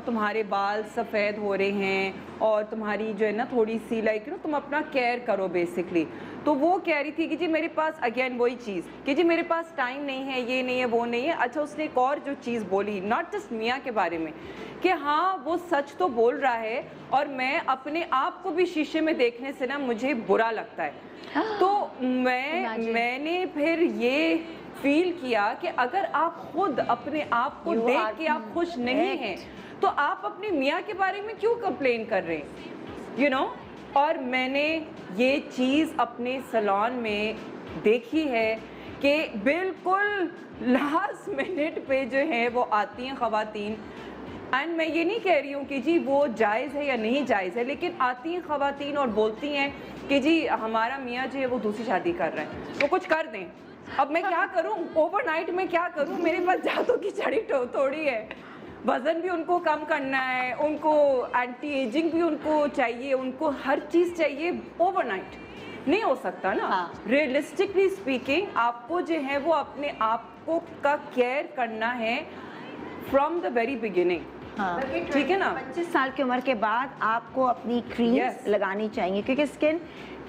तुम्हारे बाल सफ़ेद हो रहे हैं और तुम्हारी जो है ना थोड़ी सी लाइक तुम अपना केयर करो बेसिकली। तो वो कह रही थी कि जी मेरे पास अगेन वही चीज़ कि जी मेरे पास टाइम नहीं है, ये नहीं है, वो नहीं है। अच्छा, उसने एक और जो चीज़ बोली नॉट जस्ट मियाँ के बारे में कि हाँ वो सच तो बोल रहा है और मैं अपने आप को भी शीशे में देखने से ना मुझे बुरा लगता है। तो मैंने फिर ये फील किया कि अगर आप खुद अपने आप को You देख are के आप खुश नहीं हैं तो आप अपने मियाँ के बारे में क्यों कंप्लेन कर रहे हैं, और मैंने ये चीज़ अपने सैलून में देखी है कि बिल्कुल लास्ट मिनट पे जो है वो आती हैं ख़वातीन, एंड मैं ये नहीं कह रही हूँ कि जी वो जायज़ है या नहीं जायज़ है, लेकिन आती हैं ख़वातीन और बोलती हैं कि जी हमारा मियाँ जो है वो दूसरी शादी कर रहे हैं, तो कुछ कर दें। अब मैं क्या करूं, ओवरनाइट में क्या करूं, मेरे पास जादू की छड़ी थोड़ी है। वज़न भी उनको कम करना है, उनको एंटी एजिंग भी उनको चाहिए, उनको हर चीज़ चाहिए, ओवरनाइट नहीं हो सकता ना। हाँ। रियलिस्टिकली स्पीकिंग आपको जो है वो अपने आप को का केयर करना है फ्रॉम द वेरी बिगिनिंग। हाँ। ठीक है ना। 25 साल की उम्र के बाद आपको अपनी क्रीम Yes। लगानी चाहिए, क्योंकि स्किन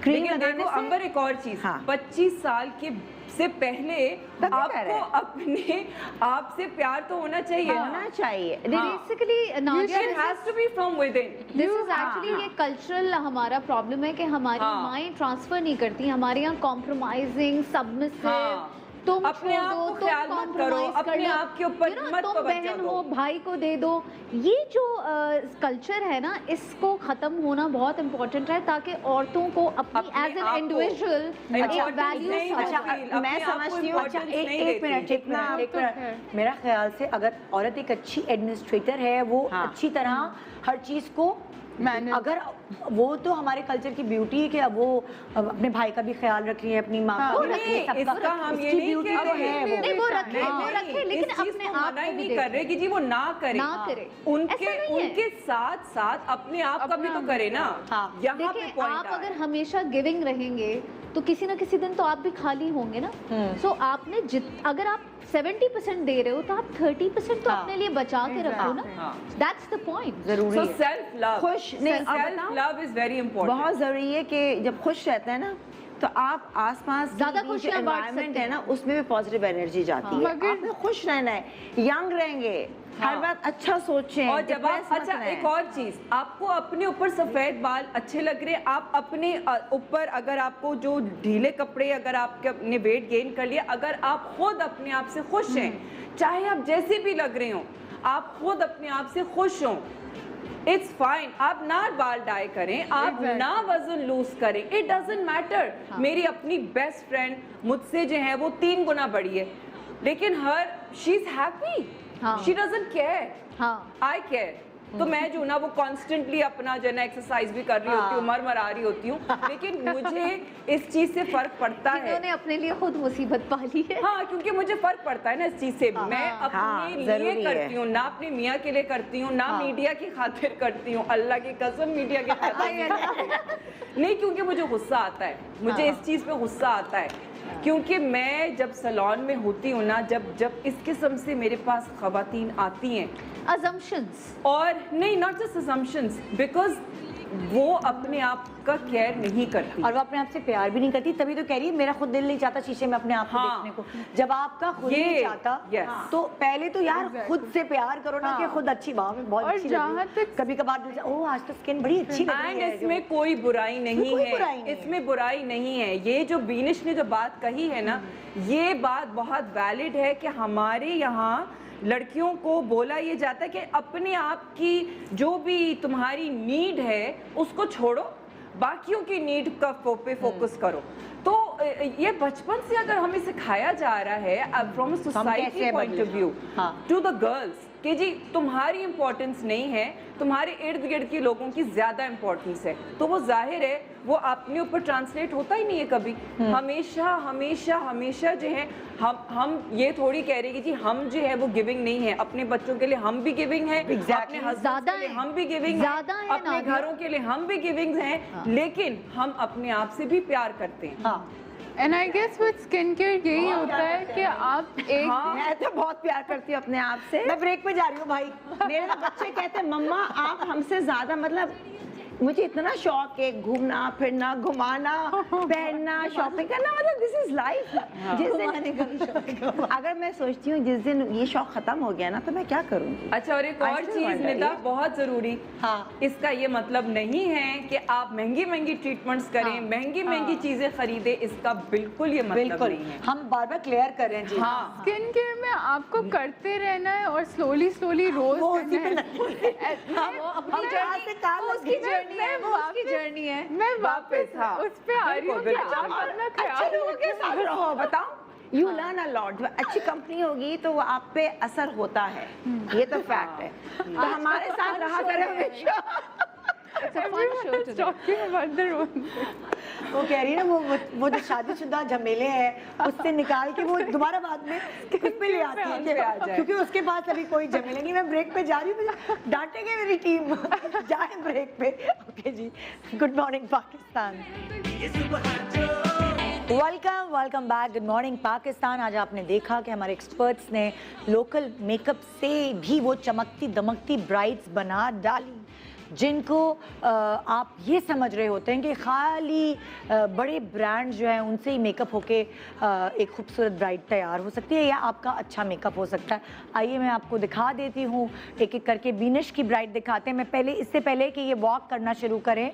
क्रीम लेकिन लगाने देखो से अंबर, एक और चीज, हाँ। 25 साल के से पहले तभी कह आपको रहे हैं। अपने आप से प्यार तो होना चाहिए ना। होना चाहिए। Basically Nadia It has to be from within। This is actually ये कल्चरल हमारा प्रॉब्लम है कि हमारी हाँ। माएँ ट्रांसफर नहीं करती, हमारे यहाँ कॉम्प्रोमाइजिंग, सबमिसिव, हाँ। तुम अपने छोड़ आप दो, को तुम ख्याल मत करो, compromise कर अपने लो। आप के ऊपर You know, मत तुम तवज्जो बहन दो। हो, भाई को दे दो। ये जो कल्चर है ना, इसको खत्म होना बहुत इम्पोर्टेंट है ताकि औरतों को अपनी अपने एज एन आप को इंडिविजुअल एक importance वैल्यू नहीं अच्छा, feel, अपने मैं आप को समझती हूँ, अच्छा importance एक नहीं एक देती। मिनट, एक मिनट, एक मिनट। मेरा ख्याल से अगर औरत एक अच्छी एडमिनिस्ट्रेटर है, वो हाँ। अच्छी तरह हर चीज को Manage। अगर वो तो हमारे कल्चर की ब्यूटी है कि अब वो अपने भाई का भी ख्याल रख रही है, अपनी माँ हाँ। का भी नहीं, रख रही है, सबका। इसका हम ये उसकी नहीं beauty कह तो रहे। है वो। नहीं, वो रखे, नहीं, वो नहीं, रखे, लेकिन इस चीज़ अपने को आप मना को ही भी नहीं देखें। कर रहे कि जी वो ना करे, ना करे। उनके ऐसा नहीं है। उनके साथ साथ अपने आप का भी तो करे ना। हाँ। यहाँ पे देखिए, पॉइंट आप अगर हमेशा गिविंग रहेंगे तो किसी ना किसी दिन तो आप भी खाली होंगे ना। सो आपने अगर आप 70% दे रहे हो तो आप 30% तो हाँ। अपने लिए बचा के रखो ना। हाँ। That's the point. जरूरी सो है। सेल्फ लव, खुश नहीं, अब सेल्फ बताओ, लव इज वेरी इंपॉर्टेंट। बहुत जरूरी है कि जब खुश रहते हैं ना, तो आप आसपास ज्यादा जो खुशियां बांट environment सकते है ना, उसमें भी पॉजिटिव एनर्जी जाती है। मगर- आपने खुश रहना है, यंग रहेंगे, हर हाँ। बात अच्छा सोचें, और जब आप, depressed मत अच्छा रहें। एक और चीज, आपको अपने ऊपर सफेद बाल अच्छे लग रहे हैं, आप अपने ऊपर अगर आपको जो ढीले कपड़े, अगर आपके अपने वेट गेन कर लिया, अगर आप खुद अपने आप से खुश हैं, चाहे आप जैसे भी लग रहे हो, आप खुद अपने आप से खुश हो, इट्स फाइन। आप ना बाल डाई करें, आप Exactly। ना वजन लूज करें, इट डजंट मैटर। मेरी अपनी बेस्ट फ्रेंड मुझसे जो है वो 3 गुना बड़ी है, लेकिन शी इज हैप्पी, हाँ। शी डजंट केयर, हाँ। आई केयर। तो मैं जो ना वो कॉन्स्टेंटली अपना जो है ना एक्सरसाइज भी कर रही होती हूँ, मर रही होती हूँ, लेकिन मुझे इस चीज से फर्क पड़ता है। इन्होंने अपने लिए खुद मुसीबत पाली है। हाँ, क्योंकि मुझे फर्क पड़ता है ना इस चीज से। मैं हाँ, अपने जरूरी लिए है। करती हूँ, ना अपने मियाँ के लिए करती हूँ, ना मीडिया की खातिर करती हूँ। अल्लाह की कसम, मीडिया की खातिर नहीं, क्योंकि मुझे गुस्सा आता है, मुझे इस चीज पे गुस्सा आता है क्योंकि मैं जब सैलून में होती हूँ ना, जब इस किस्म से मेरे पास खवातीन आती हैं assumptions और नहीं, नॉट जस्ट assumptions, बिकॉज वो अपने आप का केयर नहीं करती। और वो अपने आप से प्यार भी नहीं करती, तभी तो कह रही है मेरा खुद दिल नहीं चाहता शीशे में अपने आप को हाँ। देखने को। जब आपका खुद ये, नहीं चाहता yes। तो पहले तो यार खुद से प्यार करो ना, कि हाँ। खुद अच्छी वाह मैं बहुत और अच्छी जहाँ लगी हूँ। तक- कभी कभार दिल ओह आज तो स्किन बड़ी अच्छी लग रही एंड है। इसमें कोई बुराई नहीं कोई है, बुराई नहीं है। इसमें बुराई नहीं है। ये जो बीनिश ने जो बात कही है ना, ये बात बहुत वैलिड है कि हमारे यहाँ लड़कियों को बोला ये जाता है कि अपने आप की जो भी तुम्हारी नीड है उसको छोड़ो, बाकियों की नीड का पे फोकस करो। तो ये बचपन से अगर हमें सिखाया जा रहा है फ्रॉम सोसाइटी कैसे पॉइंट ऑफ व्यू हाँ। टू द गर्ल्स कि जी तुम्हारी इंपॉर्टेंस नहीं है, तुम्हारे इर्द गिर्द के लोगों की ज्यादा इंपॉर्टेंस है, तो वो जाहिर है वो अपने ऊपर ट्रांसलेट होता ही नहीं है कभी। हमेशा हमेशा हमेशा जो है हम ये थोड़ी कह रहे कि जी हम जो है वो गिविंग नहीं है, अपने बच्चों के लिए हम भी गिविंग है, अपने हस्बैंड ज्यादा के लिए है। हम भी गिविंग ज्यादा है, है अपने नादिया। घरों के लिए हम भी गिविंग हैं, लेकिन हम अपने आप से भी प्यार करते हैं। हाँ and I guess with skin care यही होता है कि आप एक हाँ। मैं तो बहुत प्यार करती हूँ अपने आप से। मैं ब्रेक पे जा रही हूँ भाई। मेरे तो बच्चे कहते हैं मम्मा आप हमसे ज्यादा, मतलब मुझे इतना शौक है घूमना फिरना, घुमाना, पहनना, शॉपिंग करना, मतलब दिस इज लाइफ। जिस दिन अगर मैं सोचती हूँ जिस दिन ये शौक खत्म हो गया ना तो मैं क्या करूँगी। अच्छा, और एक I और still चीज wonder, निदा ये- बहुत जरूरी, हाँ। इसका ये मतलब नहीं है कि आप महंगी महंगी ट्रीटमेंट्स करें, हाँ। महंगी महंगी चीजें खरीदें, इसका बिल्कुल ये मतलब बिल्कुल नहीं है। हम बार बार क्लियर कर रहे हैं जी। हाँ, स्किन केयर में आपको करते रहना है और स्लोली रोज वो करना उसी पे है। लगे। वो अपनी जर्नी उसकी जर्नी है, वो उसकी जर्नी है। मैं वापस, हाँ। उस पे आ रही हूँ कि बिल्कुल, आप बिल्कुल। अपना अच्छे ख्याल लोगों के साथ रहो, बताओ यू लर्न अ लॉट। अच्छी कंपनी होगी तो वो आप पे असर होता है, ये तो फैक्ट है। तो हमारे साथ रहा करें हमेशा। It's a fun show today. talking about the rose. वो कह रही है ना वो जो शादीशुदा झमेले हैं उससे निकाल के वो दोबारा बाद में उस पे ले आती है पे आ जाए। क्योंकि उसके पास अभी कोई झमेले नहीं। मैं ब्रेक पे जा रही हूँ, मुझे डांटेंगे मेरी टीम। जाए ब्रेक पे। ओके जी, good morning Pakistan. Welcome back, good morning Pakistan. आज आपने देखा कि हमारे एक्सपर्ट्स ने लोकल मेकअप से भी वो चमकती दमकती ब्राइड्स बना डाली जिनको आप ये समझ रहे होते हैं कि खाली बड़े ब्रांड जो हैं उनसे ही मेकअप होके एक खूबसूरत ब्राइड तैयार हो सकती है या आपका अच्छा मेकअप हो सकता है। आइए मैं आपको दिखा देती हूँ, एक एक करके बीनिश की ब्राइड दिखाते हैं। मैं पहले इससे पहले कि ये वॉक करना शुरू करें,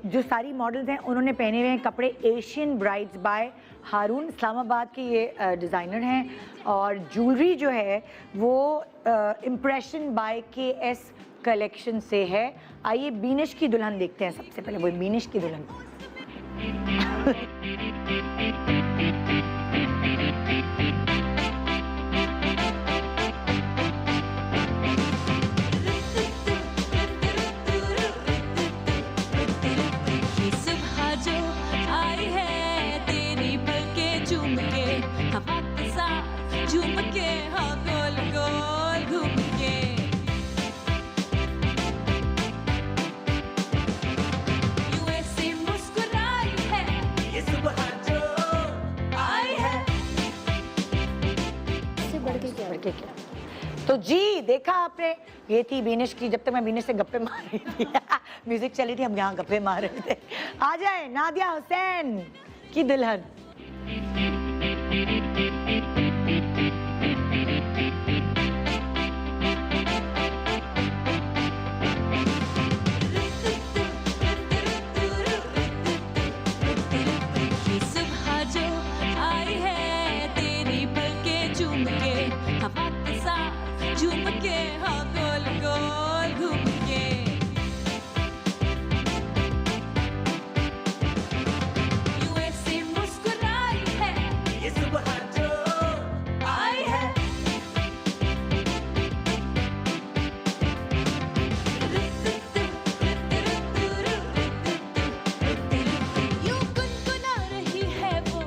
जो सारी मॉडल्स हैं उन्होंने पहने हुए हैं कपड़े एशियन ब्राइड्स बाय हारून, इस्लामाबाद के ये डिज़ाइनर हैं। और ज्वेलरी जो है वो इम्प्रेशन बाय KS कलेक्शन से है। आइए बीनिश की दुल्हन देखते हैं। सबसे पहले वो बीनिश की दुल्हन। ये सुबह जो आई है तेरी पलकें चूम के, हवा के साथ झूम के, हाँ गोल गोल घूम के। यूं ऐसे मुस्कुराई है ये सुबह जो आई है। बढ़ के क्या? तो जी देखा आपने, ये थी बीनिश की। जब तक मैं बीनिश से गप्पे मार रही थी म्यूजिक चली थी, हम यहाँ गप्पे मार रहे थे। आ जाए नादिया हुसैन की दुल्हन। ये सुबह जो आई है तेरी पलकें चूम के, हवा के साथ झूम के, हाँ गोल गोल घूम के। यूं ऐसे मुस्कुराई है ये सुबह जो आई है। यूं गुनगुना रही है वो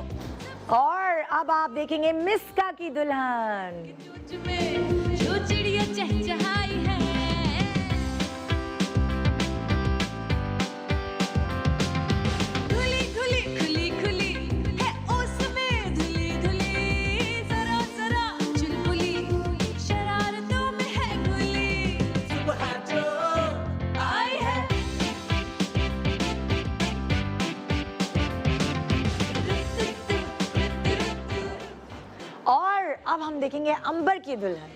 और अब आप देखेंगे मिस्का की दुल्हन। चोंच में जो चिड़िया चहचहाई है। खुली खुली खुली खुली है देखेंगे अंबर की दुल्हन।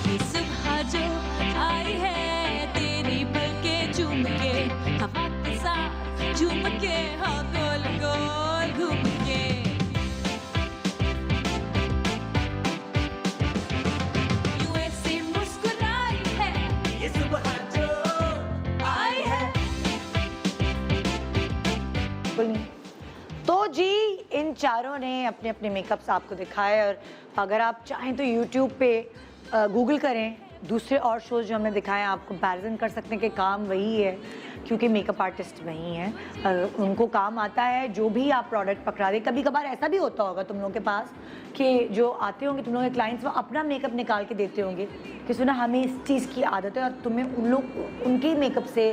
ये सुबह जो आई है तेरी पलकें चूम के हवा के साथ झूम के हाँ गोल गोल घूम के यूं ऐसे मुस्कुराई है ये सुबह जो आई है। बिल्कुल नहीं। तो जी इन चारों ने अपने अपने मेकअप्स आपको दिखाए, और अगर आप चाहें तो यूट्यूब पे गूगल करें, दूसरे और शोज जो हमने दिखाए हैं, आप कंपैरिजन कर सकते हैं कि काम वही है, क्योंकि मेकअप आर्टिस्ट वही हैं, उनको काम आता है जो भी आप प्रोडक्ट पकड़ा दें। कभी कभार ऐसा भी होता होगा तुम लोगों के पास कि जो आते होंगे तुम लोगों के क्लाइंट्स, वो अपना मेकअप निकाल के देते होंगे कि सुना हमें इस चीज़ की आदत है, और तुम्हें उन लोग उनके मेकअप से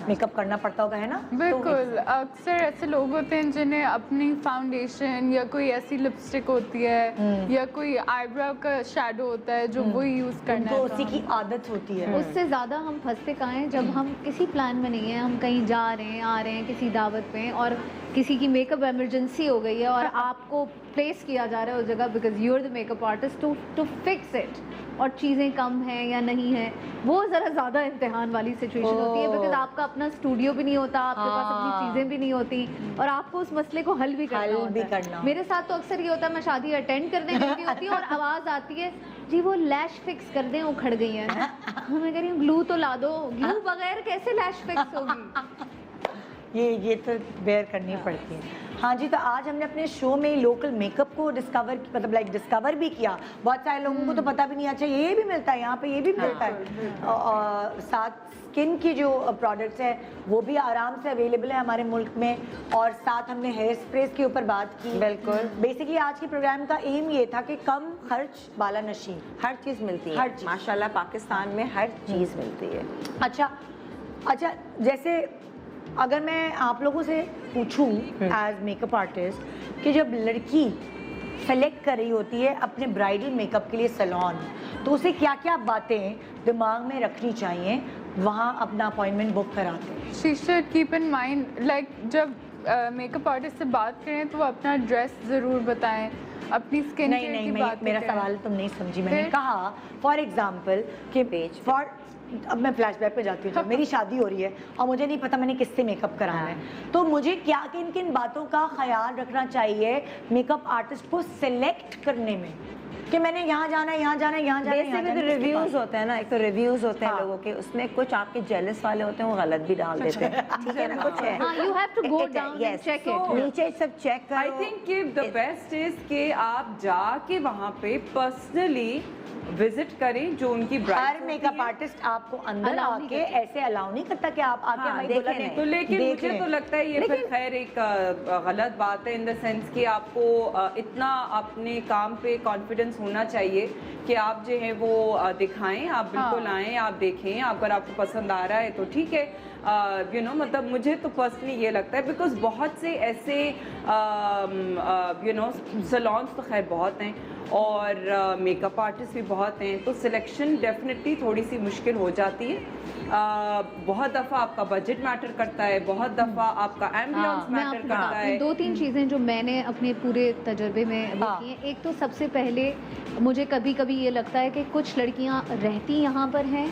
मेकअप करना पड़ता होगा, है ना? बिल्कुल, अक्सर ऐसे लोग होते हैं जिन्हें अपनी फाउंडेशन या कोई ऐसी लिपस्टिक होती है या कोई आईब्रो का शैडो होता है जो वो यूज़ करना तो है, उसी की आदत होती है। उससे ज़्यादा हम फंसते कहाँ हैं जब हम किसी प्लान में नहीं हैं, हम कहीं जा रहे हैं आ रहे हैं किसी दावत पे, और किसी की मेकअप इमरजेंसी हो गई है और आपको प्लेस किया जा रहा है उस जगह because you are the makeup artist to fix it, और चीज़ें कम हैं या नहीं है, वो ज़रा ज़्यादा इम्तिहान वाली सिचुएशन होती है बिकॉज आपका अपना स्टूडियो भी नहीं होता, आपके पास अपनी चीज़ें भी नहीं होती, और आपको उस मसले को हल भी करना होता है। मेरे साथ तो अक्सर ये होता है, मैं शादी अटेंड करने गई होती हूँ और आवाज़ आती है जी वो लैश फिक्स कर दें, उखड़ गई है। मैं कह रही हूँ ग्लू तो ला दो, ग्लू बगैर कैसे लैश फिक्स होगी? ये तो बेयर करनी पड़ती है। हाँ जी, तो आज हमने अपने शो में लोकल मेकअप को डिस्कवर भी किया। बहुत सारे लोगों को तो पता भी नहीं, अच्छा ये भी मिलता है यहाँ पे, ये भी मिलता है। और साथ स्किन की जो प्रोडक्ट्स है वो भी आराम से अवेलेबल है हमारे मुल्क में, और साथ हमने हेयर स्प्रेस के ऊपर बात की। बिल्कुल। बेसिकली आज के प्रोग्राम का एम ये था कि कम खर्च बाला नशी, हर चीज़ मिलती है, हर चीज़। माशाल्लाह पाकिस्तान में हर चीज़ मिलती है। अच्छा, जैसे अगर मैं आप लोगों से पूछूं एज मेकअप आर्टिस्ट कि जब लड़की सेलेक्ट कर रही होती है अपने ब्राइडल मेकअप के लिए सैलून, तो उसे क्या क्या बातें दिमाग में रखनी चाहिए वहाँ अपना अपॉइंटमेंट बुक कराते हैं? She should keep in mind like जब मेकअप आर्टिस्ट से बात करें तो वो अपना ड्रेस ज़रूर बताएं, अपनी स्किन केयर की बात मेरा सवाल तुम नहीं समझी। मैंने कहा फॉर एग्जाम्पल कि अब मैं फ्लैशबैक पे जाती हूँ, जब मेरी शादी हो रही है और मुझे नहीं पता मैंने किससे मेकअप कराना है, तो मुझे क्या किन किन बातों का ख्याल रखना चाहिए मेकअप आर्टिस्ट को सिलेक्ट करने में कि मैंने यहाँ जाना है, यहाँ जाना है, यहाँ जाना है, यहाँ बेसिकली तो जाना है, रिव्यूज होते हैं ना, एक तो रिव्यूज होते हैं हाँ। लोगों के, उसमें कुछ आपके जेलस वाले होते हैं वो गलत भी डाल देते हैं, ठीक है ना, कुछ है। हाँ, you have to go down and Yes. check it. So, नीचे सब चेक करो। आई थिंक कि द बेस्ट इज कि आप जाके वहाँ पे पर्सनली विजिट करें जो उनकी हर मेकअप आर्टिस्ट आपको अंदर Allow नहीं आके ऐसे अलाउ नहीं करता कि आप आके हाँ, हमारी देखें दुल्हन नहीं। है, तो लेकिन देख मुझे लें। तो लगता है ये फिर खैर एक गलत बात है इन द सेंस कि आपको इतना अपने काम पे कॉन्फिडेंस होना चाहिए कि आप जो है वो दिखाएं, आप बिल्कुल आएं, आप देखें, अगर आपको पसंद आ रहा है तो ठीक है। यू नो मतलब मुझे तो पर्सनली ये लगता है बिकॉज बहुत से ऐसे यू नो सैलून्स तो खैर बहुत हैं और मेकअप आर्टिस्ट भी बहुत हैं, तो सिलेक्शन डेफिनेटली थोड़ी सी मुश्किल हो जाती है। बहुत दफ़ा आपका बजट मैटर करता है, बहुत दफ़ा आपका एम्बियंस मैं मैटर आपको करता बताती है। हूँ 2-3 चीज़ें जो मैंने अपने पूरे तजर्बे में देखी हैं। एक तो सबसे पहले मुझे कभी कभी ये लगता है कि कुछ लड़कियाँ रहती यहाँ पर हैं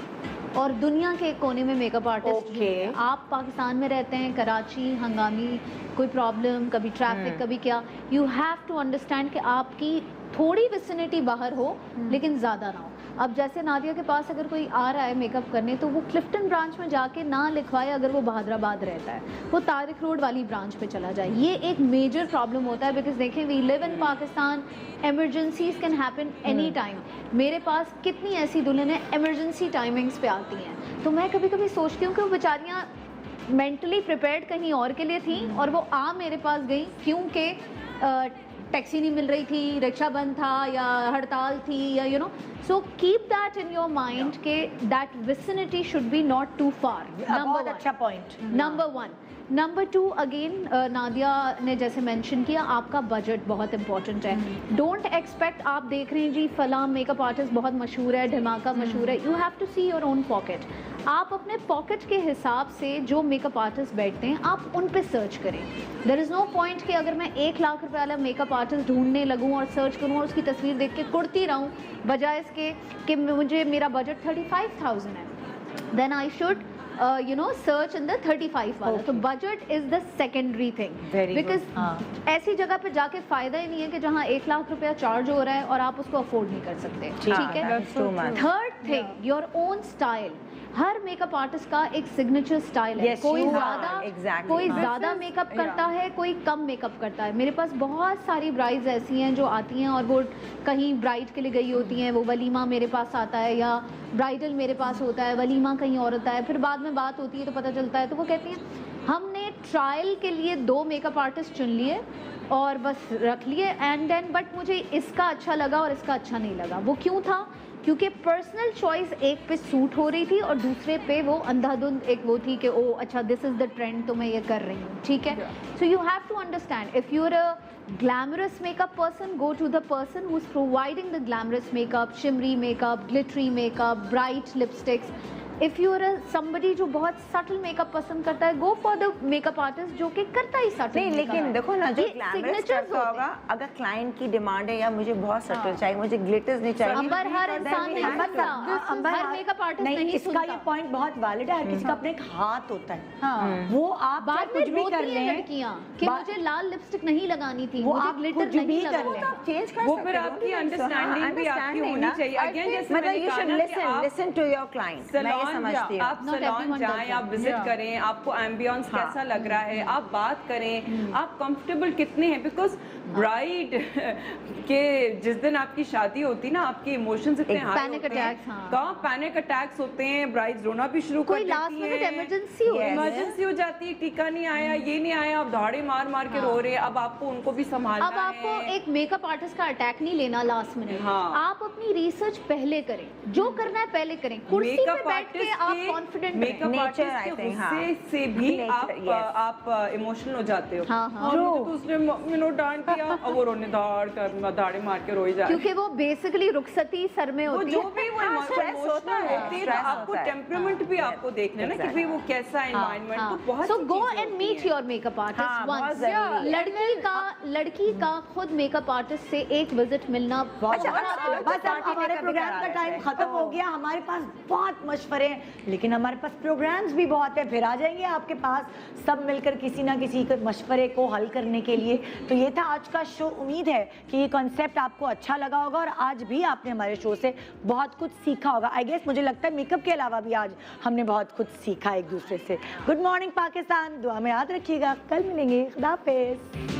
और दुनिया के एक कोने में मेकअप आर्टिस्ट भी हैं। आप पाकिस्तान में रहते हैं, कराची, हंगामी, कोई प्रॉब्लम, कभी ट्रैफिक, कभी क्या, यू हैव टू अंडरस्टैंड कि आपकी थोड़ी विसिनिटी बाहर हो लेकिन ज़्यादा ना हो। अब जैसे नादिया के पास अगर कोई आ रहा है मेकअप करने तो वो क्लिफ्टन ब्रांच में जाके ना लिखवाए अगर वो बहादराबाद रहता है, वो तारिक रोड वाली ब्रांच पे चला जाए। ये एक मेजर प्रॉब्लम होता है बिकॉज देखें we live in Pakistan, emergencies can happen any time. मेरे पास कितनी ऐसी दुल्हनें इमरजेंसी टाइमिंग्स पे आती हैं, तो मैं कभी कभी सोचती हूँ कि वो बेचारियाँ मेंटली प्रिपेयर्ड कहीं और के लिए थी और वो आ मेरे पास गई क्योंकि टैक्सी नहीं मिल रही थी, रिक्शा बंद था या हड़ताल थी या you know. So keep that in your mind के that vicinity should be not too far. बहुत अच्छा point. Number 1 number 2 again Nadia ने जैसे मेंशन किया, आपका बजट बहुत इंपॉर्टेंट है। डोंट एक्सपेक्ट, आप देख रहे हैं जी फला मेकअप आर्टिस्ट बहुत मशहूर है, धमाका मशहूर है, you have to see your own pocket. आप अपने पॉकेट के हिसाब से जो मेकअप आर्टिस्ट बैठते हैं आप उन पे सर्च करें। देयर इज़ नो पॉइंट कि अगर मैं 1 लाख रुपए वाला मेकअप आर्टिस्ट ढूंढने लगूं और सर्च करूं और उसकी तस्वीर देख के कुड़ती रहूं, बजाय इसके कि मुझे मेरा बजट 35,000 है, then I should search in the 35 वाला। तो budget is the secondary thing, because ऐसी जगह पे जाके फायदा ही नहीं है कि जहाँ 1 लाख रुपया चार्ज हो रहा है और आप उसको अफोर्ड नहीं कर सकते। ठीक है। Third thing, your own style. Her makeup artist का एक सिग्नेचर स्टाइल है। कोई ज्यादा मेकअप करता है, कोई कम मेकअप करता है। मेरे पास बहुत सारी ब्राइड्स ऐसी हैं जो आती हैं और वो कहीं ब्राइड के लिए गई होती हैं, वो वलीमा मेरे पास आता है या ब्राइडल मेरे पास होता है, वलीमा कहीं और होता है, फिर बाद में बात होती है तो पता चलता है, तो वो कहती हैं हमने ट्रायल के लिए 2 मेकअप आर्टिस्ट चुन लिए और बस रख लिए एंड देन बट मुझे इसका अच्छा लगा और इसका अच्छा नहीं लगा। वो क्यों था? क्योंकि पर्सनल चॉइस एक पे सूट हो रही थी और दूसरे पे वो अंधाधुंध एक वो थी कि ओ अच्छा दिस इज द ट्रेंड तो मैं ये कर रही हूँ। ठीक है। So you have to understand, if you are a glamorous makeup person, go to the person who's providing the glamorous makeup, shimmery makeup, glittery makeup, bright lipsticks. If you are somebody जो बहुत subtle makeup पसंद करता है, go for the makeup artist जो कि करता ही subtle नहीं, लेकिन देखो ना जो ग्लैमरस करता होगा, अगर क्लाइंट की डिमांड है या मुझे बहुत सटल चाहिए, मुझे ग्लिटर्स नहीं चाहिए, अंबर हर इंसान नहीं सुनता, हर मेकअप आर्टिस्ट नहीं इसका सुनता। ये पॉइंट बहुत वैलिड है। हर किसी का अपना एक हाथ होता है, वो आप बाद कुछ में भी रोती कर हैं लें, लड़कियां कि मुझे लाल लिपस्टिक नहीं लगानी थी, वो मुझे आप ग्लिटर कुछ नहीं भी कर लगाना लें। था। आप चेंज कर वो सकते फिर हो, आपकी हाँ, अंडरस्टैंडिंग भी आपकी understanding होनी ना। चाहिए। अगेन जैसे मतलब मैंने you कहा should ना कि आप listen to your client। मैं ये सैलून समझती हूँ। आप Not सैलून everyone जाएं, does आप विजिट करें, आपको एम्बियंस कैसा लग रहा है, आप बात करें, आप कंफर्टेबल कितने हैं, बिकॉज ब्राइड के जिस दिन आपकी शादी होती ना, आपके इमोशंस इतने हाई panic होते हैं, attacks, हाँ। कहाँ पैनिक अटैक्स होते हैं, ब्राइड्स रोना भी शुरू कर कोई देती last minute हैं, emergency हो रही है। इमरजेंसी हो जाती है, टीका नहीं आया, ये नहीं आया, आप दौड़े मार मार के रो रहे हैं, अब आपको उनको भी संभालना अब आपको है। एक मेकअप आर्टिस्ट का अटैक नहीं लेना लास्ट मिनट। हाँ। आप अपनी रिसर्च पहले करें, जो करना है पहले करें। कुर्सी पे मेकअप बैठ के आप कॉन्फिडेंट रहें। मेकअप Nature, आर्टिस्ट I के think, हाँ। गुस्से से भी Nature, yes। आप इमोशनल हो जाते हो। हाँ, हाँ। मुझे तो उसने डांट दिया, अब वो रोने दाढ़े मार के रोई जा रही है। क्योंकि वो बेसिकली रुखसती सर में वो होती जो है। भी वो stress होता है, होती है, stress आपको होता है। टेम्परामेंट भी आपको देखना है ना कि भाई वो कैसा एनवायरनमेंट, तो बहुत सो सी गो चीजें एंड होती मीट हैं। योर मेकअप हाँ, आर्टिस्ट बहुत वंस। जरूरी है। लड़की का खुद मेकअप आर्टिस्ट से एक विजिट मिलना बहुत अच्छा, ज़्यादा बस अब हमारे कभी प्रोग्राम करा का लेते टाइम हैं। खत्म हो गया। हमारे पास बहुत मशवरे हैं, लेकिन हमारे पास प्रोग्राम्स भी बहुत हैं। फिर आ जाएंगे आपके पास सब मिलकर किसी ना किसी के मशवरे को हल करने के लिए। तो ये था आज का शो। उम्मीद है कि ये कॉन्सेप्ट आपको अच्छा लगा होगा और आज भी आपने हमारे शो से बहुत कुछ सीखा होगा। आई गेस मुझे लगता है मेकअप के अलावा भी आज हमने बहुत कुछ सीखा एक दूसरे से। गुड मॉर्निंग पाकिस्तान, दुआ में याद रखिएगा। कल मिलेंगे। खुदा हाफिज़।